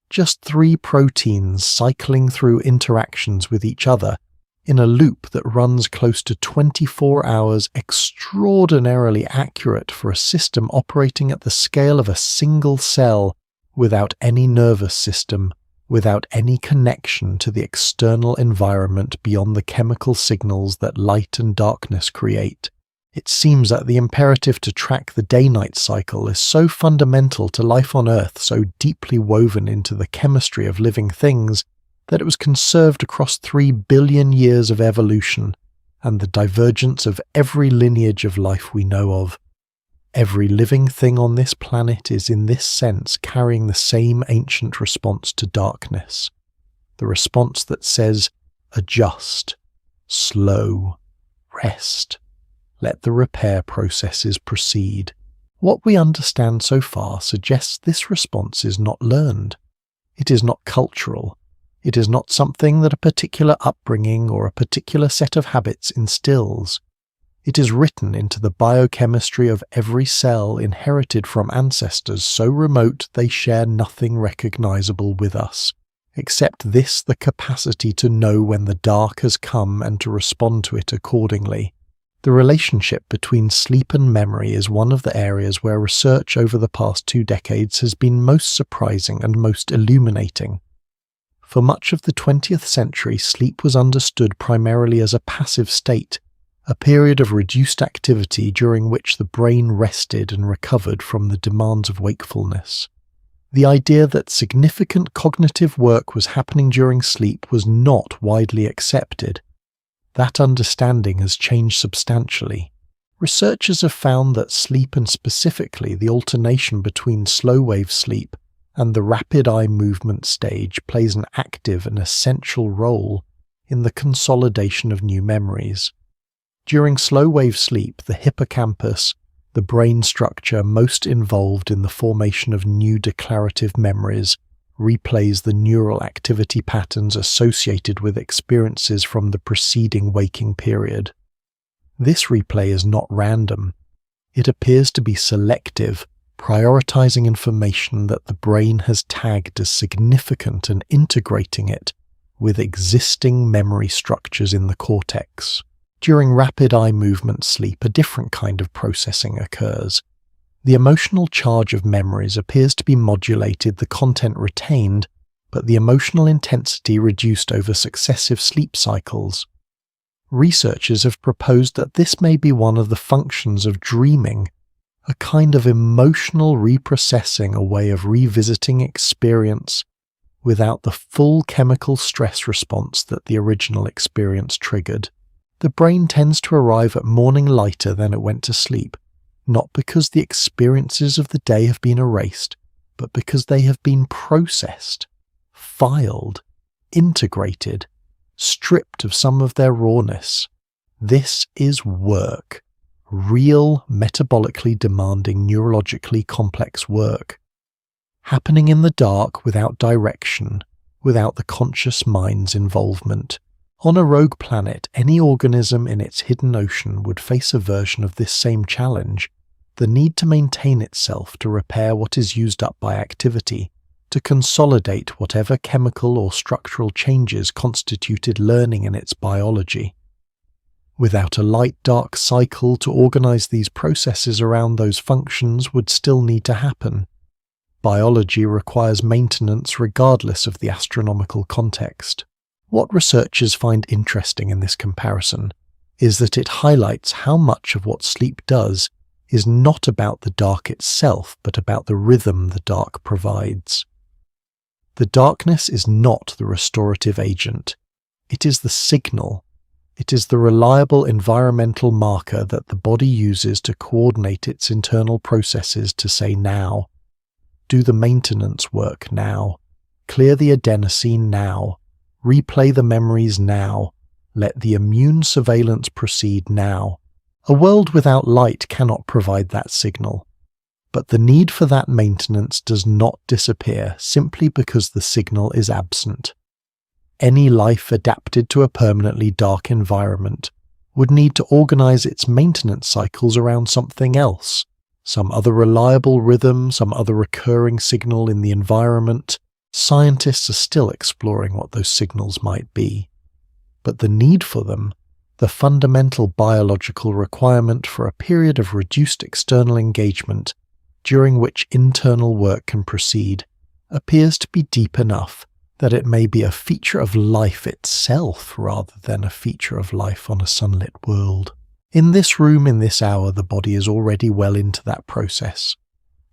Just 3 proteins cycling through interactions with each other in a loop that runs close to 24 hours, extraordinarily accurate for a system operating at the scale of a single cell, without any nervous system, without any connection to the external environment beyond the chemical signals that light and darkness create. It seems that the imperative to track the day-night cycle is so fundamental to life on Earth, so deeply woven into the chemistry of living things, that it was conserved across 3 billion years of evolution and the divergence of every lineage of life we know of. Every living thing on this planet is in this sense carrying the same ancient response to darkness, the response that says, adjust, slow, rest. Let the repair processes proceed. What we understand so far suggests this response is not learned. It is not cultural. It is not something that a particular upbringing or a particular set of habits instills. It is written into the biochemistry of every cell inherited from ancestors so remote they share nothing recognizable with us, except this: the capacity to know when the dark has come and to respond to it accordingly. The relationship between sleep and memory is one of the areas where research over the past 2 decades has been most surprising and most illuminating. For much of the 20th century, sleep was understood primarily as a passive state, a period of reduced activity during which the brain rested and recovered from the demands of wakefulness. The idea that significant cognitive work was happening during sleep was not widely accepted. That understanding has changed substantially. Researchers have found that sleep, and specifically the alternation between slow-wave sleep and the rapid eye movement stage, plays an active and essential role in the consolidation of new memories. During slow-wave sleep, the hippocampus, the brain structure most involved in the formation of new declarative memories, replays the neural activity patterns associated with experiences from the preceding waking period. This replay is not random. It appears to be selective, prioritizing information that the brain has tagged as significant and integrating it with existing memory structures in the cortex. During rapid eye movement sleep, a different kind of processing occurs. The emotional charge of memories appears to be modulated, the content retained, but the emotional intensity reduced over successive sleep cycles. Researchers have proposed that this may be one of the functions of dreaming, a kind of emotional reprocessing, a way of revisiting experience without the full chemical stress response that the original experience triggered. The brain tends to arrive at morning lighter than it went to sleep, not because the experiences of the day have been erased, but because they have been processed, filed, integrated, stripped of some of their rawness. This is work, real, metabolically demanding, neurologically complex work, happening in the dark without direction, without the conscious mind's involvement. On a rogue planet, any organism in its hidden ocean would face a version of this same challenge, the need to maintain itself, to repair what is used up by activity, to consolidate whatever chemical or structural changes constituted learning in its biology. Without a light-dark cycle to organize these processes around those functions would still need to happen. Biology requires maintenance regardless of the astronomical context. What researchers find interesting in this comparison is that it highlights how much of what sleep does is not about the dark itself, but about the rhythm the dark provides. The darkness is not the restorative agent. It is the signal. It is the reliable environmental marker that the body uses to coordinate its internal processes to say now. Do the maintenance work now. Clear the adenosine now. Replay the memories now. Let the immune surveillance proceed now. A world without light cannot provide that signal. But the need for that maintenance does not disappear simply because the signal is absent. Any life adapted to a permanently dark environment would need to organize its maintenance cycles around something else, some other reliable rhythm, some other recurring signal in the environment. Scientists are still exploring what those signals might be. But the need for them, the fundamental biological requirement for a period of reduced external engagement during which internal work can proceed, appears to be deep enough that it may be a feature of life itself rather than a feature of life on a sunlit world. In this room, in this hour, the body is already well into that process.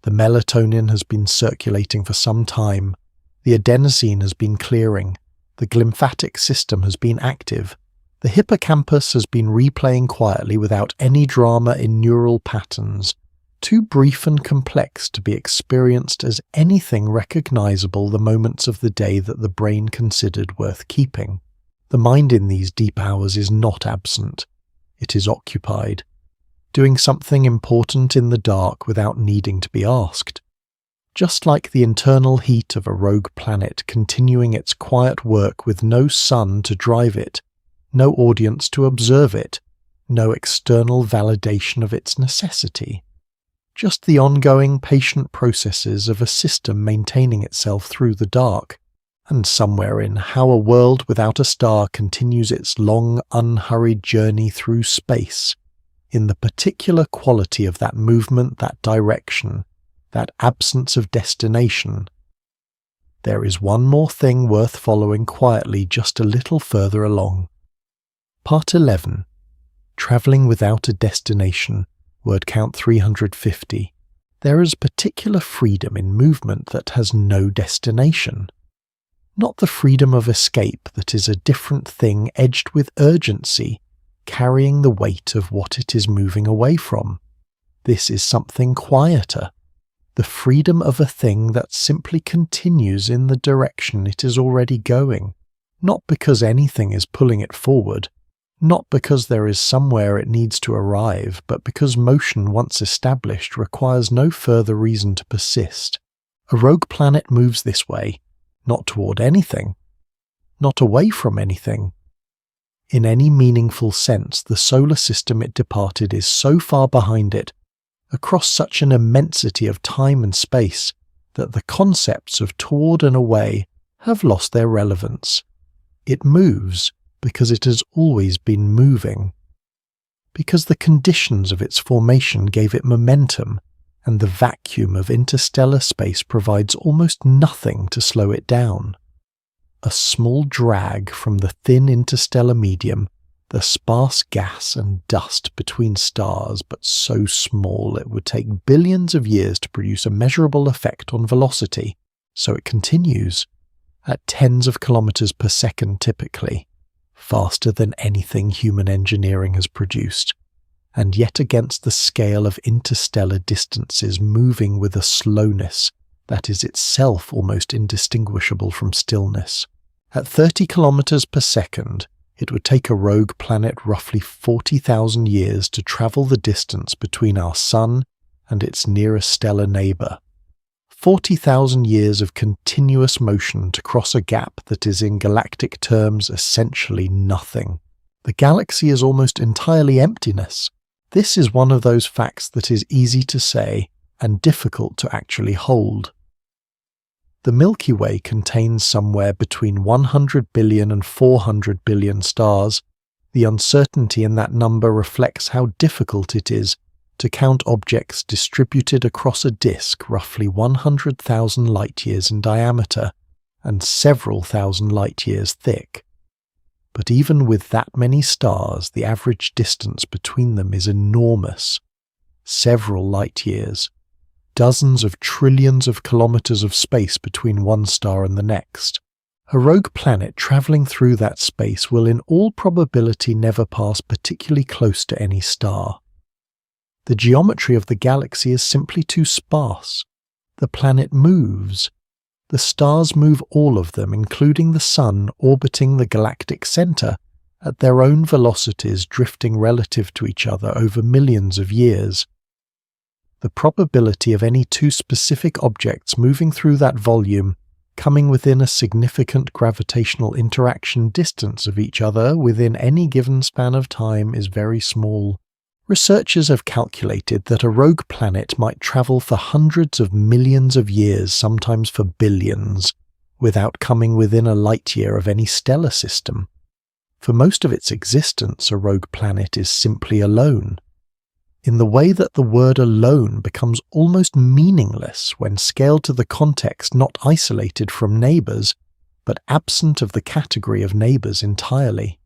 The melatonin has been circulating for some time, the adenosine has been clearing, the glymphatic system has been active, the hippocampus has been replaying quietly without any drama in neural patterns, too brief and complex to be experienced as anything recognizable the moments of the day that the brain considered worth keeping. The mind in these deep hours is not absent. It is occupied, doing something important in the dark without needing to be asked. Just like the internal heat of a rogue planet continuing its quiet work with no sun to drive it, no audience to observe it, no external validation of its necessity. Just the ongoing patient processes of a system maintaining itself through the dark, and somewhere in how a world without a star continues its long, unhurried journey through space, in the particular quality of that movement, that direction, that absence of destination. There is one more thing worth following quietly just a little further along. Part 11. Travelling without a destination. Word count 350. There is particular freedom in movement that has no destination. Not the freedom of escape that is a different thing edged with urgency, carrying the weight of what it is moving away from. This is something quieter. The freedom of a thing that simply continues in the direction it is already going, not because anything is pulling it forward, not because there is somewhere it needs to arrive, but because motion once established requires no further reason to persist. A rogue planet moves this way, not toward anything, not away from anything. In any meaningful sense, the solar system it departed is so far behind it, across such an immensity of time and space, that the concepts of toward and away have lost their relevance. It moves because it has always been moving, because the conditions of its formation gave it momentum, and the vacuum of interstellar space provides almost nothing to slow it down. A small drag from the thin interstellar medium, the sparse gas and dust between stars, but so small it would take billions of years to produce a measurable effect on velocity, so it continues, at tens of kilometers per second typically, faster than anything human engineering has produced, and yet against the scale of interstellar distances moving with a slowness that is itself almost indistinguishable from stillness. At 30 kilometers per second, it would take a rogue planet roughly 40,000 years to travel the distance between our Sun and its nearest stellar neighbour. 40,000 years of continuous motion to cross a gap that is in galactic terms essentially nothing. The galaxy is almost entirely emptiness. This is one of those facts that is easy to say and difficult to actually hold. The Milky Way contains somewhere between 100 billion and 400 billion stars. The uncertainty in that number reflects how difficult it is to count objects distributed across a disk roughly 100,000 light-years in diameter and several thousand light-years thick. But even with that many stars, the average distance between them is enormous. Several light-years. Dozens of trillions of kilometers of space between one star and the next. A rogue planet traveling through that space will in all probability never pass particularly close to any star. The geometry of the galaxy is simply too sparse. The planet moves. The stars move, all of them, including the Sun orbiting the galactic center, at their own velocities drifting relative to each other over millions of years. The probability of any two specific objects moving through that volume, coming within a significant gravitational interaction distance of each other within any given span of time, is very small. Researchers have calculated that a rogue planet might travel for hundreds of millions of years, sometimes for billions, without coming within a light-year of any stellar system. For most of its existence, a rogue planet is simply alone. In the way that the word alone becomes almost meaningless when scaled to the context not isolated from neighbors, but absent of the category of neighbors entirely.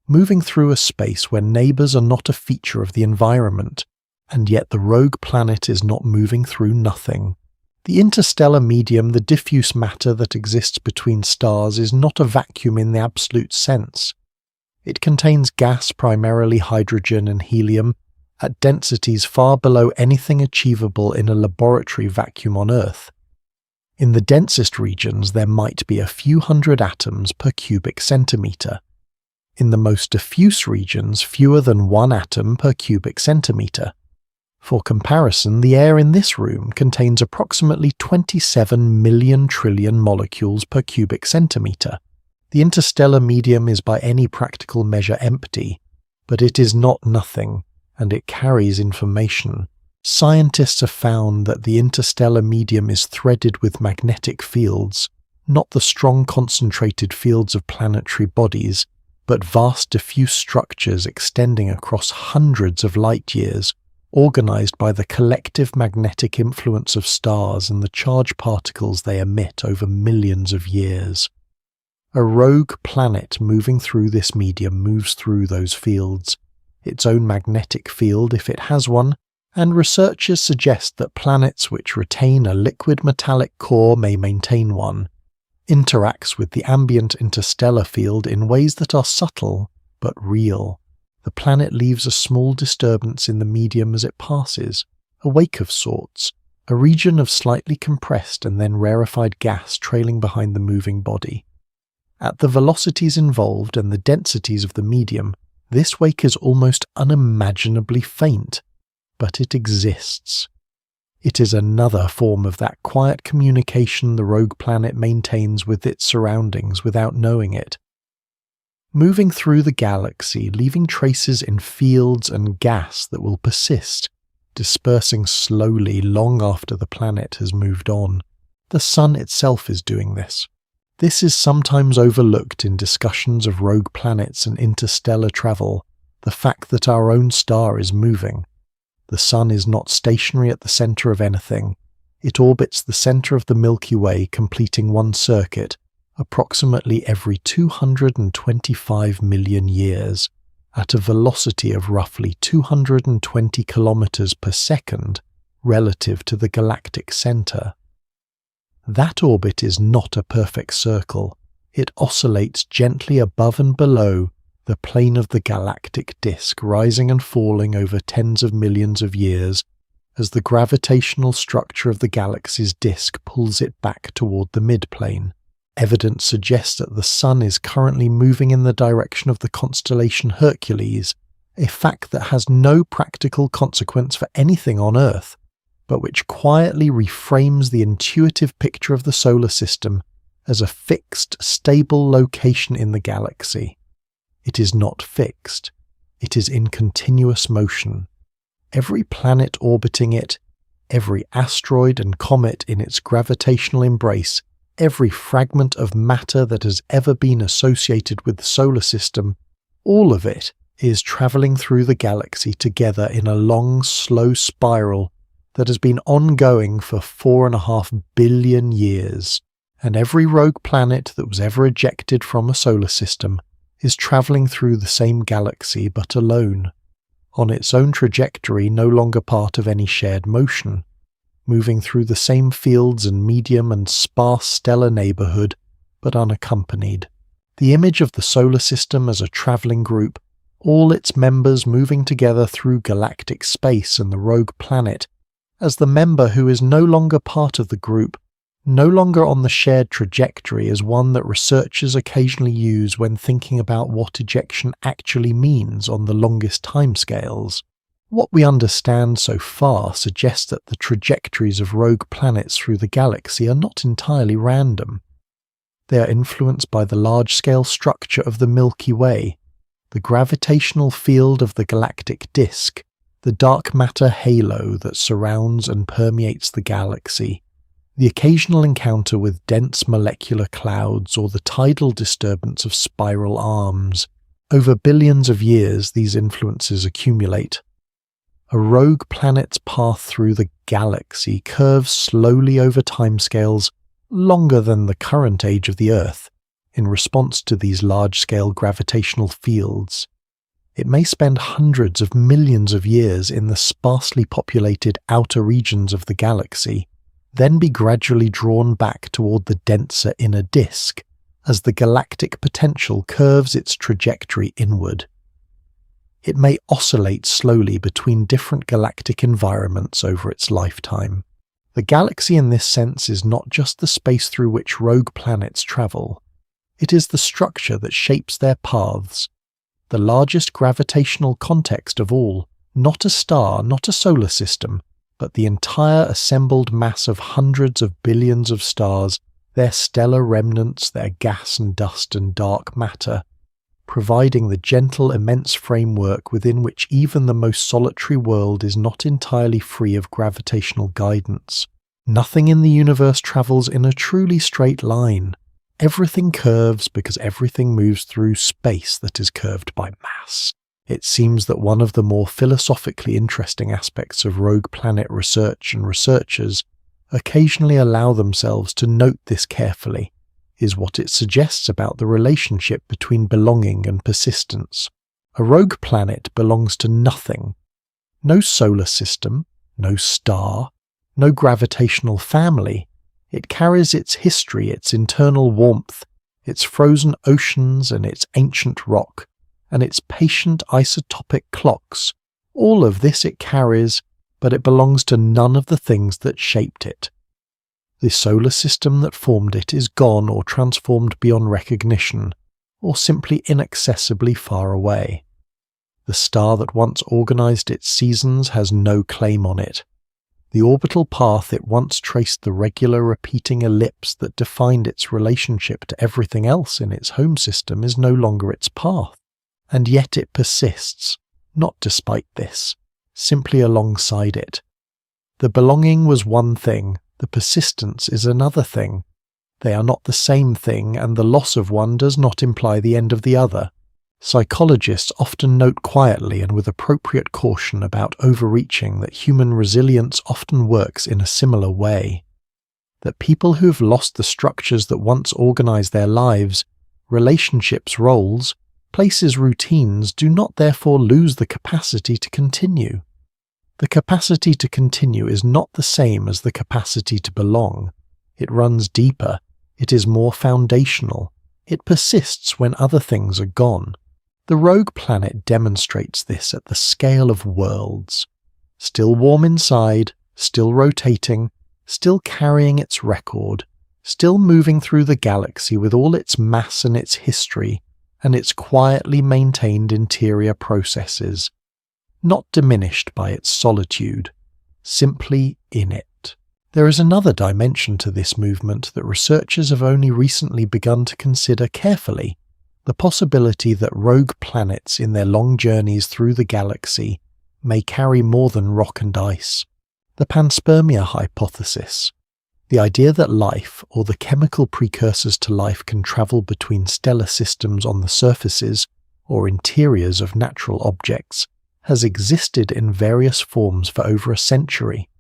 Moving through a space where neighbors are not a feature of the environment, and yet the rogue planet is not moving through nothing. The interstellar medium, the diffuse matter that exists between stars, is not a vacuum in the absolute sense. It contains gas, primarily hydrogen and helium, at densities far below anything achievable in a laboratory vacuum on Earth. In the densest regions, there might be a few hundred atoms per cubic centimeter. In the most diffuse regions, fewer than one atom per cubic centimeter. For comparison, the air in this room contains approximately 27 million trillion molecules per cubic centimeter. The interstellar medium is by any practical measure empty, but it is not nothing, and it carries information. Scientists have found that the interstellar medium is threaded with magnetic fields, not the strong concentrated fields of planetary bodies, but vast diffuse structures extending across hundreds of light-years, organized by the collective magnetic influence of stars and the charged particles they emit over millions of years. A rogue planet moving through this medium moves through those fields, its own magnetic field if it has one, and researchers suggest that planets which retain a liquid metallic core may maintain one, interacts with the ambient interstellar field in ways that are subtle but real. The planet leaves a small disturbance in the medium as it passes, a wake of sorts, a region of slightly compressed and then rarefied gas trailing behind the moving body. At the velocities involved and the densities of the medium, this wake is almost unimaginably faint, but it exists. It is another form of that quiet communication the rogue planet maintains with its surroundings without knowing it. Moving through the galaxy, leaving traces in fields and gas that will persist, dispersing slowly long after the planet has moved on. The Sun itself is doing this. This is sometimes overlooked in discussions of rogue planets and interstellar travel, the fact that our own star is moving. The Sun is not stationary at the center of anything. It orbits the center of the Milky Way, completing one circuit, approximately every 225 million years, at a velocity of roughly 220 kilometers per second relative to the galactic center. That orbit is not a perfect circle. It oscillates gently above and below the plane of the galactic disk, rising and falling over tens of millions of years as the gravitational structure of the galaxy's disk pulls it back toward the midplane. Evidence suggests that the Sun is currently moving in the direction of the constellation Hercules, a fact that has no practical consequence for anything on Earth, but which quietly reframes the intuitive picture of the solar system as a fixed, stable location in the galaxy. It is not fixed. It is in continuous motion. Every planet orbiting it, every asteroid and comet in its gravitational embrace every fragment of matter that has ever been associated with the solar system, all of it is travelling through the galaxy together in a long, slow spiral that has been ongoing for 4.5 billion years, and every rogue planet that was ever ejected from a solar system is travelling through the same galaxy but alone, on its own trajectory, no longer part of any shared motion, moving through the same fields and medium and sparse stellar neighbourhood, but unaccompanied. The image of the solar system as a travelling group, all its members moving together through galactic space and the rogue planet, as the member who is no longer part of the group, no longer on the shared trajectory, is one that researchers occasionally use when thinking about what ejection actually means on the longest timescales. What we understand so far suggests that the trajectories of rogue planets through the galaxy are not entirely random. They are influenced by the large-scale structure of the Milky Way, the gravitational field of the galactic disk, the dark matter halo that surrounds and permeates the galaxy, the occasional encounter with dense molecular clouds, or the tidal disturbance of spiral arms. Over billions of years, these influences accumulate. A rogue planet's path through the galaxy curves slowly over timescales longer than the current age of the Earth, in response to these large-scale gravitational fields. It may spend hundreds of millions of years in the sparsely populated outer regions of the galaxy, then be gradually drawn back toward the denser inner disk, as the galactic potential curves its trajectory inward. It may oscillate slowly between different galactic environments over its lifetime. The galaxy in this sense is not just the space through which rogue planets travel. It is the structure that shapes their paths, the largest gravitational context of all, not a star, not a solar system, but the entire assembled mass of hundreds of billions of stars, their stellar remnants, their gas and dust and dark matter, providing the gentle, immense framework within which even the most solitary world is not entirely free of gravitational guidance. Nothing in the universe travels in a truly straight line. Everything curves because everything moves through space that is curved by mass. It seems that one of the more philosophically interesting aspects of rogue planet research and researchers occasionally allow themselves to note this carefully, is what it suggests about the relationship between belonging and persistence. A rogue planet belongs to nothing. No solar system, no star, no gravitational family. It carries its history, its internal warmth, its frozen oceans and its ancient rock, and its patient isotopic clocks. All of this it carries, but it belongs to none of the things that shaped it. The solar system that formed it is gone or transformed beyond recognition, or simply inaccessibly far away. The star that once organized its seasons has no claim on it. The orbital path it once traced the regular repeating ellipse that defined its relationship to everything else in its home system is no longer its path, and yet it persists, not despite this, simply alongside it. The belonging was one thing, the persistence is another thing. They are not the same thing, and the loss of one does not imply the end of the other. Psychologists often note quietly and with appropriate caution about overreaching that human resilience often works in a similar way. That people who have lost the structures that once organized their lives, relationships, roles, places, routines, do not therefore lose the capacity to continue. The capacity to continue is not the same as the capacity to belong. It runs deeper. It is more foundational. It persists when other things are gone. The rogue planet demonstrates this at the scale of worlds. Still warm inside, still rotating, still carrying its record, still moving through the galaxy with all its mass and its history, and its quietly maintained interior processes, not diminished by its solitude, simply in it. There is another dimension to this movement that researchers have only recently begun to consider carefully, the possibility that rogue planets in their long journeys through the galaxy may carry more than rock and ice. The panspermia hypothesis. The idea that life, or the chemical precursors to life, can travel between stellar systems on the surfaces or interiors of natural objects has existed in various forms for over a century.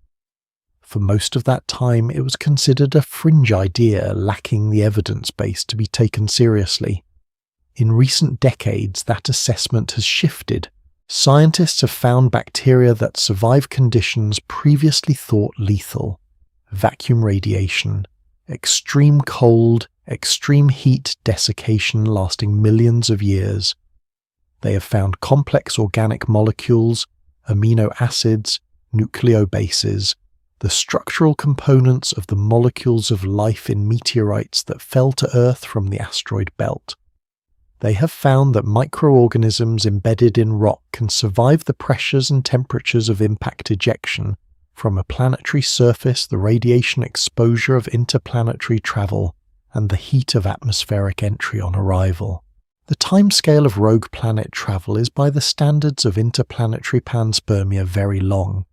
For most of that time, it was considered a fringe idea lacking the evidence base to be taken seriously. In recent decades, that assessment has shifted. Scientists have found bacteria that survive conditions previously thought lethal: vacuum radiation, extreme cold, extreme heat desiccation lasting millions of years. They have found complex organic molecules, amino acids, nucleobases, the structural components of the molecules of life in meteorites that fell to Earth from the asteroid belt. They have found that microorganisms embedded in rock can survive the pressures and temperatures of impact ejection from a planetary surface, the radiation exposure of interplanetary travel, and the heat of atmospheric entry on arrival. The timescale of rogue planet travel is by the standards of interplanetary panspermia very long,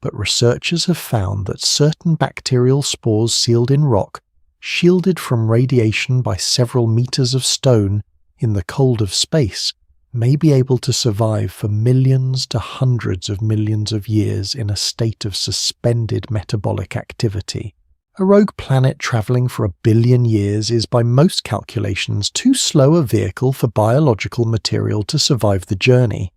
but researchers have found that certain bacterial spores sealed in rock, shielded from radiation by several meters of stone in the cold of space, may be able to survive for millions to hundreds of millions of years in a state of suspended metabolic activity. A rogue planet travelling for 1 billion years is by most calculations too slow a vehicle for biological material to survive the journey.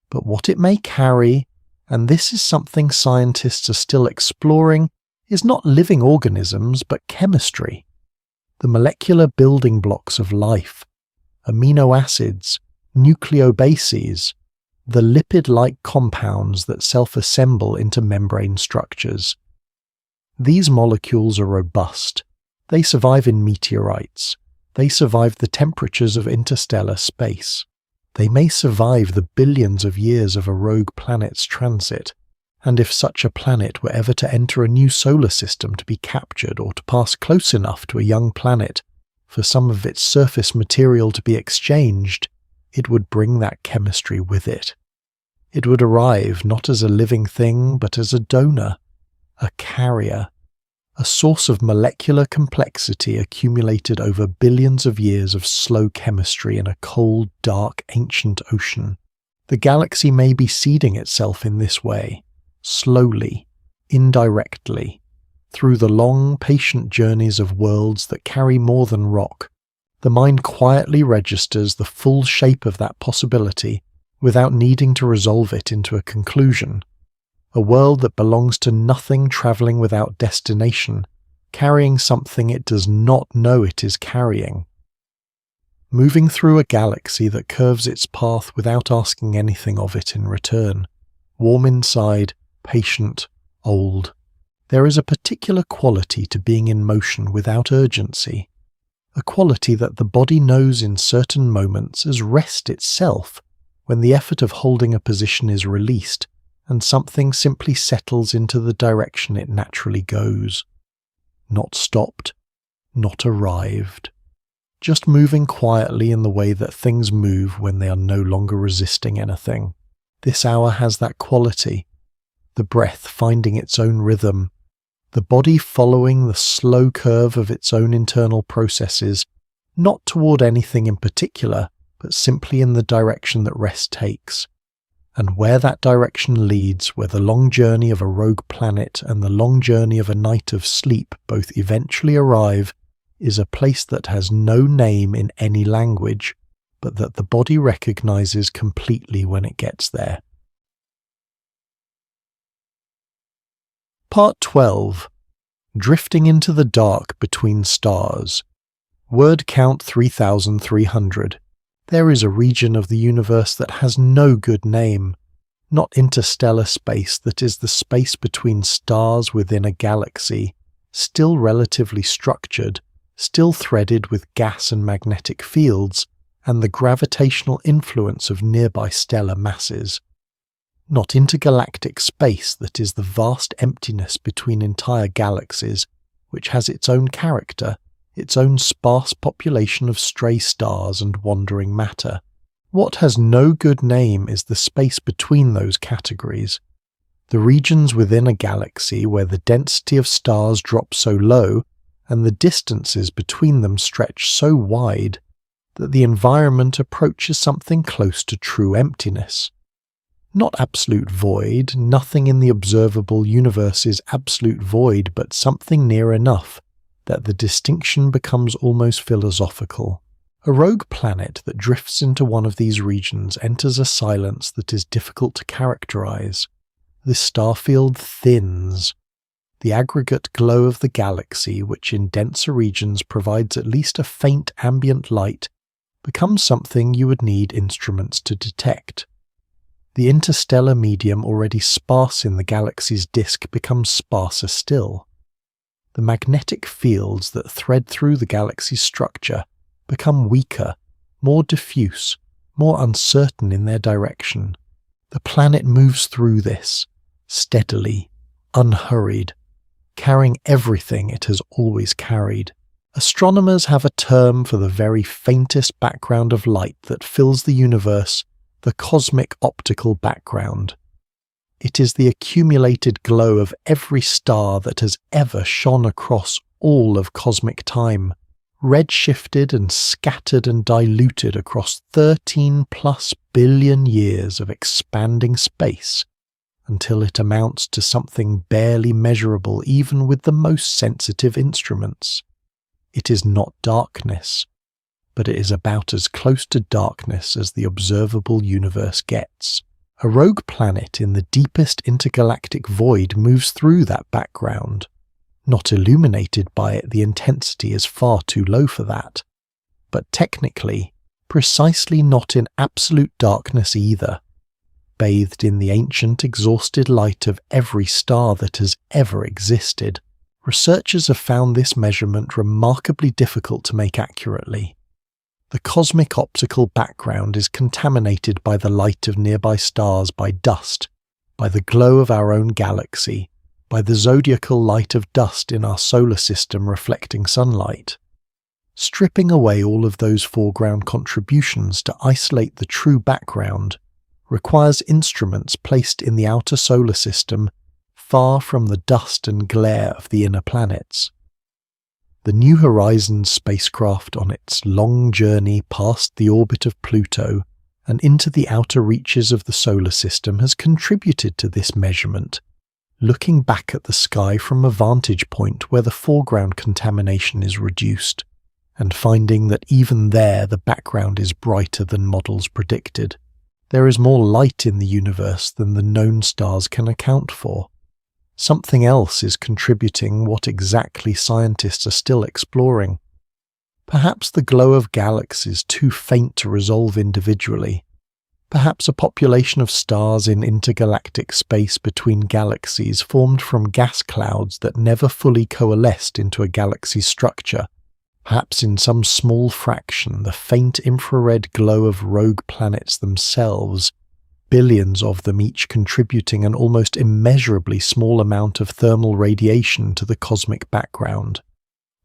But what it may carry, and this is something scientists are still exploring, is not living organisms but chemistry. The molecular building blocks of life, amino acids, nucleobases, the lipid-like compounds that self-assemble into membrane structures. These molecules are robust. They survive in meteorites. They survive the temperatures of interstellar space. They may survive the billions of years of a rogue planet's transit, and if such a planet were ever to enter a new solar system to be captured or to pass close enough to a young planet for some of its surface material to be exchanged, it would bring that chemistry with it. It would arrive not as a living thing but as a donor, a carrier, a source of molecular complexity accumulated over billions of years of slow chemistry in a cold, dark, ancient ocean. The galaxy may be seeding itself in this way, slowly, indirectly, through the long, patient journeys of worlds that carry more than rock. The mind quietly registers the full shape of that possibility without needing to resolve it into a conclusion. A world that belongs to nothing travelling without destination, carrying something it does not know it is carrying. Moving through a galaxy that curves its path without asking anything of it in return. Warm inside, patient, old. There is a particular quality to being in motion without urgency. A quality that the body knows in certain moments as rest itself, when the effort of holding a position is released, and something simply settles into the direction it naturally goes. Not stopped, not arrived. Just moving quietly in the way that things move when they are no longer resisting anything. This hour has that quality. The breath finding its own rhythm. The body following the slow curve of its own internal processes, not toward anything in particular, but simply in the direction that rest takes. And where that direction leads, where the long journey of a rogue planet and the long journey of a night of sleep both eventually arrive, is a place that has no name in any language, but that the body recognizes completely when it gets there. Part 12. Drifting into the dark between stars. Word count 3,300. There is a region of the universe that has no good name. Not interstellar space, that is the space between stars within a galaxy, still relatively structured, still threaded with gas and magnetic fields, and the gravitational influence of nearby stellar masses. Not intergalactic space, that is the vast emptiness between entire galaxies, which has its own character, its own sparse population of stray stars and wandering matter. What has no good name is the space between those categories. the regions within a galaxy where the density of stars drops so low and the distances between them stretch so wide that the environment approaches something close to true emptiness. Not absolute void, nothing in the observable universe is absolute void, but something near enough that the distinction becomes almost philosophical. A rogue planet that drifts into one of these regions enters a silence that is difficult to characterize. The starfield thins. The aggregate glow of the galaxy, which in denser regions provides at least a faint ambient light, becomes something you would need instruments to detect. The interstellar medium already sparse in the galaxy's disk becomes sparser still. The magnetic fields that thread through the galaxy's structure become weaker, more diffuse, more uncertain in their direction. The planet moves through this, steadily, unhurried, carrying everything it has always carried. Astronomers have a term for the very faintest background of light that fills the universe, the cosmic optical background. It is the accumulated glow of every star that has ever shone across all of cosmic time, redshifted and scattered and diluted across 13+ billion years of expanding space, until it amounts to something barely measurable even with the most sensitive instruments. It is not darkness, but it is about as close to darkness as the observable universe gets. A rogue planet in the deepest intergalactic void moves through that background. Not illuminated by it, the intensity is far too low for that. But technically, precisely not in absolute darkness either. Bathed in the ancient, exhausted light of every star that has ever existed, researchers have found this measurement remarkably difficult to make accurately. The cosmic optical background is contaminated by the light of nearby stars, by dust, by the glow of our own galaxy, by the zodiacal light of dust in our solar system reflecting sunlight. Stripping away all of those foreground contributions to isolate the true background requires instruments placed in the outer solar system far from the dust and glare of the inner planets. The New Horizons spacecraft on its long journey past the orbit of Pluto and into the outer reaches of the solar system has contributed to this measurement, looking back at the sky from a vantage point where the foreground contamination is reduced, and finding that even there the background is brighter than models predicted. There is more light in the universe than the known stars can account for. Something else is contributing what exactly scientists are still exploring. Perhaps the glow of galaxies too faint to resolve individually. Perhaps a population of stars in intergalactic space between galaxies formed from gas clouds that never fully coalesced into a galaxy's structure. Perhaps in some small fraction the faint infrared glow of rogue planets themselves, billions of them each contributing an almost immeasurably small amount of thermal radiation to the cosmic background.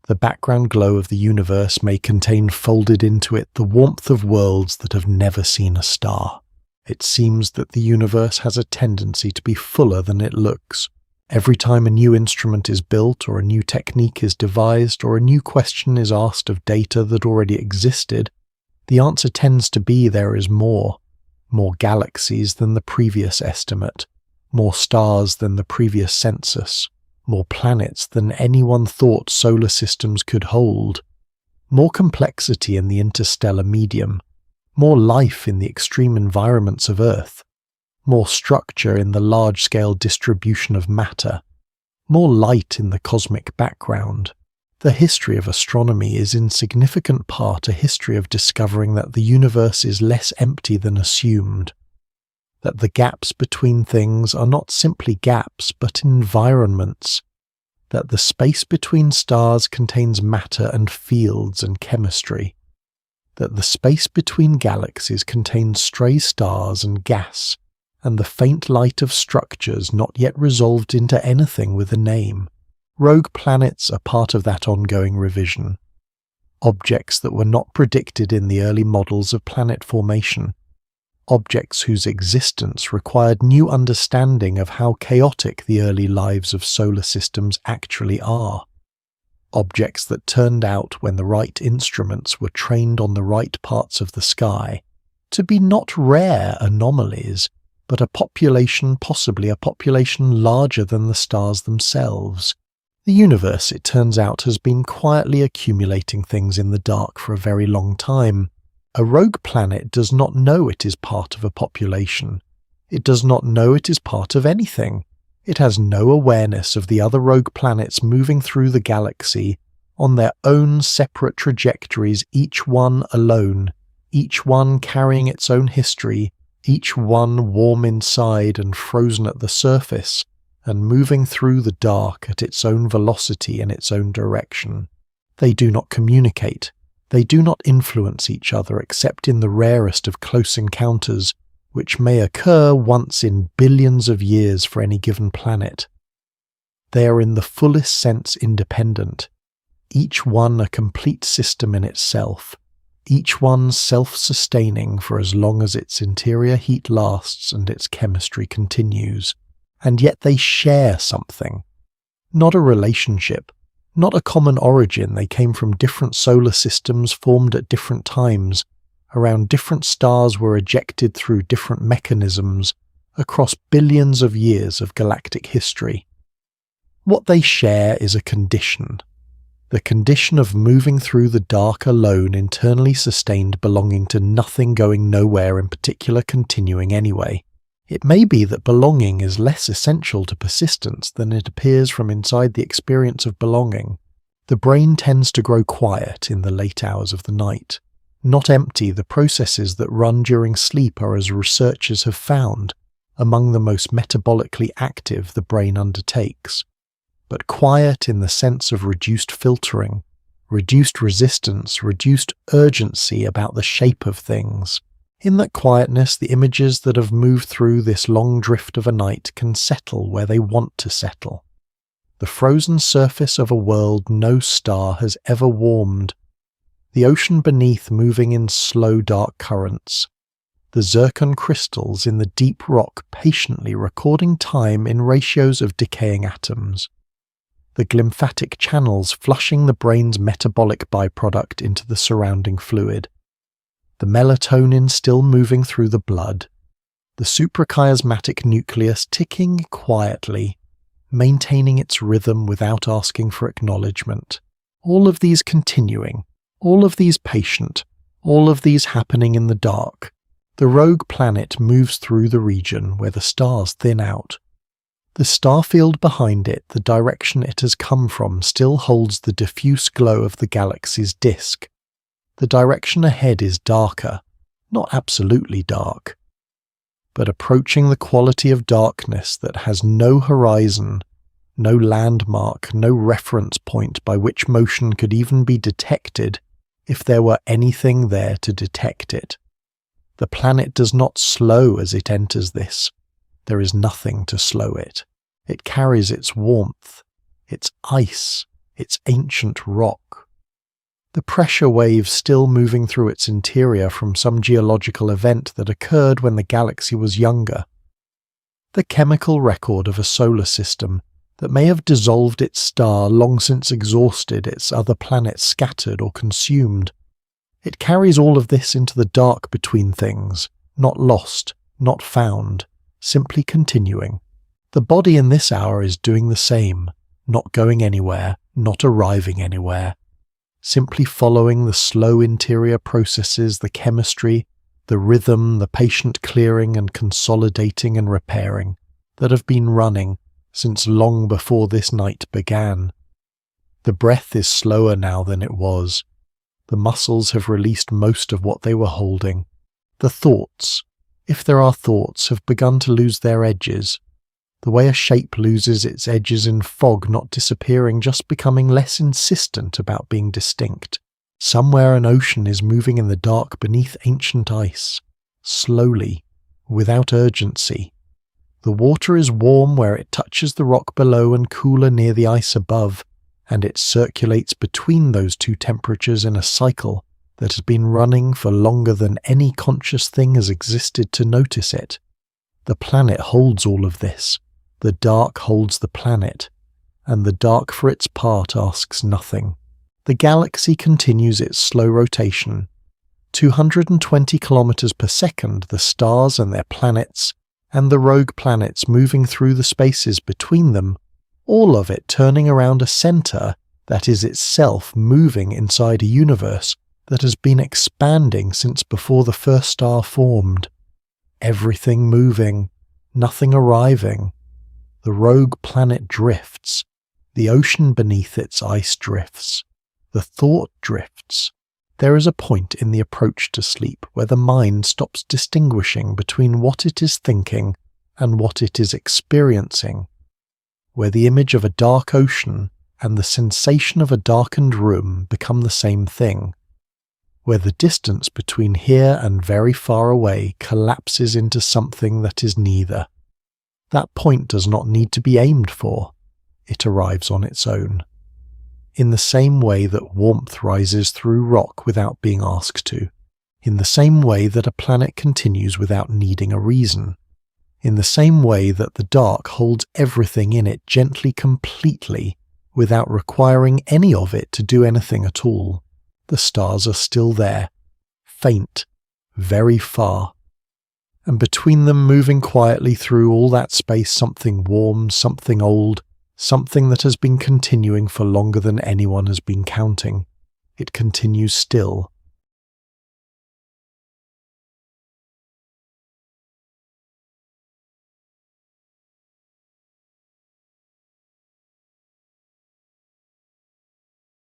The background glow of the universe may contain folded into it the warmth of worlds that have never seen a star. It seems that the universe has a tendency to be fuller than it looks. Every time a new instrument is built, or a new technique is devised, or a new question is asked of data that already existed, the answer tends to be there is more galaxies than the previous estimate, more stars than the previous census, more planets than anyone thought solar systems could hold, more complexity in the interstellar medium, more life in the extreme environments of Earth, more structure in the large-scale distribution of matter, more light in the cosmic background. The history of astronomy is in significant part a history of discovering that the universe is less empty than assumed, that the gaps between things are not simply gaps but environments, that the space between stars contains matter and fields and chemistry, that the space between galaxies contains stray stars and gas, and the faint light of structures not yet resolved into anything with a name. Rogue planets are part of that ongoing revision. Objects that were not predicted in the early models of planet formation. objects whose existence required new understanding of how chaotic the early lives of solar systems actually are. Objects that turned out, when the right instruments were trained on the right parts of the sky, to be not rare anomalies, but a population, possibly a population larger than the stars themselves. The universe, it turns out, has been quietly accumulating things in the dark for a very long time. A rogue planet does not know it is part of a population. It does not know it is part of anything. It has no awareness of the other rogue planets moving through the galaxy on their own separate trajectories, each one alone, each one carrying its own history, each one warm inside and frozen at the surface, and moving through the dark at its own velocity in its own direction. They do not communicate. They do not influence each other except in the rarest of close encounters, which may occur once in billions of years for any given planet. They are in the fullest sense independent, each one a complete system in itself, each one self-sustaining for as long as its interior heat lasts and its chemistry continues. And yet they share something. Not a relationship, not a common origin. They came from different solar systems formed at different times, around different stars were ejected through different mechanisms across billions of years of galactic history. What they share is a condition. The condition of moving through the dark alone, internally sustained, belonging to nothing, going nowhere in particular, continuing anyway. It may be that belonging is less essential to persistence than it appears from inside the experience of belonging. The brain tends to grow quiet in the late hours of the night. Not empty, the processes that run during sleep are, as researchers have found, among the most metabolically active the brain undertakes. But quiet in the sense of reduced filtering, reduced resistance, reduced urgency about the shape of things. In that quietness, the images that have moved through this long drift of a night can settle where they want to settle. The frozen surface of a world no star has ever warmed. The ocean beneath moving in slow dark currents. The zircon crystals in the deep rock patiently recording time in ratios of decaying atoms. The glymphatic channels flushing the brain's metabolic byproduct into the surrounding fluid. The melatonin still moving through the blood, the suprachiasmatic nucleus ticking quietly, maintaining its rhythm without asking for acknowledgement. All of these continuing, all of these patient, all of these happening in the dark. The rogue planet moves through the region where the stars thin out. The star field behind it, the direction it has come from, still holds the diffuse glow of the galaxy's disk. The direction ahead is darker, not absolutely dark, but approaching the quality of darkness that has no horizon, no landmark, no reference point by which motion could even be detected if there were anything there to detect it. The planet does not slow as it enters this. There is nothing to slow it. It carries its warmth, its ice, its ancient rock. The pressure waves still moving through its interior from some geological event that occurred when the galaxy was younger. The chemical record of a solar system that may have dissolved its star, long since exhausted, its other planets scattered or consumed. It carries all of this into the dark between things, not lost, not found, simply continuing. The body in this hour is doing the same, not going anywhere, not arriving anywhere. Simply following the slow interior processes, the chemistry, the rhythm, the patient clearing and consolidating and repairing that have been running since long before this night began. The breath is slower now than it was. The muscles have released most of what they were holding. The thoughts, if there are thoughts, have begun to lose their edges. The way a shape loses its edges in fog, not disappearing, just becoming less insistent about being distinct. Somewhere an ocean is moving in the dark beneath ancient ice, slowly, without urgency. The water is warm where it touches the rock below and cooler near the ice above, and it circulates between those two temperatures in a cycle that has been running for longer than any conscious thing has existed to notice it. The planet holds all of this, the dark holds the planet, and the dark for its part asks nothing. The galaxy continues its slow rotation. 220 kilometers per second, the stars and their planets, and the rogue planets moving through the spaces between them, all of it turning around a center that is itself moving inside a universe that has been expanding since before the first star formed. Everything moving, nothing arriving. The rogue planet drifts. The ocean beneath its ice drifts. The thought drifts. There is a point in the approach to sleep where the mind stops distinguishing between what it is thinking and what it is experiencing, where the image of a dark ocean and the sensation of a darkened room become the same thing, where the distance between here and very far away collapses into something that is neither. That point does not need to be aimed for. It arrives on its own. In the same way that warmth rises through rock without being asked to, in the same way that a planet continues without needing a reason, in the same way that the dark holds everything in it gently completely without requiring any of it to do anything at all, the stars are still there, faint, very far, and between them moving quietly through all that space something warm, something old, something that has been continuing for longer than anyone has been counting. It continues still,